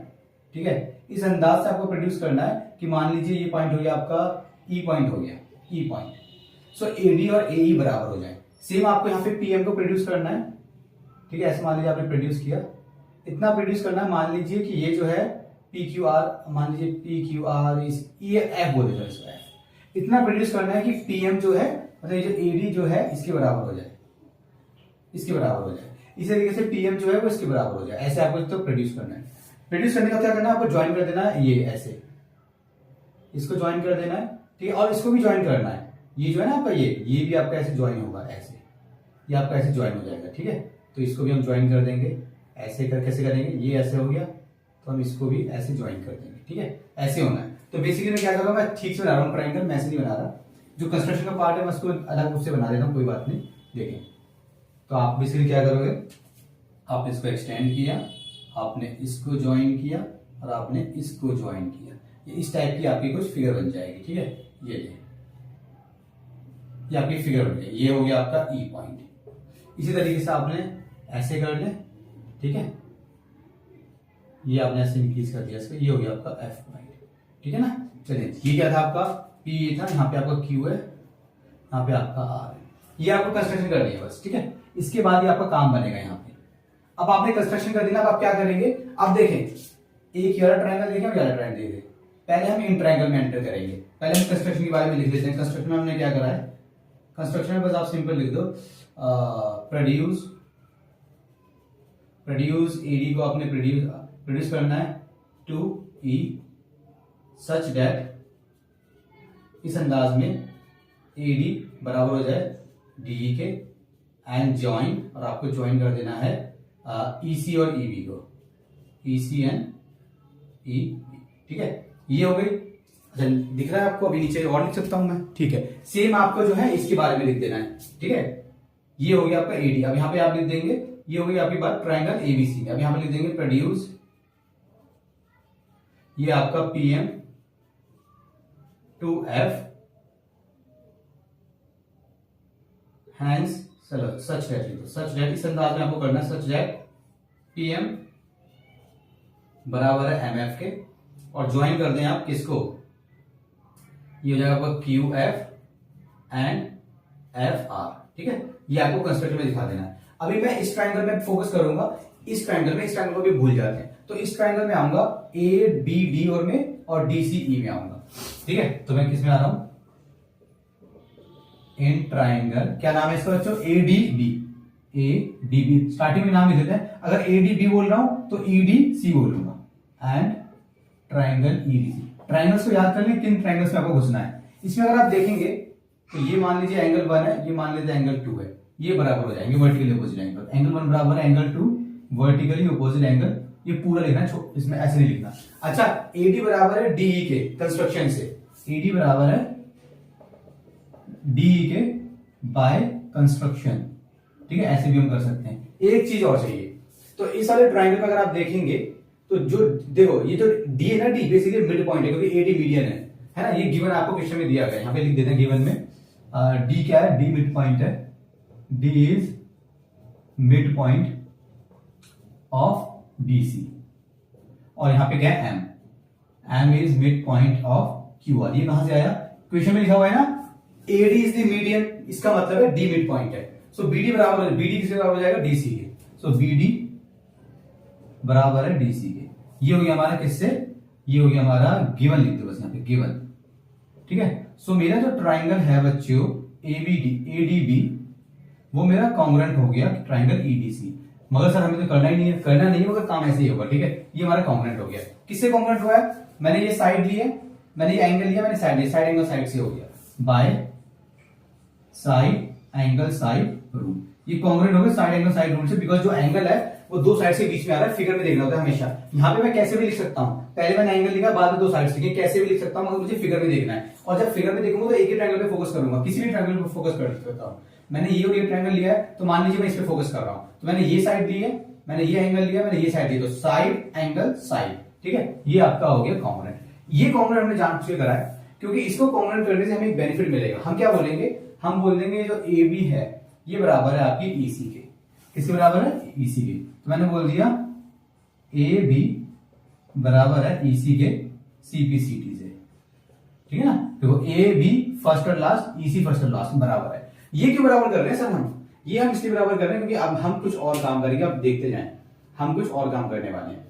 ठीक है। इस अंदाज से आपको प्रोड्यूस करना है कि मान लीजिए ये पॉइंट हो गया आपका ई पॉइंट हो गया, ई पॉइंट। सो एडी और एई बराबर हो जाए। सेम आपको यहाँ पे पीएम को प्रोड्यूस करना है, ठीक है। ऐसे मान लीजिए आपने प्रोड्यूस किया, इतना प्रोड्यूस करना है। मान लीजिए कि ये जो है पी क्यू आर, मान लीजिए पी क्यू आर, ये एफ बोल देते हैं इसको, एफ। इतना प्रोड्यूस करना है कि पीएम जो है, मतलब ये जो एडी जो है इसके बराबर हो जाए, इसके बराबर हो जाए। इसी तरीके से पीएम जो है वो इसके बराबर हो जाए। ऐसे आपको तो प्रोड्यूस करना है। प्रोड्यूस करने का क्या करना है, आपको ज्वाइन कर देना है, ये ऐसे इसको ज्वाइन कर देना है, ठीक है। और इसको भी ज्वाइन करना है, ये जो है ना आपका ये भी आपका ऐसे ज्वाइन होगा, ऐसे ये आपका ऐसे ज्वाइन हो जाएगा, ठीक है। तो इसको भी हम ज्वाइन कर देंगे, ऐसे कर कैसे करेंगे, ये ऐसे हो गया तो हम इसको भी ऐसे ज्वाइन कर देंगे, ठीक है। ऐसे होना है। तो बेसिकली मैं क्या कर रहा हूँ, मैं ठीक से बना रहा हूँ ट्राइंगल, मैं ऐसे नहीं बना रहा। जो कंस्ट्रक्शन का पार्ट है मैं उसको अलग उससे बना देता हूँ, कोई बात नहीं। देखें तो आप बेसिकली क्या करोगे, आपने इसको एक्सटेंड किया, आपने इसको ज्वाइन किया और आपने इसको ज्वाइन किया। इस टाइप की आपकी कुछ फिगर बन जाएगी, ठीक है। ये आपकी फिगर बन जाएगी। ये हो गया आपका ई पॉइंट। इसी तरीके से आपने ऐसे कर ले, ठीक है। ये आपने ऐसे इंक्रीज कर दिया इसका, ये हो गया आपका एफ पॉइंट, ठीक है ना। चलिए, ये क्या था आपका पी, ये था, यहाँ पे आपका क्यू है, यहाँ पे आपका आर है। ये आपको कंस्ट्रक्शन करनी है बस, ठीक है। इसके बाद ये आपका काम बनेगा यहाँ पे। अब आपने कंस्ट्रक्शन कर दिया, अब आप क्या करेंगे, अब देखें एक ये वाला ट्रायंगल देखें, ये वाला ट्रायंगल देखें। पहले हम इन ट्रायंगल में एंटर करेंगे। पहले हम कंस्ट्रक्शन के बारे में लिख लेते हैं। कंस्ट्रक्शन में हमने क्या करा है, कंस्ट्रक्शन में बस आप सिंपल लिख दो प्रोड्यूस एडी को आपने प्रोड्यूस करना है टू ई सच दैट, इस अंदाज में एडी बराबर हो जाए डीई के, एंड ज्वाइन, और आपको ज्वाइन कर देना है ईसी और ईबी को, ईसी एंड ईबी, ठीक है। ये हो गई। अच्छा दिख रहा है आपको, अभी नीचे और लिख सकता हूं मैं, ठीक है। सेम आपको जो है इसके बारे में लिख देना है, ठीक है। ये हो गया आपका एडी। अब यहां पे आप लिख देंगे, ये हो गई आपकी बात ट्रायंगल एबीसी में। अब यहां पे लिख देंगे प्रोड्यूस, ये आपका पीएम टू एफ, हैंस चलो सच दैट, सच दैट, इस अंदाज में आपको करना है, सच दैट पीएम बराबर है एमएफ के, और ज्वाइन कर दें आप किसको, ये हो जाएगा आपका Q F and F R, ठीक है। ये आपको कंस्ट्रक्शन में दिखा देना है। अभी मैं इस ट्रायंगल में फोकस करूंगा, इस ट्रायंगल को भी भूल जाते हैं। तो इस ट्रायंगल में आऊंगा ए बी डी और डी सी ई में आऊंगा, ठीक है। तो मैं किस में आ रहा हूं, इन ट्रायंगल, क्या नाम है इसका बच्चों, A D B, A D B starting में नाम लिख देते हैं। अगर ए डी बी बोल रहा हूं तो ई डी सी बोलूंगा, and triangle E D C. Triangles को याद कर लें, किन ट्रायंगल्स में आपको घुसना है। इसमें अगर आप देखेंगे तो ये मान लीजिए एंगल 1 है, ये मान लीजिए एंगल 2 है, ये बराबर हो जाएंगे वर्टिकली अपोजिट एंगल। एंगल 1 बराबर है एंगल 2 वर्टिकली अपोजिट एंगल, ये पूरा लिखना है, इसमें ऐसे नहीं लिखना। अच्छा एडी बराबर है डीई के कंस्ट्रक्शन से, एडी बराबर है डीई के बाय कंस्ट्रक्शन, ठीक है। ऐसे भी हम कर सकते हैं। एक चीज और चाहिए, तो इस वाले ट्रायंगल में अगर आप देखेंगे तो जो देखो ये जो डी है ना, डी बेसिकली मिड पॉइंट है, क्योंकि एडी मीडियन है ना। ये गिवन आपको क्वेश्चन में दिया गया है, यहाँ पे लिख देते हैं गिवन में। डी क्या है, डी मिड पॉइंट है, D is mid point of BC, और यहां पे क्या है M, M is mid point of Q R. ये कहां से आया, क्वेश्चन में लिखा हुआ है ना, एडी इज द मीडियन, इसका मतलब है डी मिड पॉइंट है। सो बीडी बराबर है, बीडी किसके बराबर हो जाएगा, डीसी के। सो बीडी बराबर है डीसी के। ये हो गया हमारा किससे, ये हो गया हमारा गिवन, लिख दो बस यहाँ पे गिवन, ठीक है। सो मेरा जो ट्राइंगल है बच्चों एबीडी एडीबी, वो मेरा कॉन्ग्रुएंट हो गया ट्राइंगल ईडीसी। मगर सर हमें तो करना ही नहीं है, करना नहीं है मगर काम ऐसे ही होगा, ठीक है। ये हमारा कॉन्ग्रुएंट हो गया। किससे कॉन्ग्रुएंट हुआ है, मैंने ये साइड ली है, मैंने ये एंगल लिया, मैंने साइड लिया, साइड एंगल साइड से हो गया bye side angle side rule. ये कॉन्ग्रुएंट हो गया साइड एंगल साइड रूल से, बिकॉज जो एंगल है वो दो साइड से बीच में आ रहा है। फिगर में देखना होता है हमेशा। यहाँ पे मैं कैसे भी लिख सकता हूँ, पहले मैंने एंगल लिखा, बाद में दो साइड लिखे, कैसे भी लिख सकता हूँ, मगर मुझे फिगर में देखना है। और जब फिगर में देखूंगा तो एक ही ट्रायंगल पे फोकस करूंगा, किसी भी ट्रायंगल पे फोकस कर सकता हूँ। मैंने ये और ये ट्रायंगल लिया है, तो मान लीजिए मैं इस पे फोकस कर रहा हूँ, तो मैंने ये साइड ली है, मैंने ये एंगल लिया, मैंने ये साइड ली, तो साइड एंगल साइड, ठीक है। ये आपका हो गया कॉन्ग्रुएंट। ये कॉन्ग्रुएंट हमने जान के करा है, क्योंकि इसको कॉन्ग्रुएंट करने से हमें एक बेनिफिट मिलेगा। हम क्या बोलेंगे, हम बोल देंगे जो ए बी है ये बराबर है आपकी ईसी के। किसके बराबर है? ईसी के। तो मैंने बोल दिया ए बी बराबर है ईसी के सीपीसीटी से, ठीक है ना। देखो ए बी फर्स्ट और लास्ट, ईसी फर्स्ट और लास्ट में बराबर है। ये क्यों बराबर कर रहे हैं सर हम? ये हम इसलिए बराबर कर रहे हैं क्योंकि अब हम कुछ और काम करेंगे, अब देखते जाएं, हम कुछ और काम करने वाले हैं,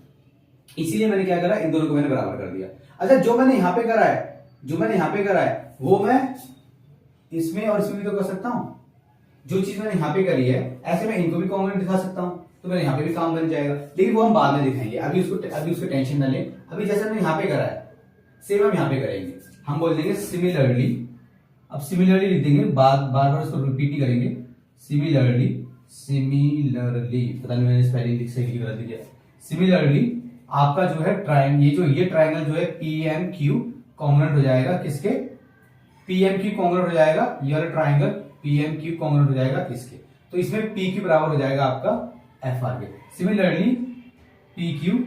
इसीलिए मैंने क्या करा, इन दोनों को मैंने बराबर कर दिया। अच्छा जो मैंने यहां पे करा है, वो मैं इसमें और इसमें भी तो कर सकता हूं। जो चीज मैंने यहां पे करी है ऐसे मैं इनको भी कॉन्ग्रुएंट दिखा सकता हूं, तो मेरे यहां पे भी काम बन जाएगा, लेकिन वो हम बाद में दिखाएंगे। अभी उसको टेंशन ना लें। अभी जैसे मैंने यहां पे करा है सेम हम यहां पे करेंगे। हम बोल देंगे सिमिलरली, अब सिमिलरली लिख देंगे, बार बार उसको रिपीट नहीं करेंगे। सिमिलरली, पता नहीं मैंने स्पेलिंग सही गलत दिया। सिमिलरली आपका जो है ये ट्राइंगल जो है पीएमक्यू कॉन्ग्रुएंट हो जाएगा किसके? पीएमक्यू कॉन्ग्रुएंट हो जाएगा, ये वाला ट्राइंगल पीएमक्यू कॉन्ग्रुएंट हो जाएगा इसके। तो इसमें पी क्यू बराबर हो जाएगा आपका एफ आर के। सिमिलरली पी क्यू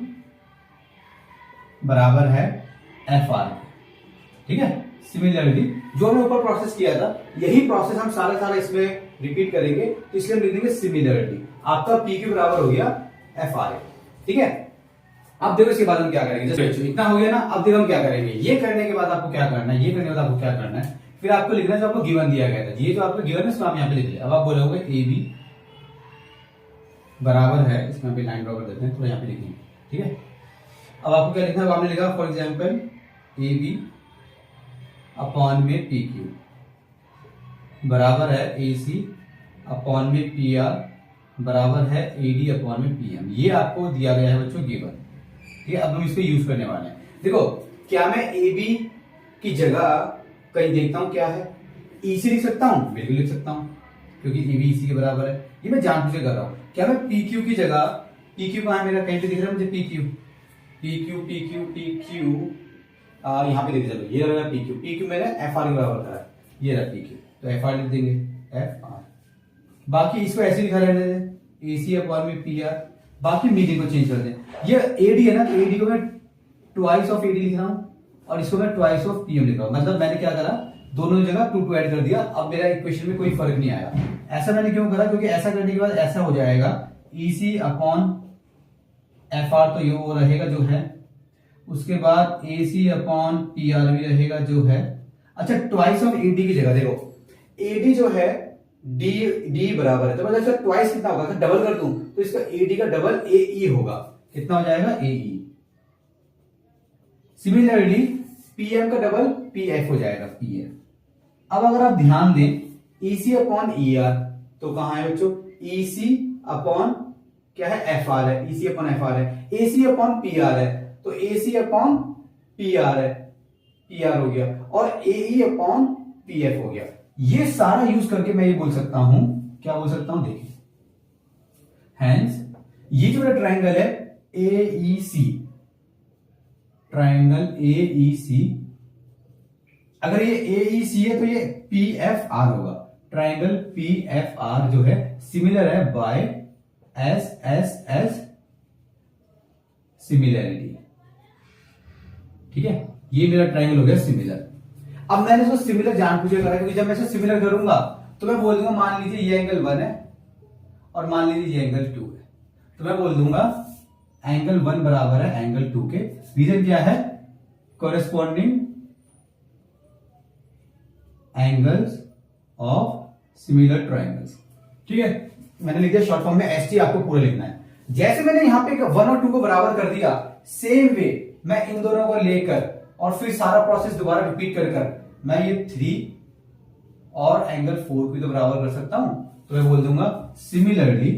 बराबर है एफ आर के, ठीक है। सिमिलरली जो हमने ऊपर प्रोसेस किया था यही प्रोसेस हम सारा इसमें रिपीट करेंगे, तो इसलिए हम लिख देंगे सिमिलरली आपका पी क्यू बराबर हो गया एफ आर ए, ठीक है। अब देखो इसके बाद हम क्या करेंगे, जैसे इतना हो गया ना। अब देखो हम क्या करेंगे, ये करने के बाद आपको क्या करना है, ये करने के बाद आपको क्या करना है, फिर आपको लिखना है जो आपको गिवन दिया गया था। ये जो आपको गिवन है इसको आप यहाँ पे लिख लिया। अब आप बोलोगे ए बी बराबर है, इसमें पे लाइन ड्रॉ कर देते हैं, थोड़ा यहाँ पे लिखेंगे, ठीक है। अब आपको क्या लिखना है, आपने लिखा for example A B upon में पी क्यू बराबर है ए सी अपॉन में पी आर बराबर है ए डी अपॉन में पी एम। ये आपको दिया गया है बच्चों गिवन, ठीक है। अब हम इसको यूज करने वाले हैं। देखो क्या मैं ए बी की जगह कहीं देखता हूं क्या है, ईसी लिख सकता हूं? बिल्कुल लिख सकता हूं, क्योंकि ए बी ईसी के बराबर है। ये मैं जानबूझ के कर रहा हूं। क्या मैं पी क्यू की जगह, पी क्यू कहां मेरा, कहीं पे दिख रहा है मुझे पी क्यू, यहाँ पे देख चलो, ये रहा पी क्यू मैंने एफ आर के बराबर करा है, ये रहा पी क्यू, तो एफ आर लिख देंगे एफ आर। बाकी इसको ऐसे लिखा रहने दें, ए सी अपॉन में पी आर। बाकी मीनिंग को चेंज कर दें। ये एडी है ना, तो एडी को मैं ट्वाइस ऑफ एडी लिख रहा हूं और इसको मैं ट्वाइस ऑफ पीएम लिख रहा हूं। मतलब मैंने क्या करा, दोनों जगह 2 ऐड कर दिया। अब मेरा इक्वेशन में कोई फर्क नहीं आया। ऐसा मैंने क्यों करा, क्योंकि ऐसा करने के बाद ऐसा हो जाएगा ईसी अपॉन एफ आर, तो ये वो रहेगा जो है। उसके बाद ए सी अपॉन पी आर भी रहेगा जो है। अच्छा ट्वाइस ऑफ एडी की जगह देखो, एडी जो है डी बराबर है, तो मतलब इसका ट्वाइस कितना होगा, डबल कर दूं तो इसका एडी का डबल ए ई होगा। कितना हो जाएगा, ए ई। सिमिलरली पीएम का डबल पीएफ हो जाएगा, पीएफ। अब अगर आप ध्यान दें ईसी अपॉन ई आर, तो कहां है बच्चों, ईसी अपॉन क्या है, एफ आर है, ईसी अपॉन एफ आर है। एसी अपॉन पी आर है, तो एसी अपॉन पी आर है, पी आर हो गया, और एई अपॉन पीएफ हो गया। ये सारा यूज करके मैं ये बोल सकता हूं, क्या बोल सकता हूं, देखिए हैंस ये जो मेरा ट्राइंगल है एईसी, ट्राइंगल एईसी, अगर ये एईसी है तो ये पीएफआर होगा। ट्राइंगल पीएफआर जो है सिमिलर है bye S S S similarity, ठीक है। ये मेरा ट्राइंगल हो गया सिमिलर। अब मैंने इसको सिमिलर जानबूझ के करा, क्योंकि जब मैं इसको सिमिलर करूंगा तो मैं बोल दूंगा मान लीजिए ये एंगल 1 है और मान लीजिए ये एंगल 2 है, तो मैं बोल दूंगा एंगल 1 बराबर है एंगल 2 के। रीजन क्या है, corresponding angles of similar triangles, ठीक है। मैंने लिख दिया शॉर्ट फॉर्म में एसटी, आपको पूरा लिखना है। जैसे मैंने यहां पे 1 और 2 को बराबर कर दिया, सेम वे मैं इन दोनों को लेकर और फिर सारा प्रोसेस दोबारा रिपीट कर मैं ये 3 और एंगल 4 को भी तो बराबर कर सकता हूं। तो मैं बोल दूंगा सिमिलरली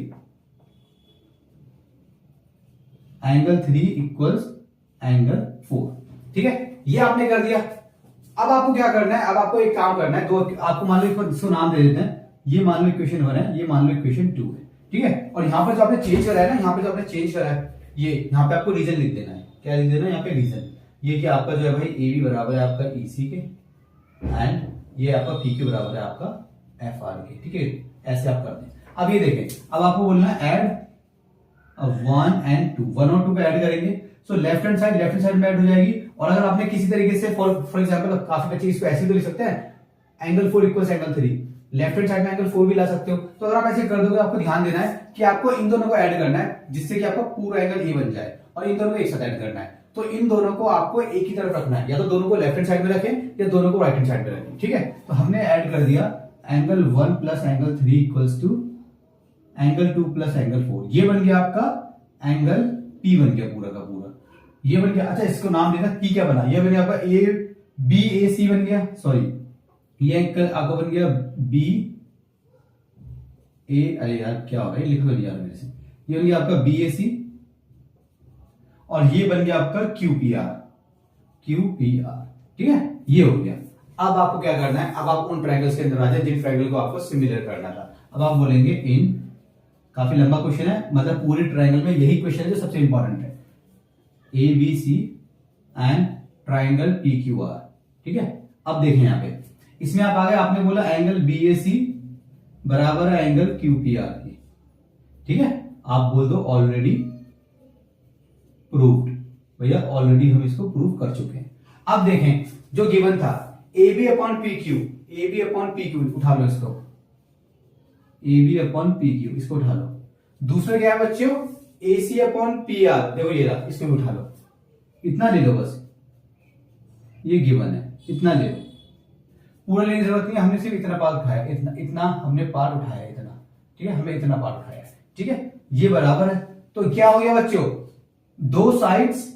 एंगल 3 इक्वल्स एंगल 4, ठीक है। ये आपने कर दिया। अब आपको क्या करना है, अब आपको एक काम करना है। तो आपको मान लो इसको नाम दे देते हैं, ये मान लो इक्वेशन 1 है, ये मान लो इक्वेशन 2 है, ठीक है। और यहां पर जो आपने चेंज करा है ना, यहां पर जो आपने चेंज करा है, ये यहां पे आपको रीजन लिख देना है। क्या लिख देना है यहाँ पे, रीजन। ये कि आपका जो है भाई ए बी बराबर है आपका ईसी के, एंड ये आपका पी क्यू बराबर है आपका एफ आर के, ठीक है। ऐसे आप कर दें। अब ये देखें, अब आपको बोलना है ऐड 1 एंड 2, 1 और 2 पे ऐड करेंगे, सो लेफ्ट हैंड साइड में ऐड हो जाएगी। और अगर आपने किसी तरीके से फॉर एग्जाम्पल, काफी बच्चे इसको ऐसे तो लिख सकते हैं, angle 4 equals angle 3, left hand side में एंगल 4 भी ला सकते हो। तो अगर आप ऐसे कर दोगे, आपको ध्यान देना है कि आपको इन दोनों को ऐड करना है, जिससे कि आपका पूरा एंगल ए बन जाए, और इन दोनों को एक साथ ऐड करना है। तो इन दोनों को आपको एक ही तरफ रखना है, या तो दोनों को लेफ्ट हैंड साइड में रखें या दोनों को राइट हैंड साइड में रखें, ठीक है। तो हमने ऐड कर दिया angle 1 plus angle 3 equals to angle 2 plus angle 4। ये बन गया आपका एंगल P बन गया पूरा का पूरा, ये बन गया। अच्छा, इसको नाम देना, P क्या बना, ये बन गया आपका BAC बन गया, सॉरी ये एंगल आपका बन गया अरे यार क्या हो रहा है, लिख दिया मेरे से, ये बन गया आपका BAC, और ये बन गया आपका QPR, ठीक है, ये हो गया। अब आपको क्या करना है, अब आप उन ट्रायंगल्स के अंदर आ जाए जिन ट्रायंगल को आपको सिमिलर करना था। अब आप बोलेंगे इन, काफी लंबा क्वेश्चन है, मतलब पूरे ट्रायंगल में यही क्वेश्चन है जो सबसे इंपॉर्टेंट है, ABC एंड ट्रायंगल PQR, ठीक है। अब देखें यहाँ पे, इसमें आप आ गए, आपने बोला एंगल BAC बराबर है एंगल QPR की, ठीक है। आप बोल दो ऑलरेडी प्रूव्ड, भैया ऑलरेडी हम इसको प्रूव कर चुके हैं। अब देखें जो गिवन था AB अपॉन PQ, उठा लो इसको, AB अपॉन PQ इसको उठा लो। दूसरा क्या है बच्चों, AC अपॉन PR, देखो ये रहा, इसको भी उठा लो, इतना ले लो बस, ये गिवन है, इतना ले लो, पूरा लेने की जरूरत नहीं है, हमने सिर्फ इतना पार्ट उठाया, इतना हमने पार्ट उठाया, इतना, ठीक है, हमने इतना पार्ट उठाया, ठीक है, ये बराबर है। तो क्या हो गया बच्चों, दो साइड्स,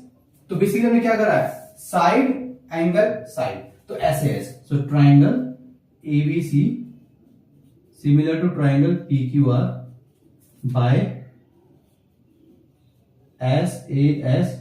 तो बेसिकली हमने क्या करा है, साइड एंगल साइड, तो SAS, so triangle ABC similar to triangle PQR by SAS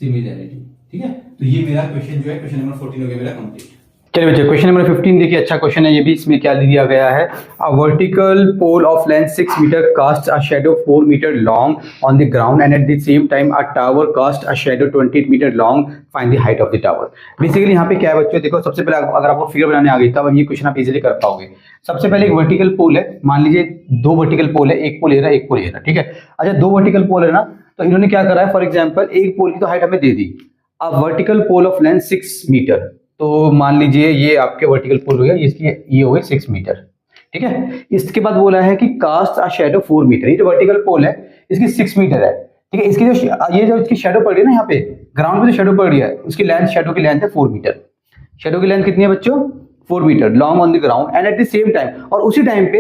similarity, ठीक है। तो ये मेरा क्वेश्चन जो है, क्वेश्चन नंबर 14 हो गया मेरा कंप्लीट। चलिए बच्चे, क्वेश्चन नंबर 15 देखिए, अच्छा क्वेश्चन है ये भी। इसमें क्या दिया गया है, a vertical pole of length 6 metre cast a shadow 4 metre long on the ground and at the same time a tower cast a shadow 28 metre long, find the height of the tower. Basically यहाँ पे क्या है बच्चों, देखो सबसे पहले अगर आपको फिगर बनाने आ गई तब ये क्वेश्चन आप इजीली कर पाओगे। सबसे पहले एक वर्टिकल पोल है, मान लीजिए दो वर्टिकल पोल है, एक पोल ये रहा, एक पोल ये रहा, ठीक है। अच्छा, दो वर्टिकल पोल है ना, तो इन्होंने क्या करा है, फॉर एग्जाम्पल एक पोल की तो हाइट हमें दे दी, a vertical pole of length 6 metre, तो मान लीजिए ये आपके वर्टिकल पोल हो गया, इसकी ये हो गई 6 मीटर, ठीक है। इसके बाद बोला है कि कास्ट अ शैडो 4 मीटर, ये जो वर्टिकल पोल है इसकी 6 मीटर है, ठीक है। इसकी जो ये जो इसकी शैडो पड़ रही है ना, यहाँ पे ग्राउंड पे जो शैडो पड़ रही है, उसकी लेंथ, शैडो की लेंथ है 4 मीटर। शैडो की लेंथ कितनी है बच्चों, 4 metre long on the ground and at the same time, और उसी टाइम पे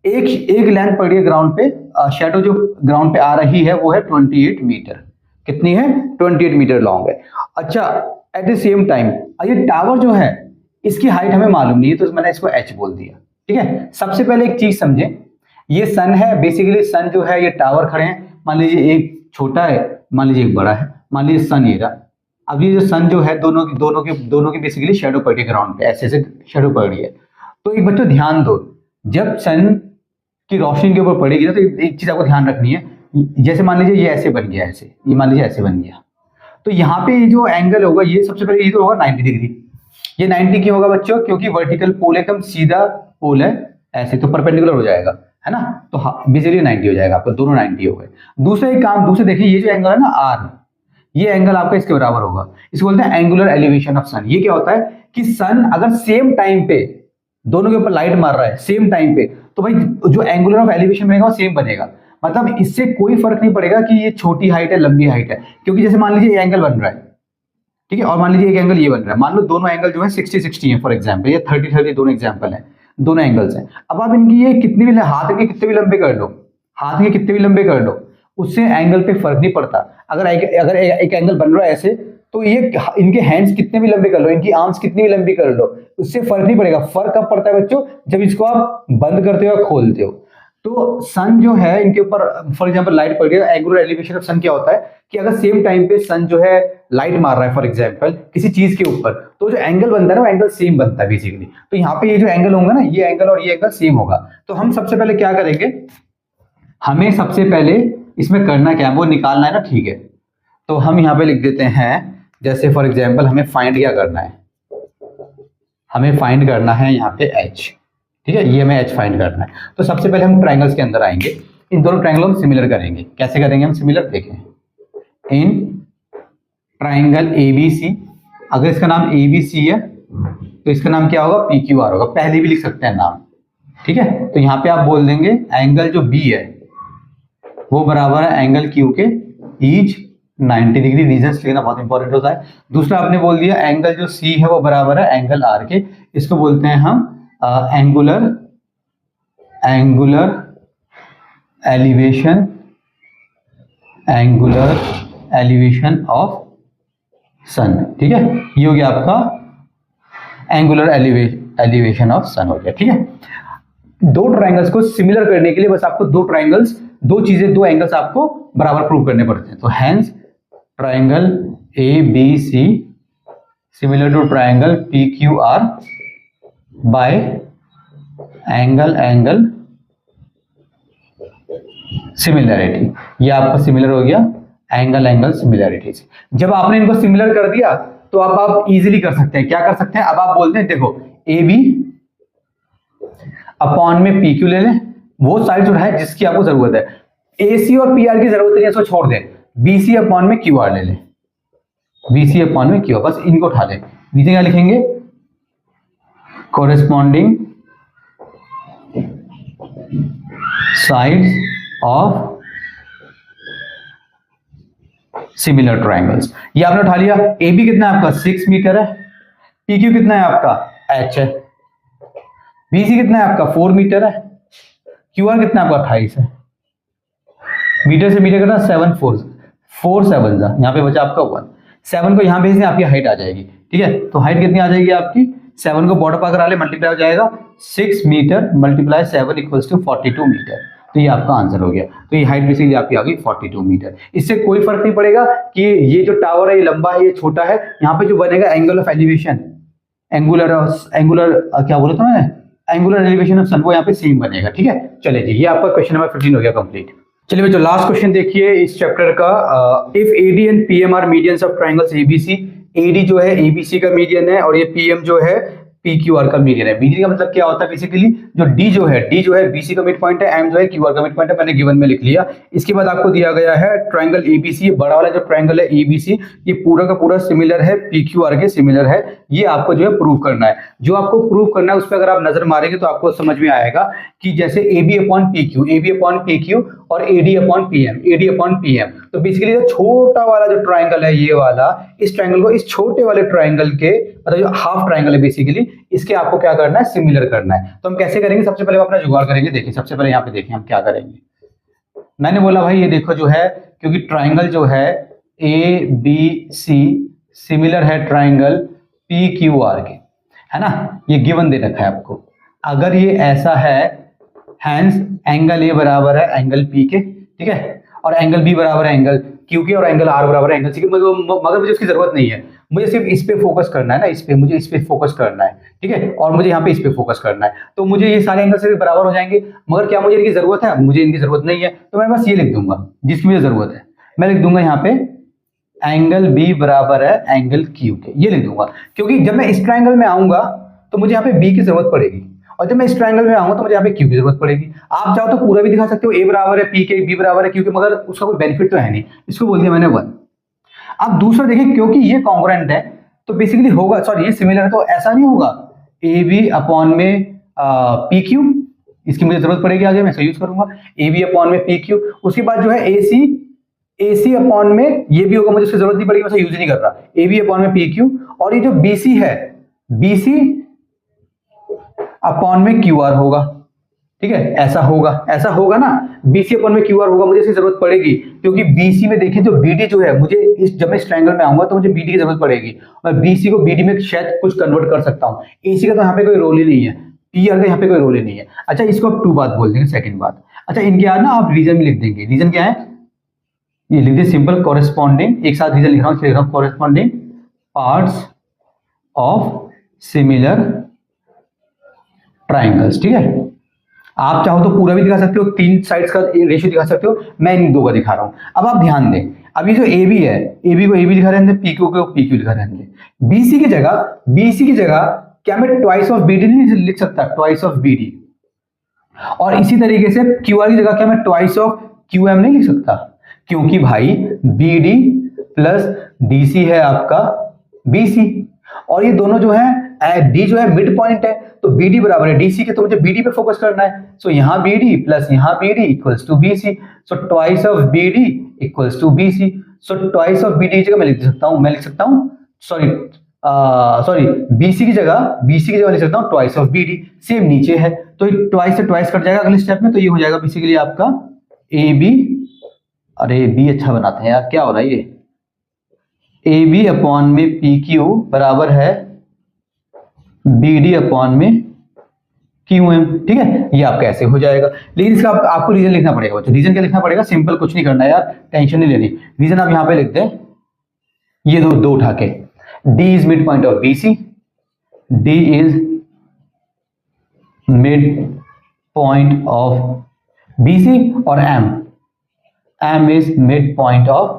एक लेंथ पड़ रही है ग्राउंड पे, शैडो जो ग्राउंड पे आ रही है वो है 28 मीटर। कितनी है, 28 मीटर लॉन्ग है। अच्छा, एट द सेम टाइम ये टावर जो है इसकी हाइट हमें मालूम नहीं है, तो मैंने इसको h बोल दिया, ठीक है। सबसे पहले एक चीज समझे, ये सन है, बेसिकली सन जो है, ये टावर खड़े हैं, मान लीजिए एक छोटा है, मान लीजिए एक बड़ा है, मान लीजिए सन ये रहा। अब ये जो सन जो है, दोनों की बेसिकली शैडो पड़ रही है ग्राउंड पे, ऐसे शैडो पड़ रही है। तो एक बच्चों ध्यान दो, जब सन की रोशनी के ऊपर पड़ेगी ना, तो एक चीज आपको ध्यान रखनी है, जैसे मान लीजिए ये ऐसे बन गया, ऐसे ये मान लीजिए ऐसे बन गया, तो यहाँ पे जो एंगल होगा, ये सबसे पहले ये तो होगा 90 डिग्री। ये 90 क्यों होगा बच्चों, क्योंकि वर्टिकल पोल एकदम सीधा पोल है, ऐसे तो परपेंडिकुलर हो जाएगा, है ना, तो बेसिकली 90 हो जाएगा आपका, दोनों 90 हो गए। दूसरे देखिए, ये जो एंगल है ना R, ये एंगल आपका इसके बराबर होगा, इसको बोलते हैं एंगुलर एलिवेशन ऑफ सन। ये क्या होता है कि सन अगर सेम टाइम पे दोनों के ऊपर लाइट मार रहा है सेम टाइम पे, तो भाई जो एंगुलर ऑफ एलिवेशन बनेगा वो सेम बनेगा। मतलब इससे कोई फर्क नहीं पड़ेगा कि ये छोटी हाइट है लंबी हाइट है, क्योंकि जैसे मान लीजिए ये एंगल बन रहा है, ठीक है, और मान लीजिए एक एंगल ये बन रहा है, मान लो दोनों एंगल जो है 60-60 है फॉर एग्जांपल, ये 30-30 दोनों एग्जांपल है, दोनों एंगल्स हैं। अब आप इनकी ये कितनी भी हाथ के कितने भी लंबे कर लो, हाथ के कितने भी लंबे कर लो, उससे एंगल पे फर्क नहीं पड़ता। अगर एक एंगल बन रहा है ऐसे, तो ये इनके हैंड्स कितने भी लंबे कर लो, इनकी आर्म्स कितनी भी लंबी कर लो, उससे फर्क नहीं पड़ेगा। फर्क कब पड़ता है बच्चों, जब इसको आप बंद करते हो या खोलते हो। तो सन जो है इनके ऊपर फॉर एग्जांपल लाइट पड़ रही है, एंगुलर एलिवेशन ऑफ सन क्या होता है कि अगर सेम टाइम पे सन जो है लाइट मार रहा है फॉर एग्जांपल किसी चीज के ऊपर, तो जो एंगल बनता है ना वो एंगल सेम बनता है बेसिकली। तो यहाँ पे ये जो एंगल होगा ना, ये एंगल और ये एंगल सेम होगा। तो हम सबसे पहले क्या करेंगे, हमें सबसे पहले इसमें करना क्या है, वो निकालना है ना, ठीक है। तो हम यहाँ पे लिख देते हैं, जैसे फॉर एग्जाम्पल हमें फाइंड क्या करना है, हमें फाइंड करना है यहाँ पे h, ठीक है, ये हमें h फाइंड करना है। तो सबसे पहले हम ट्राइंगल्स के अंदर आएंगे, इन दोनों ट्राइंगलों को सिमिलर करेंगे। कैसे करेंगे हम सिमिलर, देखें, इन ट्राइंगल ABC, अगर इसका नाम ABC है तो इसका नाम क्या होगा, पी क्यू आर होगा, पहले भी लिख सकते हैं नाम, ठीक है। तो यहाँ पे आप बोल देंगे एंगल जो बी है वो बराबर है एंगल क्यू के ईच 90 डिग्री, रीजंस लिखना बहुत इंपॉर्टेंट होता है। दूसरा आपने बोल दिया एंगल जो सी है वो बराबर है एंगल आर के, इसको बोलते हैं हम एंगुलर एलिवेशन ऑफ सन, ठीक है। ये हो गया आपका एंगुलर एलिवेशन ऑफ सन हो गया, ठीक है। दो ट्राइंगल्स को सिमिलर करने के लिए बस आपको दो एंगल्स आपको बराबर प्रूव करने पड़ते हैं। तो hence triangle A B C similar to triangle P Q R by angle similarity, ये आपका सिमिलर हो गया एंगल सिमिलरिटी से। जब आपने इनको सिमिलर कर दिया तो अब आप इजीली कर सकते हैं, क्या कर सकते हैं, अब आप बोलते हैं देखो ए बी अपॉन में पी क्यू ले लें, वो साइड जो है जिसकी आपको जरूरत है। ए सी और पी आर की जरूरत नहीं है, इसको छोड़ दें, बी सी अपॉन में क्यू आर ले लें, बी सी अपॉन में क्यू आर, बस इनको उठा लें। नीचे क्या लिखेंगे, corresponding sides of similar triangles, ये आपने उठा लिया। ए बी कितना है आपका 6 मीटर है, पी क्यू कितना है आपका h है, बी सी कितना है आपका 4 मीटर है, क्यू आर कितना है आपका 28 है। मीटर से मीटर करना 7 4 7 यहाँ पे बचा आपका 1, 7 को यहाँ भेज दें आपकी हाइट आ जाएगी, ठीक है। तो हाइट कितनी आ जाएगी आपकी, 7 को बॉर्डर पर करा ले, मल्टीप्लाई हो जाएगा 6 metre multiply 7 equals to 42 metre, तो ये आपका आंसर हो गया। तो ये हाइट बेसिकली आपकी आ गई 42 मीटर। इससे कोई फर्क नहीं पड़ेगा कि ये जो टावर है ये लंबा है ये छोटा है, यहाँ पे जो बनेगा एंगल ऑफ एलिवेशन, एंगुलर क्या बोला था मैंने, एंगुलर एलिवेशन ऑफ सन, वो यहाँ पे सेम बनेगा, ठीक है। चलिए जी, ये आपका क्वेश्चन नंबर 15 हो गया कंप्लीट। चलिए बच्चों लास्ट क्वेश्चन देखिए इस चैप्टर का। If AD and PM are medians of triangles ABC, AD जो है एबीसी का मीडियन है और ये पीएम जो है पीक्यूआर का मीडियन है। मीडियन का मतलब क्या होता है, बेसिकली जो डी जो है बीसी का मिड पॉइंट है, एम जो है क्यूआर का मिड पॉइंट है, मैंने गिवन में लिख लिया। इसके बाद आपको दिया गया है ट्राइंगल एबीसी, बड़ा वाला जो ट्राइंगल है एबीसी ये पूरा का पूरा सिमिलर है पीक्यूआर के सिमिलर है, ये आपको जो है प्रूव करना है। जो आपको प्रूव करना है उस पर अगर आप नजर मारेंगे तो आपको समझ में आएगा कि जैसे AB अपॉन PQ और AD अपॉन PM, तो बेसिकली जो छोटा वाला जो ट्राइंगल है ये वाला, इस ट्राइंगल को इस छोटे वाले ट्राइंगल के मतलब जो हाफ ट्राइंगल है बेसिकली इसके आपको क्या करना है, सिमिलर करना है। तो हम कैसे करेंगे, सबसे पहले अपना जुगाड़ करेंगे। देखिए सबसे पहले यहाँ पे देखिए हम क्या करेंगे। मैंने बोला भाई ये देखो जो है, क्योंकि ट्राइंगल जो है ABC सिमिलर है ट्राइंगल PQR के, है ना, ये गिवन दे रखा है आपको। अगर ये ऐसा है हैंस एंगल A बराबर है एंगल P के, ठीक है, और एंगल B बराबर है एंगल Q के, और एंगल R बराबर है एंगल C के, मगर मुझे उसकी जरूरत नहीं है, मुझे सिर्फ इस पे फोकस करना है ना, मुझे इस पे फोकस करना है, ठीक है, और मुझे यहाँ पे इस पे फोकस करना है। तो मुझे ये सारे एंगल से बराबर हो जाएंगे, मगर क्या मुझे इनकी जरूरत है, मुझे इनकी जरूरत नहीं है। तो मैं बस ये लिख दूंगा जिसकी मुझे जरूरत है, मैं लिख दूंगा यहाँ पे एंगल B बराबर है एंगल Q के, ये लिख दूंगा। क्योंकि जब मैं इस ट्राइंगल में आऊंगा तो मुझे यहाँ पे B की जरूरत पड़ेगी, और जब मैं इस ट्राइंगल में आऊंगा तो मुझे यहाँ पे Q की जरूरत पड़ेगी। आप चाहो तो पूरा भी दिखा सकते हो, A बराबर है P के, B बराबर है Q के, मगर उसका कोई बेनिफिट तो है नहीं, इसको बोल दिया मैंने 1। अब दूसरा देखिए, क्योंकि ये कॉन्ग्रुएंट है तो बेसिकली होगा, सॉरी ये सिमिलर है तो ऐसा नहीं होगा AB अपॉन में PQ, इसकी मुझे जरूरत पड़ेगी आगे, मैं इसका यूज करूंगा AB अपॉन में PQ। उसके बाद जो है AC अपॉन में ये भी होगा, मुझे इसकी जरूरत नहीं पड़ेगी, मैं यूज नहीं कर रहा, AB अपॉन में PQ। और ये जो BC है BC अपॉन में QR होगा, ठीक है, ऐसा होगा ना, BC अपॉन में QR होगा, मुझे इसकी जरूरत पड़ेगी क्योंकि BC में देखिए जो BD जो है, मुझे जब मैं इस ट्रायंगल में आऊंगा तो मुझे BD की जरूरत पड़ेगी, मैं BC को BD में शायद कुछ कन्वर्ट कर सकता हूं। AC का तो यहाँ पे कोई रोल ही नहीं है, PR का यहाँ पे कोई रोल ही नहीं है। अच्छा, इसको आप 2 बात बोल देंगे, सेकंड बात। अच्छा, इनके बाद ना आप रीजन भी लिख देंगे। रीजन क्या है, ये लिख दे सिंपल कॉरेस्पॉन्डिंग, एक साथ रीजन लिख रहा हूँ, corresponding parts of similar triangles, ठीक है। आप चाहो तो पूरा भी दिखा सकते हो, 3 साइड्स का रेशियो दिखा सकते हो, मैं इन 2 का दिखा रहा हूं। अब आप ध्यान दें, अब ये जो AB है, AB को AB दिखा रहे हैं, PQ को PQ दिखा रहे हैं। BC की जगह क्या मैं ट्वाइस ऑफ BD नहीं लिख सकता, ट्वाइस ऑफ BD। और इसी तरीके से QR की जगह क्या मैं ट्वाइस ऑफ QM नहीं लिख सकता, क्योंकि भाई BD प्लस DC है आपका BC, और ये दोनों जो है डी जो है मिड पॉइंट है, तो बी डी बराबर है डीसी के, तो मुझे बी डी पे फोकस करना है। सो यहाँ बी डी प्लस यहाँ B D equals to B C, so twice of B D equals to B C. So twice of B D की जगह मैं लिख सकता हूँ सॉरी बीसी की जगह लिख सकता हूँ twice of B D. Same नीचे है तो ट्वाइस से ट्वाइस कट जाएगा अगले स्टेप में, तो ये हो जाएगा बेसिकली आपका ए बी, अरे बी अच्छा बनाते हैं यार, क्या हो रहा है ये, ए बी अपॉन में पी क्यू बराबर है बी डी अपॉन में क्यू एम। ठीक है, ये आपका ऐसे हो जाएगा। लेकिन इसका आपको रीजन लिखना पड़ेगा बच्चों। रीजन क्या लिखना पड़ेगा, सिंपल कुछ नहीं करना है यार, टेंशन नहीं लेनी। रीजन आप यहाँ पे लिखते हैं ये दो उठा के, D is midpoint of BC, D is midpoint of BC और M is midpoint of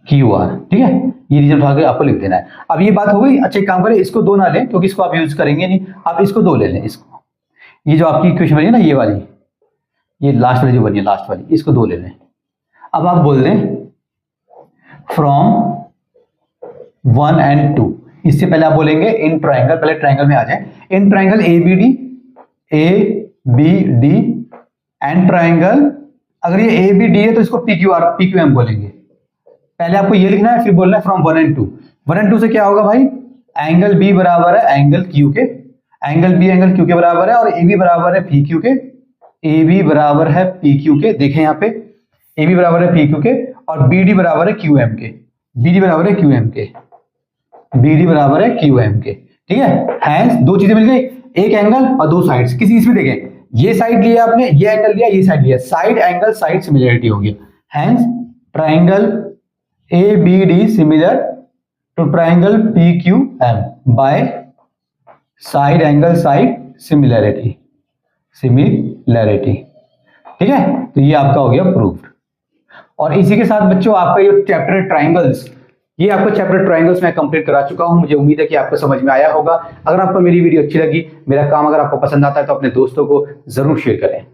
QR। ठीक है, ये रीजन उठा के आपको लिख देना है। अब ये बात हो गई। अच्छा एक काम करें, इसको दो ना लें क्योंकि इसको आप यूज करेंगे नहीं, आप इसको दो ले लें। इसको ये जो आपकी इक्वेशन बनी है ना, ये वाली, ये लास्ट वाली जो बनी है, लास्ट वाली, इसको दो ले लें। अब आप बोल दें फ्रॉम 1 and 2। इससे पहले आप बोलेंगे इन ट्राइंगल, पहले ट्राइंगल में आ जाए। In triangle A B D and triangle, अगर ये ए बी डी है तो इसको पी क्यू एम बोलेंगे। पहले आपको ये लिखना है, फिर बोलना है फ्रॉम 1 and 2। 1 and 2 से क्या होगा भाई, एंगल बी बराबर है एंगल क्यू के, एंगल बी एंगल क्यू के बराबर है, और ए बी बराबर है पी क्यू के, ए बी बराबर है पी क्यू के। देखें यहाँ पे ए बी बराबर है पी क्यू के, और बी डी बराबर है क्यू एम के, बी डी बराबर है क्यू एम के, बी डी बराबर है क्यू एम के। ठीक है, हैंस दो चीजें मिल गई, एक एंगल और दो साइड्स। किसी इसमें देखें, ये साइड लिया आपने, ये एंगल लिया, ये साइड लिया, साइड एंगल साइड सिमिलरिटी हो गया। Hence triangle A B D similar to triangle P Q M by side angle side similarity. ठीक है, तो ये आपका हो गया प्रूव्ड। और इसी के साथ बच्चों आपका ये चैप्टर ट्राइंगल्स, ये आपका चैप्टर ट्राइंगल्स मैं कंप्लीट करा चुका हूं। मुझे उम्मीद है कि आपको समझ में आया होगा। अगर आपको मेरी वीडियो अच्छी लगी, मेरा काम अगर आपको पसंद आता है, तो अपने दोस्तों को जरूर शेयर करें।